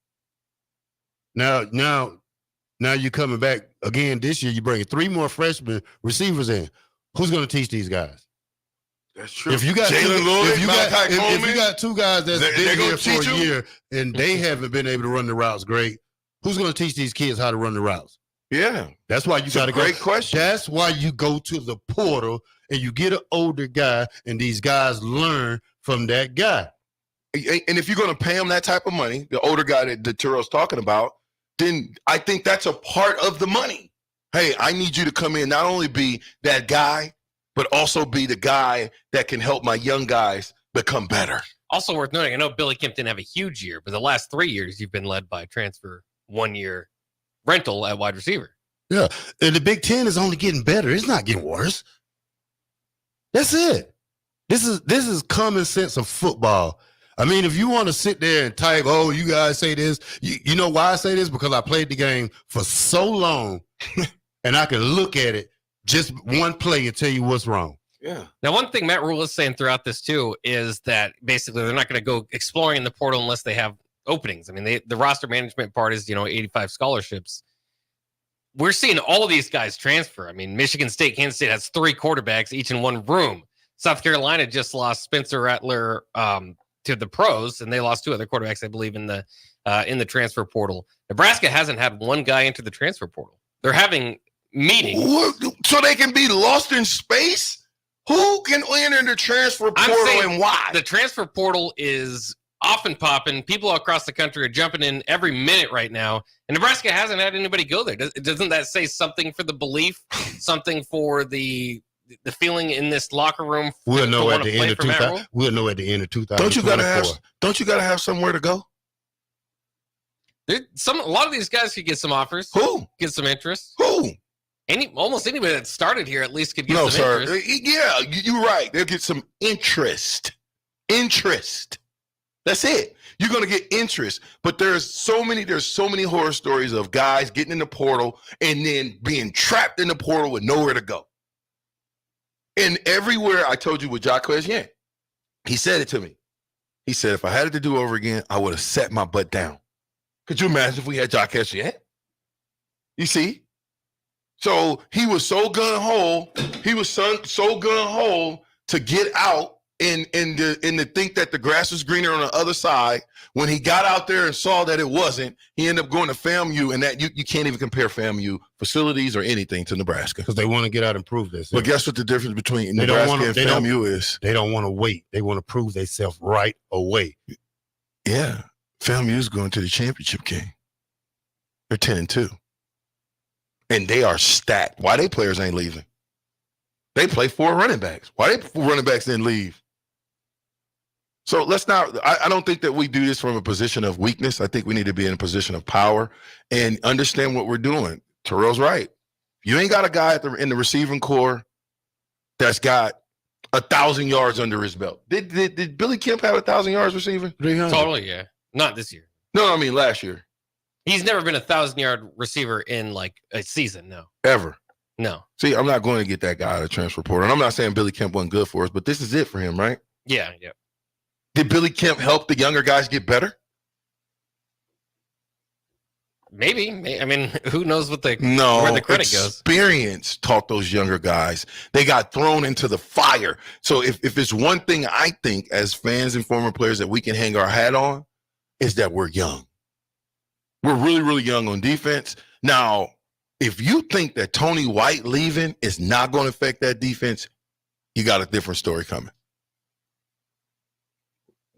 Now you're coming back again this year. You're bringing 3 more freshman receivers in. Who's going to teach these guys? That's true. If you got Jalen Lloyd, if you got 2 guys that's been here for a year and they haven't been able to run the routes great, who's going to teach these kids how to run the routes? Yeah, that's why you got to go. Great question. That's why you go to the portal and you get an older guy, and these guys learn from that guy. And if you're going to pay him that type of money, the older guy that Terrell's talking about, then I think that's a part of the money. Hey, I need you to come in, not only be that guy, but also be the guy that can help my young guys become better. Also worth noting, I know Billy Kemp didn't have a huge year, but the last 3 years you've been led by a transfer 1-year rental at wide receiver. Yeah, and the Big Ten is only getting better. It's not getting worse. That's it. This is common sense of football. I mean, if you want to sit there and type, oh, you guys say this, you know why I say this? Because I played the game for so long and I can look at it, just one play and tell you what's wrong. Yeah. Now, one thing Matt Rule is saying throughout this, too, is that basically they're not going to go exploring in the portal unless they have openings. I mean, the roster management part is, 85 scholarships. We're seeing all of these guys transfer. I mean, Michigan State, Kansas State has 3 quarterbacks each in one room. South Carolina just lost Spencer Rattler to the pros, and they lost 2 other quarterbacks, I believe, in the transfer portal. Nebraska hasn't had one guy into the transfer portal. They're having meetings. So they can be lost in space? Who can enter the transfer portal and why? The transfer portal is often popping. People across the country are jumping in every minute right now, and Nebraska hasn't had anybody go there. Doesn't that say something for the belief, something for the feeling in this locker room? We'll know at the end of 2000. We'll know at the end of 2024. Don't you gotta have somewhere to go? A lot of these guys could get some offers. Who? Get some interest. Who? Almost anybody that started here at least could get some interest. Yeah, you're right. They'll get some interest. Interest. That's it. You're gonna get interest. But there's so many horror stories of guys getting in the portal and then being trapped in the portal with nowhere to go. And everywhere, I told you with Jacques Yen, he said it to me. He said, if I had it to do over again, I would have set my butt down. Could you imagine if we had Jacques Yen? You see? So he was so gung-ho. He was so gung-ho to get out and to think that the grass was greener on the other side. When he got out there and saw that it wasn't, he ended up going to FAMU, and that you can't even compare FAMU facilities or anything to Nebraska. Because they want to get out and prove this. But guess what the difference between Nebraska and FAMU is? They don't want to wait. They want to prove themselves right away. Yeah. FAMU is going to the championship game. They're 10-2. And they are stacked. Why they players ain't leaving? They play 4 running backs. Why they running backs didn't leave? So let's not, I don't think that we do this from a position of weakness. I think we need to be in a position of power and understand what we're doing. Terrell's right. You ain't got a guy in the receiving core that's got 1,000 yards under his belt. Did Billy Kemp have 1,000 yards receiving? Totally, yeah. Not this year. No, I mean last year. He's never been 1,000-yard receiver in like a season, no. Ever. No. See, I'm not going to get that guy out of transfer portal. And I'm not saying Billy Kemp wasn't good for us, but this is it for him, right? Yeah. Did Billy Kemp help the younger guys get better? Maybe. I mean, who knows where the credit goes? Experience taught those younger guys. They got thrown into the fire. So if it's one thing I think as fans and former players that we can hang our hat on, is that we're young. We're really, really young on defense. Now, if you think that Tony White leaving is not going to affect that defense, you got a different story coming.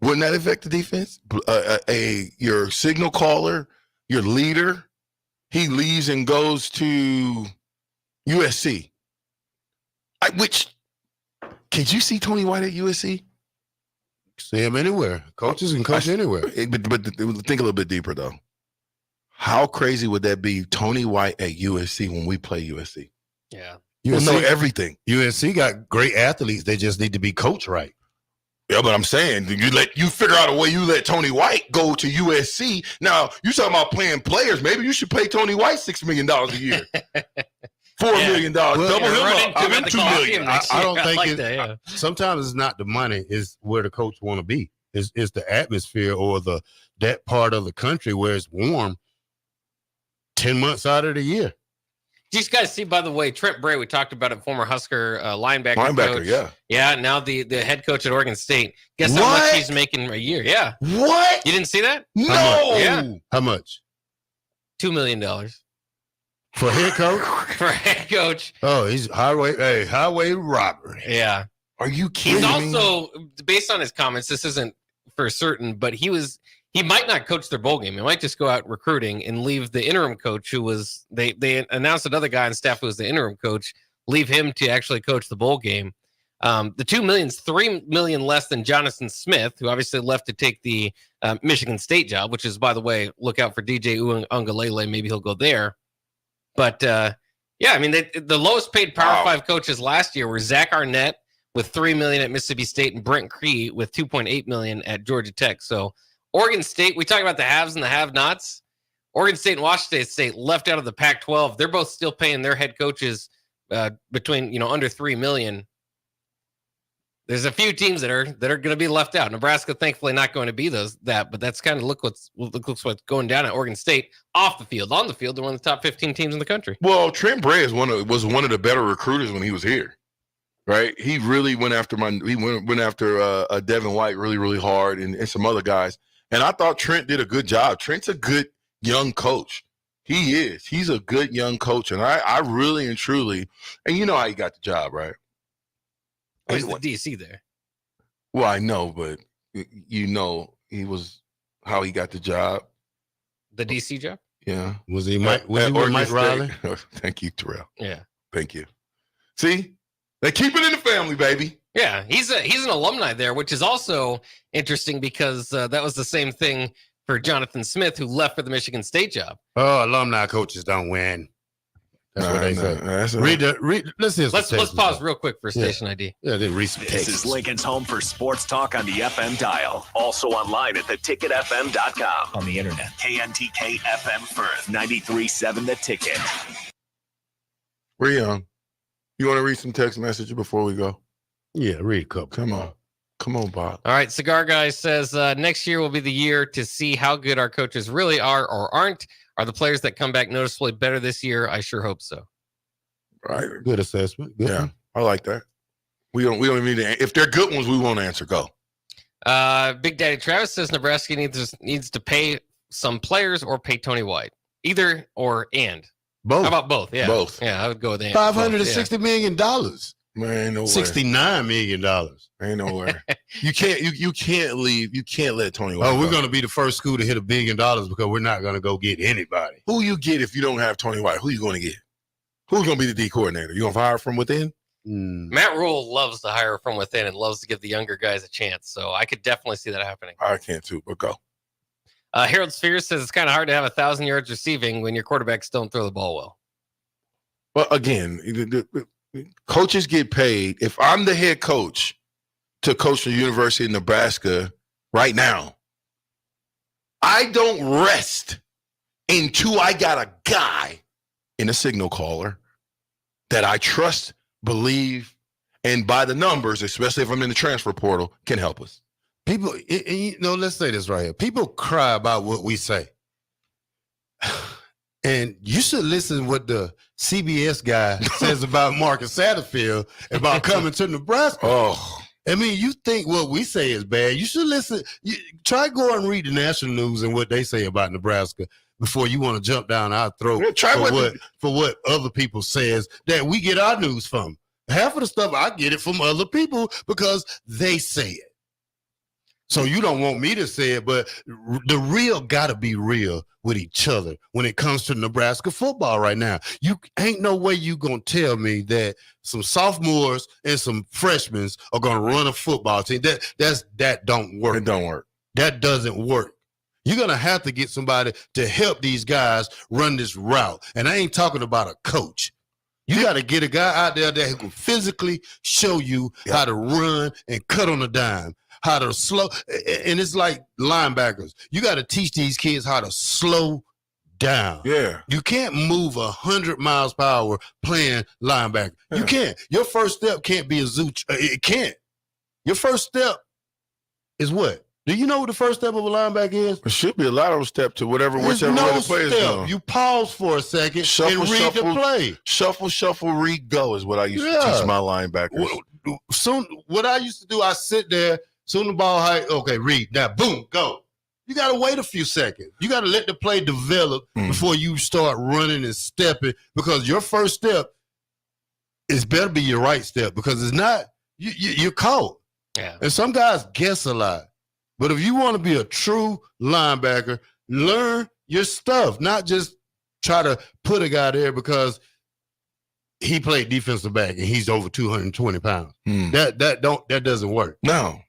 Wouldn't that affect the defense? Your signal caller, your leader, he leaves and goes to USC. Could you see Tony White at USC? See him anywhere. Coaches can coach anywhere. But think a little bit deeper, though. How crazy would that be, Tony White at USC when we play USC? Yeah. We'll know everything. USC got great athletes. They just need to be coached right. Yeah, but I'm saying you figure out a way you let Tony White go to USC. Now, you talking about playing players. Maybe you should pay Tony White $6 million a year. $4 million. Double him up. Give him $2 million. I don't think sometimes it's not the money, it's where the coach want to be. It's the atmosphere or that part of the country where it's warm 10 months out of the year. Did you guys see, by the way, Trent Bray, we talked about it, former Husker linebacker coach. Yeah, now the head coach at Oregon State. Guess how much he's making a year? Yeah. What? You didn't see that? No. Yeah. How much? $2 million. For head coach? For head coach. Oh, he's highway robbery. Yeah. Are you kidding He's me? also, based on his comments, this isn't for certain, but he might not coach their bowl game. He might just go out recruiting and leave the interim coach who was, they announced another guy on staff who was the interim coach, leave him to actually coach the bowl game. The $2 million is $3 million less than Jonathan Smith, who obviously left to take the Michigan State job, which is, by the way, look out for DJ Uiagalelei. Maybe he'll go there. But yeah, I mean, the lowest paid Power 5 coaches last year were Zach Arnett with $3 million at Mississippi State and Brent Cree with $2.8 million at Georgia Tech. So Oregon State, we talk about the haves and the have-nots. Oregon State and Washington State left out of the Pac-12. They're both still paying their head coaches between under $3 million. There's a few teams that are going to be left out. Nebraska, thankfully, not going to be that, but that's kind of look what's going down at Oregon State off the field. On the field, they're one of the top 15 teams in the country. Well, Trent Bray was one of the better recruiters when he was here, right? He really went after Devin White really, really hard and some other guys. And I thought Trent did a good job. Trent's a good young coach. He is. He's a good young coach. And I really and truly, and you know how he got the job, right? He's the DC there. Well, I know, but you know how he got the job. The DC job? Yeah. Was he with Mike Riley? Thank you, Terrell. Yeah. Thank you. See? They keep it in the family, baby. Yeah, he's an alumni there, which is also interesting because that was the same thing for Jonathan Smith, who left for the Michigan State job. Oh, alumni coaches don't win. That's what they say. Let's pause real quick for station ID. Yeah, they read some This is Lincoln's home for sports talk on the FM dial. Also online at theticketfm.com. On the internet. KNTK FM Firth, 93.7 The Ticket. We're young. You want to read some text messages before we go? Yeah, read a couple. Come on, Bob. All right, Cigar Guy says, next year will be the year to see how good our coaches really are or aren't. Are the players that come back noticeably better this year? I sure hope so. Right. Good assessment. Good. Yeah, I like that. We don't even need to. If they're good ones, we won't answer. Go. Big Daddy Travis says Nebraska needs to pay some players or pay Tony White. Either or and. Both. How about both? Yeah. Both. Yeah, I would go with and. $560 million. Man, ain't no way. $69 million. Ain't nowhere. You can't leave. You can't let Tony White. Oh, we're going to be the first school to hit $1 billion because we're not going to go get anybody. Who you get if you don't have Tony White? Who you going to get? Who's going to be the D coordinator? You going to hire from within? Matt Rule loves to hire from within and loves to give the younger guys a chance. So I could definitely see that happening. I can too, but go. Harold Spheres says it's kind of hard to have 1,000 yards receiving when your quarterbacks don't throw the ball well. Well, again, coaches get paid. If I'm the head coach to coach the University of Nebraska right now, I don't rest until I got a guy in a signal caller that I trust, believe, and by the numbers, especially if I'm in the transfer portal, can help us. People, let's say this right here. People cry about what we say. And you should listen to what the CBS guy says about Marcus Satterfield about coming to Nebraska. Oh, I mean, you think what we say is bad. You should listen. Try go and read the national news and what they say about Nebraska before you want to jump down our throat for what other people says that we get our news from. Half of the stuff I get it from other people because they say it. So you don't want me to say it, but the real got to be real with each other when it comes to Nebraska football right now. You ain't no way you going to tell me that some sophomores and some freshmen are going to run a football team. That don't work. It don't work. That doesn't work. You're going to have to get somebody to help these guys run this route. And I ain't talking about a coach. You got to get a guy out there that can physically show you how to run and cut on a dime, how to slow. And it's like linebackers. You got to teach these kids how to slow down. Yeah. You can't move 100 miles per hour playing linebacker. Yeah. You can't. Your first step can't be a zoo. It can't. Your first step is what? Do you know what the first step of a linebacker is? It should be a lateral step to whichever way the play is going. You pause for a second and read the play. Shuffle, read, go is what I used to teach my linebackers. Soon, what I used to do, I sit there, soon the ball height, okay, read. Now, boom, go. You got to wait a few seconds. You got to let the play develop before you start running and stepping, because your first step is better be your right step, because it's not, you're caught. Yeah. And some guys guess a lot. But if you want to be a true linebacker, learn your stuff, not just try to put a guy there because he played defensive back and he's over 220 pounds. That doesn't work. No.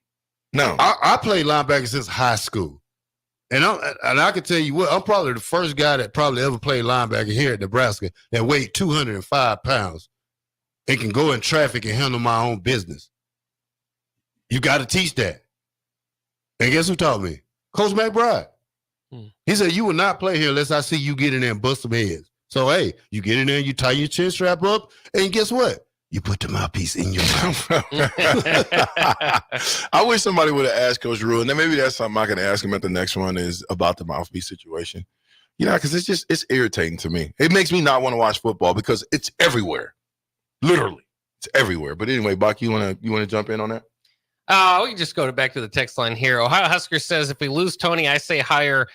I played linebacker since high school. And I can tell you what, I'm probably the first guy that probably ever played linebacker here at Nebraska that weighed 205 pounds and can go in traffic and handle my own business. You got to teach that. And guess who taught me? Coach McBride. He said, you will not play here unless I see you get in there and bust some heads. So, hey, you get in there, you tie your chin strap up, and guess what? You put the mouthpiece in your mouth. I wish somebody would have asked Coach Rule, and then maybe that's something I can ask him at the next one, is about the mouthpiece situation. You know, because it's irritating to me. It makes me not want to watch football because it's everywhere. Literally. It's everywhere. But anyway, Buck, you wanna jump in on that? We can just go back to the text line here. Ohio Husker says, if we lose Tony, I say hire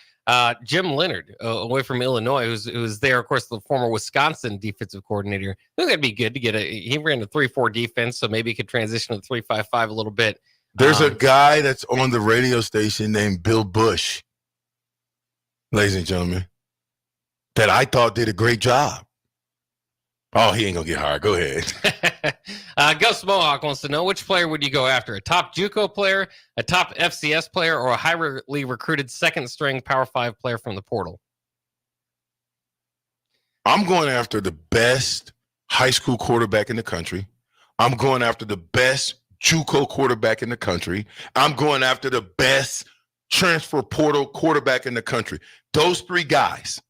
Jim Leonard away from Illinois, who's there, of course, the former Wisconsin defensive coordinator. I think that'd be good to get he ran a 3-4 defense, so maybe he could transition to 3-5-5 a little bit. There's a guy that's on the radio station named Bill Bush, ladies and gentlemen, that I thought did a great job. Oh, he ain't gonna get hired. Go ahead. Gus Mohawk wants to know, which player would you go after? A top JUCO player, a top FCS player, or a highly recruited second-string Power 5 player from the portal? I'm going after the best high school quarterback in the country. I'm going after the best JUCO quarterback in the country. I'm going after the best transfer portal quarterback in the country. Those three guys.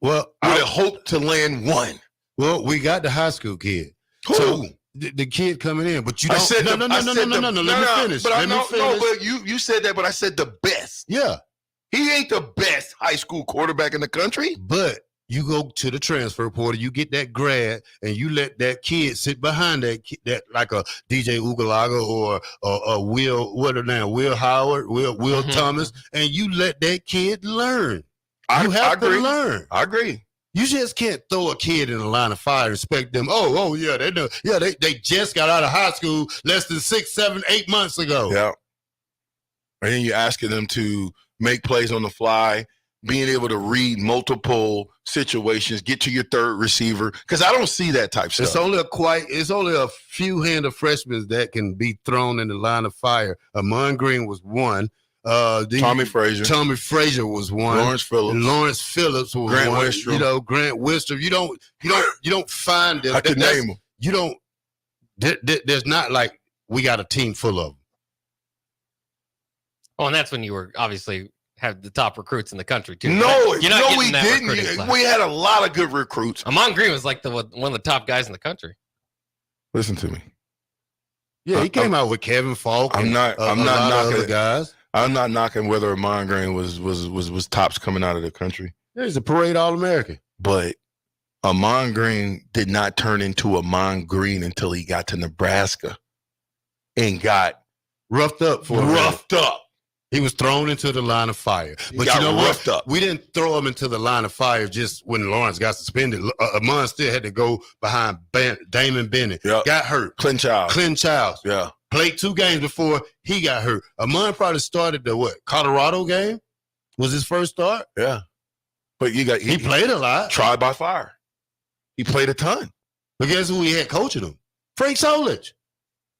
Well, I would hope to land one. Well, we got the high school kid. Who? So the kid coming in, but you don't. No. Let me finish. Let me finish. No, but you said that, but I said the best. Yeah. He ain't the best high school quarterback in the country. But you go to the transfer portal, you get that grad, and you let that kid sit behind that like a DJ Ugalaga or Will Howard, Will Thomas, and you let that kid learn. You have to learn. I agree. You just can't throw a kid in a line of fire and expect them, oh yeah, they know. Yeah, they just got out of high school less than 6, 7, 8 months ago. Yeah. And then you're asking them to make plays on the fly, being able to read multiple situations, get to your third receiver. Because I don't see that type stuff. It's only a few hand of freshmen that can be thrown in the line of fire. Amon Green was one. Tommy Frazier was one. Lawrence Phillips was Grant one. Wistrom. Grant Wistrom. You don't find them. I could name them. You don't. There's not like we got a team full of them. Oh, and that's when you were obviously have the top recruits in the country too. No, we didn't. We had a lot of good recruits. Amon Green was like one of the top guys in the country. Listen to me. Yeah, he came out with Kevin Falk. I'm not knocking other guys. I'm not knocking whether Amon Green was tops coming out of the country. Yeah, he's a parade All-American. But Amon Green did not turn into Amon Green until he got to Nebraska and got roughed up. He was thrown into the line of fire. But you know what? We didn't throw him into the line of fire just when Lawrence got suspended. Amon still had to go behind Damon Bennett. Yep. Got hurt. Clint Childs. Yeah. Played 2 games before he got hurt. Amon probably started the Colorado game was his first start. Yeah. But he played a lot. Tried by fire. He played a ton. But guess who he had coaching him? Frank Solich.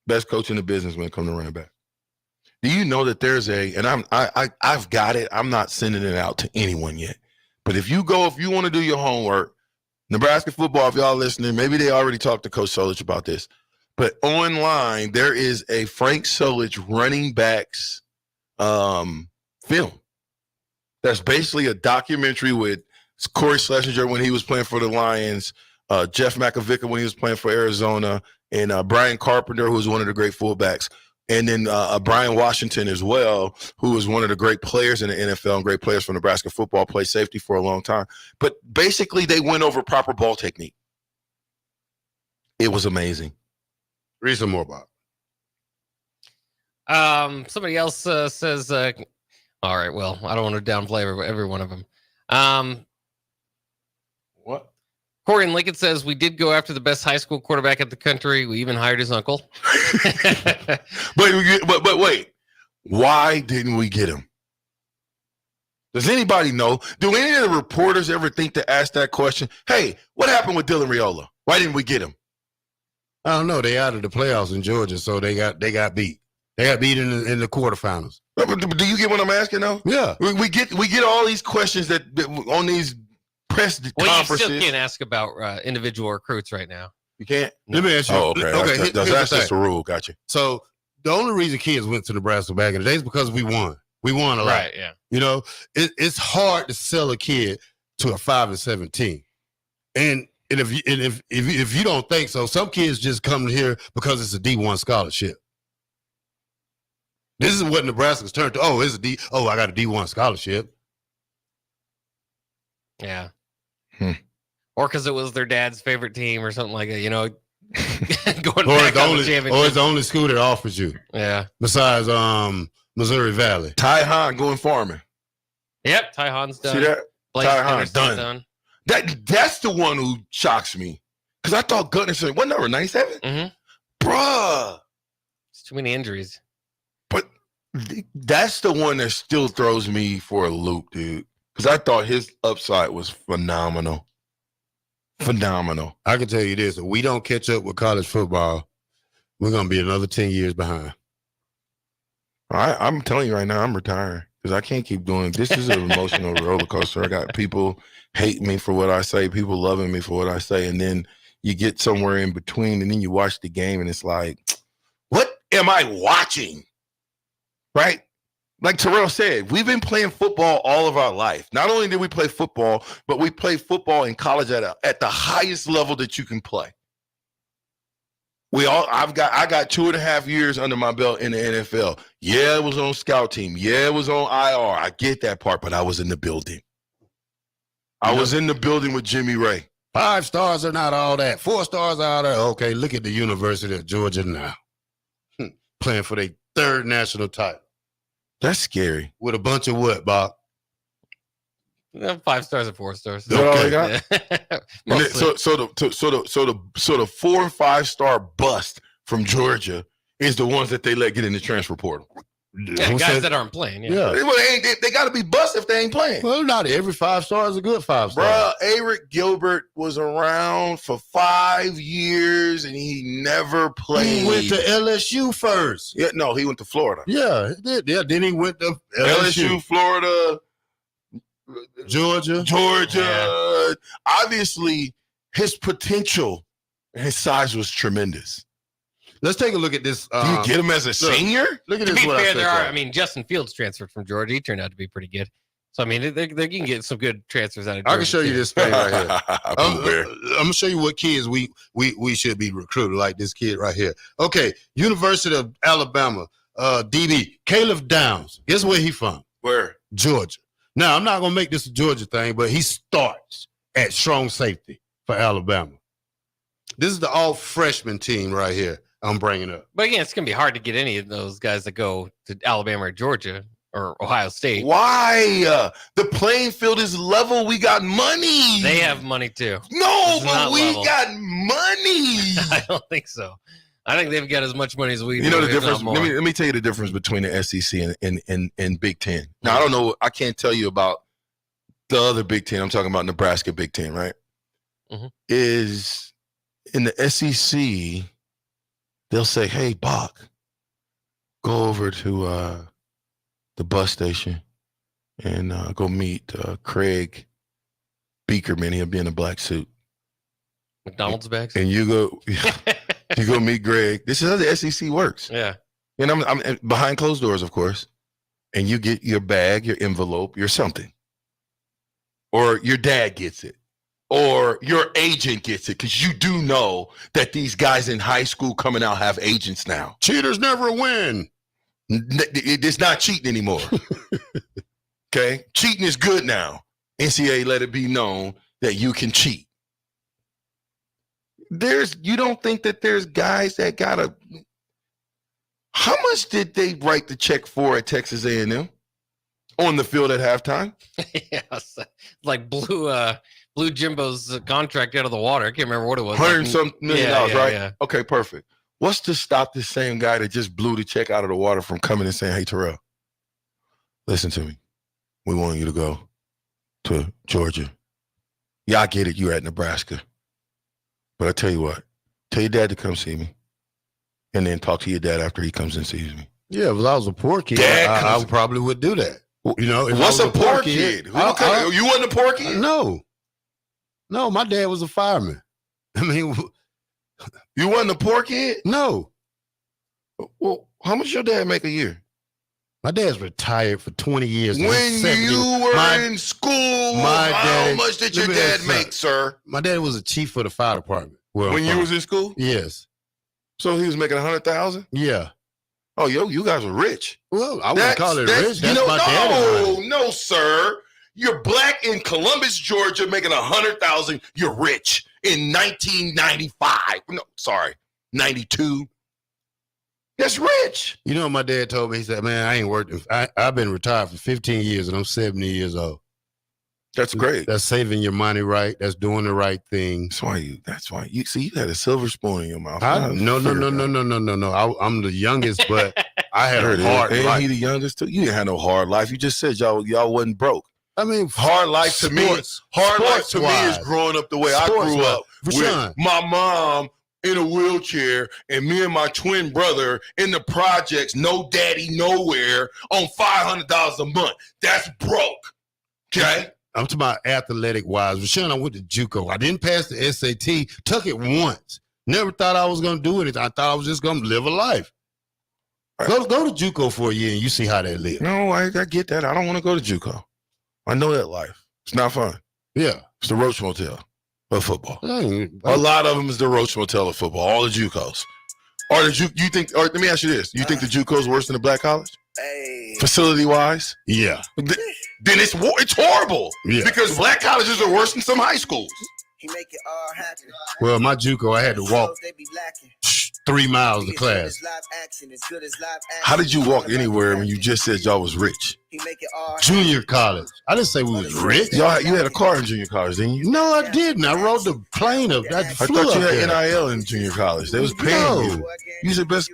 Best coach in the business when it comes to running back. Do you know that there's I've got it. I'm not sending it out to anyone yet. But if you want to do your homework, Nebraska football, if y'all listening, maybe they already talked to Coach Solich about this. But online, there is a Frank Solich running backs film. That's basically a documentary with Corey Schlesinger when he was playing for the Lions, Jeff McAvicker when he was playing for Arizona, and Brian Carpenter, who was one of the great fullbacks, and then Brian Washington as well, who was one of the great players in the NFL and great players for Nebraska football, played safety for a long time. But basically, they went over proper ball technique. It was amazing. Read some more about it. Somebody else says, all right, well, I don't want to downplay every one of them. What? Corey in Lincoln says, we did go after the best high school quarterback in the country. We even hired his uncle. But wait, why didn't we get him? Does anybody know? Do any of the reporters ever think to ask that question? Hey, what happened with Dylan Raiola? Why didn't we get him? I don't know. They out of the playoffs in Georgia, so they got beat. They got beat in the quarterfinals. Do you get what I'm asking though? Yeah. We get all these questions that on these press conferences. You still can't ask about individual recruits right now. You can't? Let me ask you. Oh, okay. That's just a rule. Gotcha. So the only reason kids went to Nebraska back in the day is because we won. We won a lot. Right, yeah. You know, it's hard to sell a kid to a 5-7 team. And if you don't think so, some kids just come here because it's a D1 scholarship. This is what Nebraska's turned to. Oh, I got a D1 scholarship. Yeah. Or because it was their dad's favorite team or something like that, you know. Going back on the championship. Or it's the only school that offers you. Yeah. Besides Missouri Valley. Ty Hahn going farming. Yep, Ty Hahn's done. See that? Ty Hahn's done. That's the one who shocks me. Because I thought Gunnarsson, what number, 97? Mm-hmm. Bruh. It's too many injuries. But that's the one that still throws me for a loop, dude. Because I thought his upside was phenomenal. Phenomenal. I can tell you this. If we don't catch up with college football, we're going to be another 10 years behind. I'm telling you right now, I'm retiring. Because I can't keep doing this. Is an emotional roller coaster. I got people hating me for what I say, people loving me for what I say, and then you get somewhere in between, and then you watch the game, and it's like, what am I watching? Right? Like Terrell said, we've been playing football all of our life. Not only did we play football, but we played football in college at the highest level that you can play. I got 2.5 years under my belt in the NFL. Yeah, it was on scout team. Yeah, it was on IR. I get that part, but I was in the building. I was in the building with Jimmy Ray. 5 stars are not all that. 4 stars are all that. Okay, look at the University of Georgia now. Playing for their 3rd national title. That's scary. With a bunch of what, Bob? 5 stars and 4 stars. Is that all they got? So the 4 and 5 star bust from Georgia is the ones that they let get in the transfer portal. Yeah, guys that aren't playing. Yeah. They got to be bust if they ain't playing. Well, not every 5 star is a good 5 star. Bruh, Eric Gilbert was around for 5 years and he never played. He went to LSU first. Yeah, no, he went to Florida. Yeah, then he went to LSU, Florida, Georgia. Yeah. Obviously, his potential and his size was tremendous. Let's take a look at this. Do you get him as a senior? Look at To this. be fair, Justin Fields transferred from Georgia. He turned out to be pretty good. So, I mean, they can get some good transfers out of Georgia. I can show you this thing right here. I'm going to show you what kids we should be recruiting, like this kid right here. Okay, University of Alabama, DB, Caleb Downs. Guess where he from? Where? Georgia. Now, I'm not going to make this a Georgia thing, but he starts at strong safety for Alabama. This is the all-freshman team right here I'm bringing up. But again, it's going to be hard to get any of those guys that go to Alabama or Georgia or Ohio State. Why? The playing field is level. We got money. They have money too. No, but we got money. I don't think so. I think they've got as much money as we do. You know the if difference? not more. Let me tell you the difference between the SEC and Big Ten. Now, I don't know. I can't tell you about the other Big Ten. I'm talking about Nebraska Big Ten, right? Is in the SEC, they'll say, hey, Bach, go over to the bus station and go meet Craig Beakerman. He'll be in a black suit. McDonald's bags? And you go meet Greg. This is how the SEC works. Yeah. And I'm behind closed doors, of course. And you get your bag, your envelope, your something. Or your dad gets it. Or your agent gets it. Because you do know that these guys in high school coming out have agents now. Cheaters never win. It's not cheating anymore. Okay? Cheating is good now. NCAA let it be known that you can cheat. You don't think that there's guys that got a. How much did they write the check for at Texas A&M on the field at halftime? Yes, like blew Jimbo's contract out of the water. I can't remember what it was. $100 million, right? Yeah. Okay, perfect. What's to stop this same guy that just blew the check out of the water from coming and saying, "Hey, Terrell, listen to me. We want you to go to Georgia. Yeah, I get it. You're at Nebraska. But I tell you what, tell your dad to come see me. And then talk to your dad after he comes and sees me." Yeah, if I was a poor kid, I probably would do that. You know, if what's I was a poor kid? You wasn't a poor kid? No, my dad was a fireman. I mean, you wasn't a poor kid? No. Well, how much your dad make a year? My dad's retired for 20 years. When you were in school, how much did your dad make, sir? My dad was a chief for the fire department. When you was in school? Yes. So he was making $100,000? Yeah. Oh, you guys were rich. Well, I wouldn't call it rich. That's my daddy. No, sir. You're black in Columbus, Georgia, making $100,000. You're rich in 1995. No, sorry, 92. That's rich. You know what my dad told me? He said, "Man, I ain't working. I've been retired for 15 years and I'm 70 years old." That's great. That's saving your money right. That's doing the right thing. That's why you see, you had a silver spoon in your mouth. No. I'm the youngest, but I had a hard life. Ain't he the youngest too? You didn't have no hard life. You just said y'all wasn't broke. I mean, hard life to me is growing up the way I grew up with my mom in a wheelchair and me and my twin brother in the projects, no daddy nowhere, on $500 a month. That's broke. Okay? I'm talking about athletic wise. Rashawn, I went to JUCO. I didn't pass the SAT, took it once. Never thought I was going to do anything. I thought I was just going to live a life. Go to JUCO for a year and you see how they live. No, I get that. I don't want to go to JUCO. I know that life. It's not fun. Yeah. It's the Roach Motel of football. A lot of them is the Roach Motel of football. All the JUCOs. Or you think? Or let me ask you this: you think the JUCO is worse than the black college? Facility wise? Yeah. Then it's horrible. Yeah. Because black colleges are worse than some high schools. Well, my JUCO, I had to walk 3 miles to class. How did you walk anywhere when you just said y'all was rich? Junior college. I didn't say we was rich. You had a car in junior college, didn't you? No, I didn't. I rode the plane up. I thought you had NIL in junior college. They was paying you. You was the best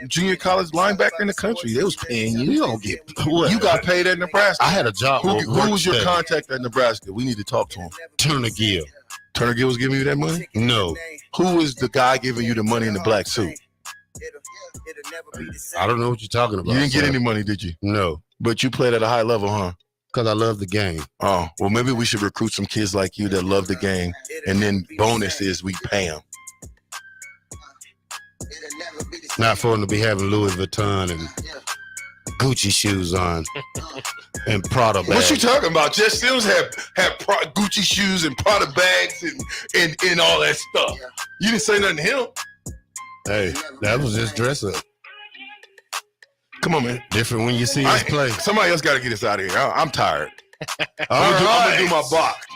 junior college linebacker in the country. They was paying you. You don't get. You got paid at Nebraska. I had a job. Who was your contact at Nebraska? We need to talk to him. Turner Gill. Turner Gill was giving you that money? No. Who was the guy giving you the money in the black suit? I don't know what you're talking about. You didn't get any money, did you? No. But you played at a high level, huh? Because I love the game. Oh, well, maybe we should recruit some kids like you that love the game, and then bonus is we pay them. Not for them to be having Louis Vuitton and Gucci shoes on and Prada bags. What you talking about? Jess Sims had Gucci shoes and Prada bags and all that stuff. You didn't say nothing to him. Hey, that was just dress up. Come on, man. Different when you see us play. Somebody else got to get us out of here. I'm tired. I'm going to do my box.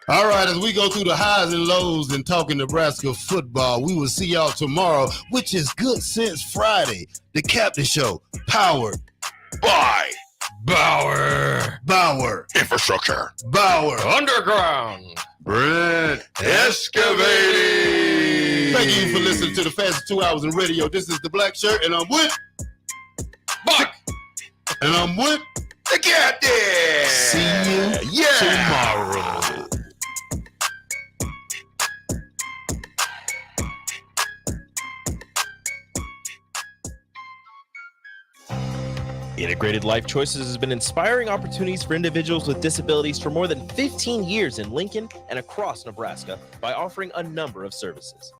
All right, as we go through the highs and lows and talking Nebraska football, we will see y'all tomorrow, which is Good Sense Friday, the Captain Show, powered by Bauer Infrastructure, Bauer Underground, Brent Excavating. Thank you for listening to the fastest 2 hours in radio. This is the Black Shirt, and I'm with Buck. And I'm with the Captain. See you tomorrow. Integrated Life Choices has been inspiring opportunities for individuals with disabilities for more than 15 years in Lincoln and across Nebraska by offering a number of services.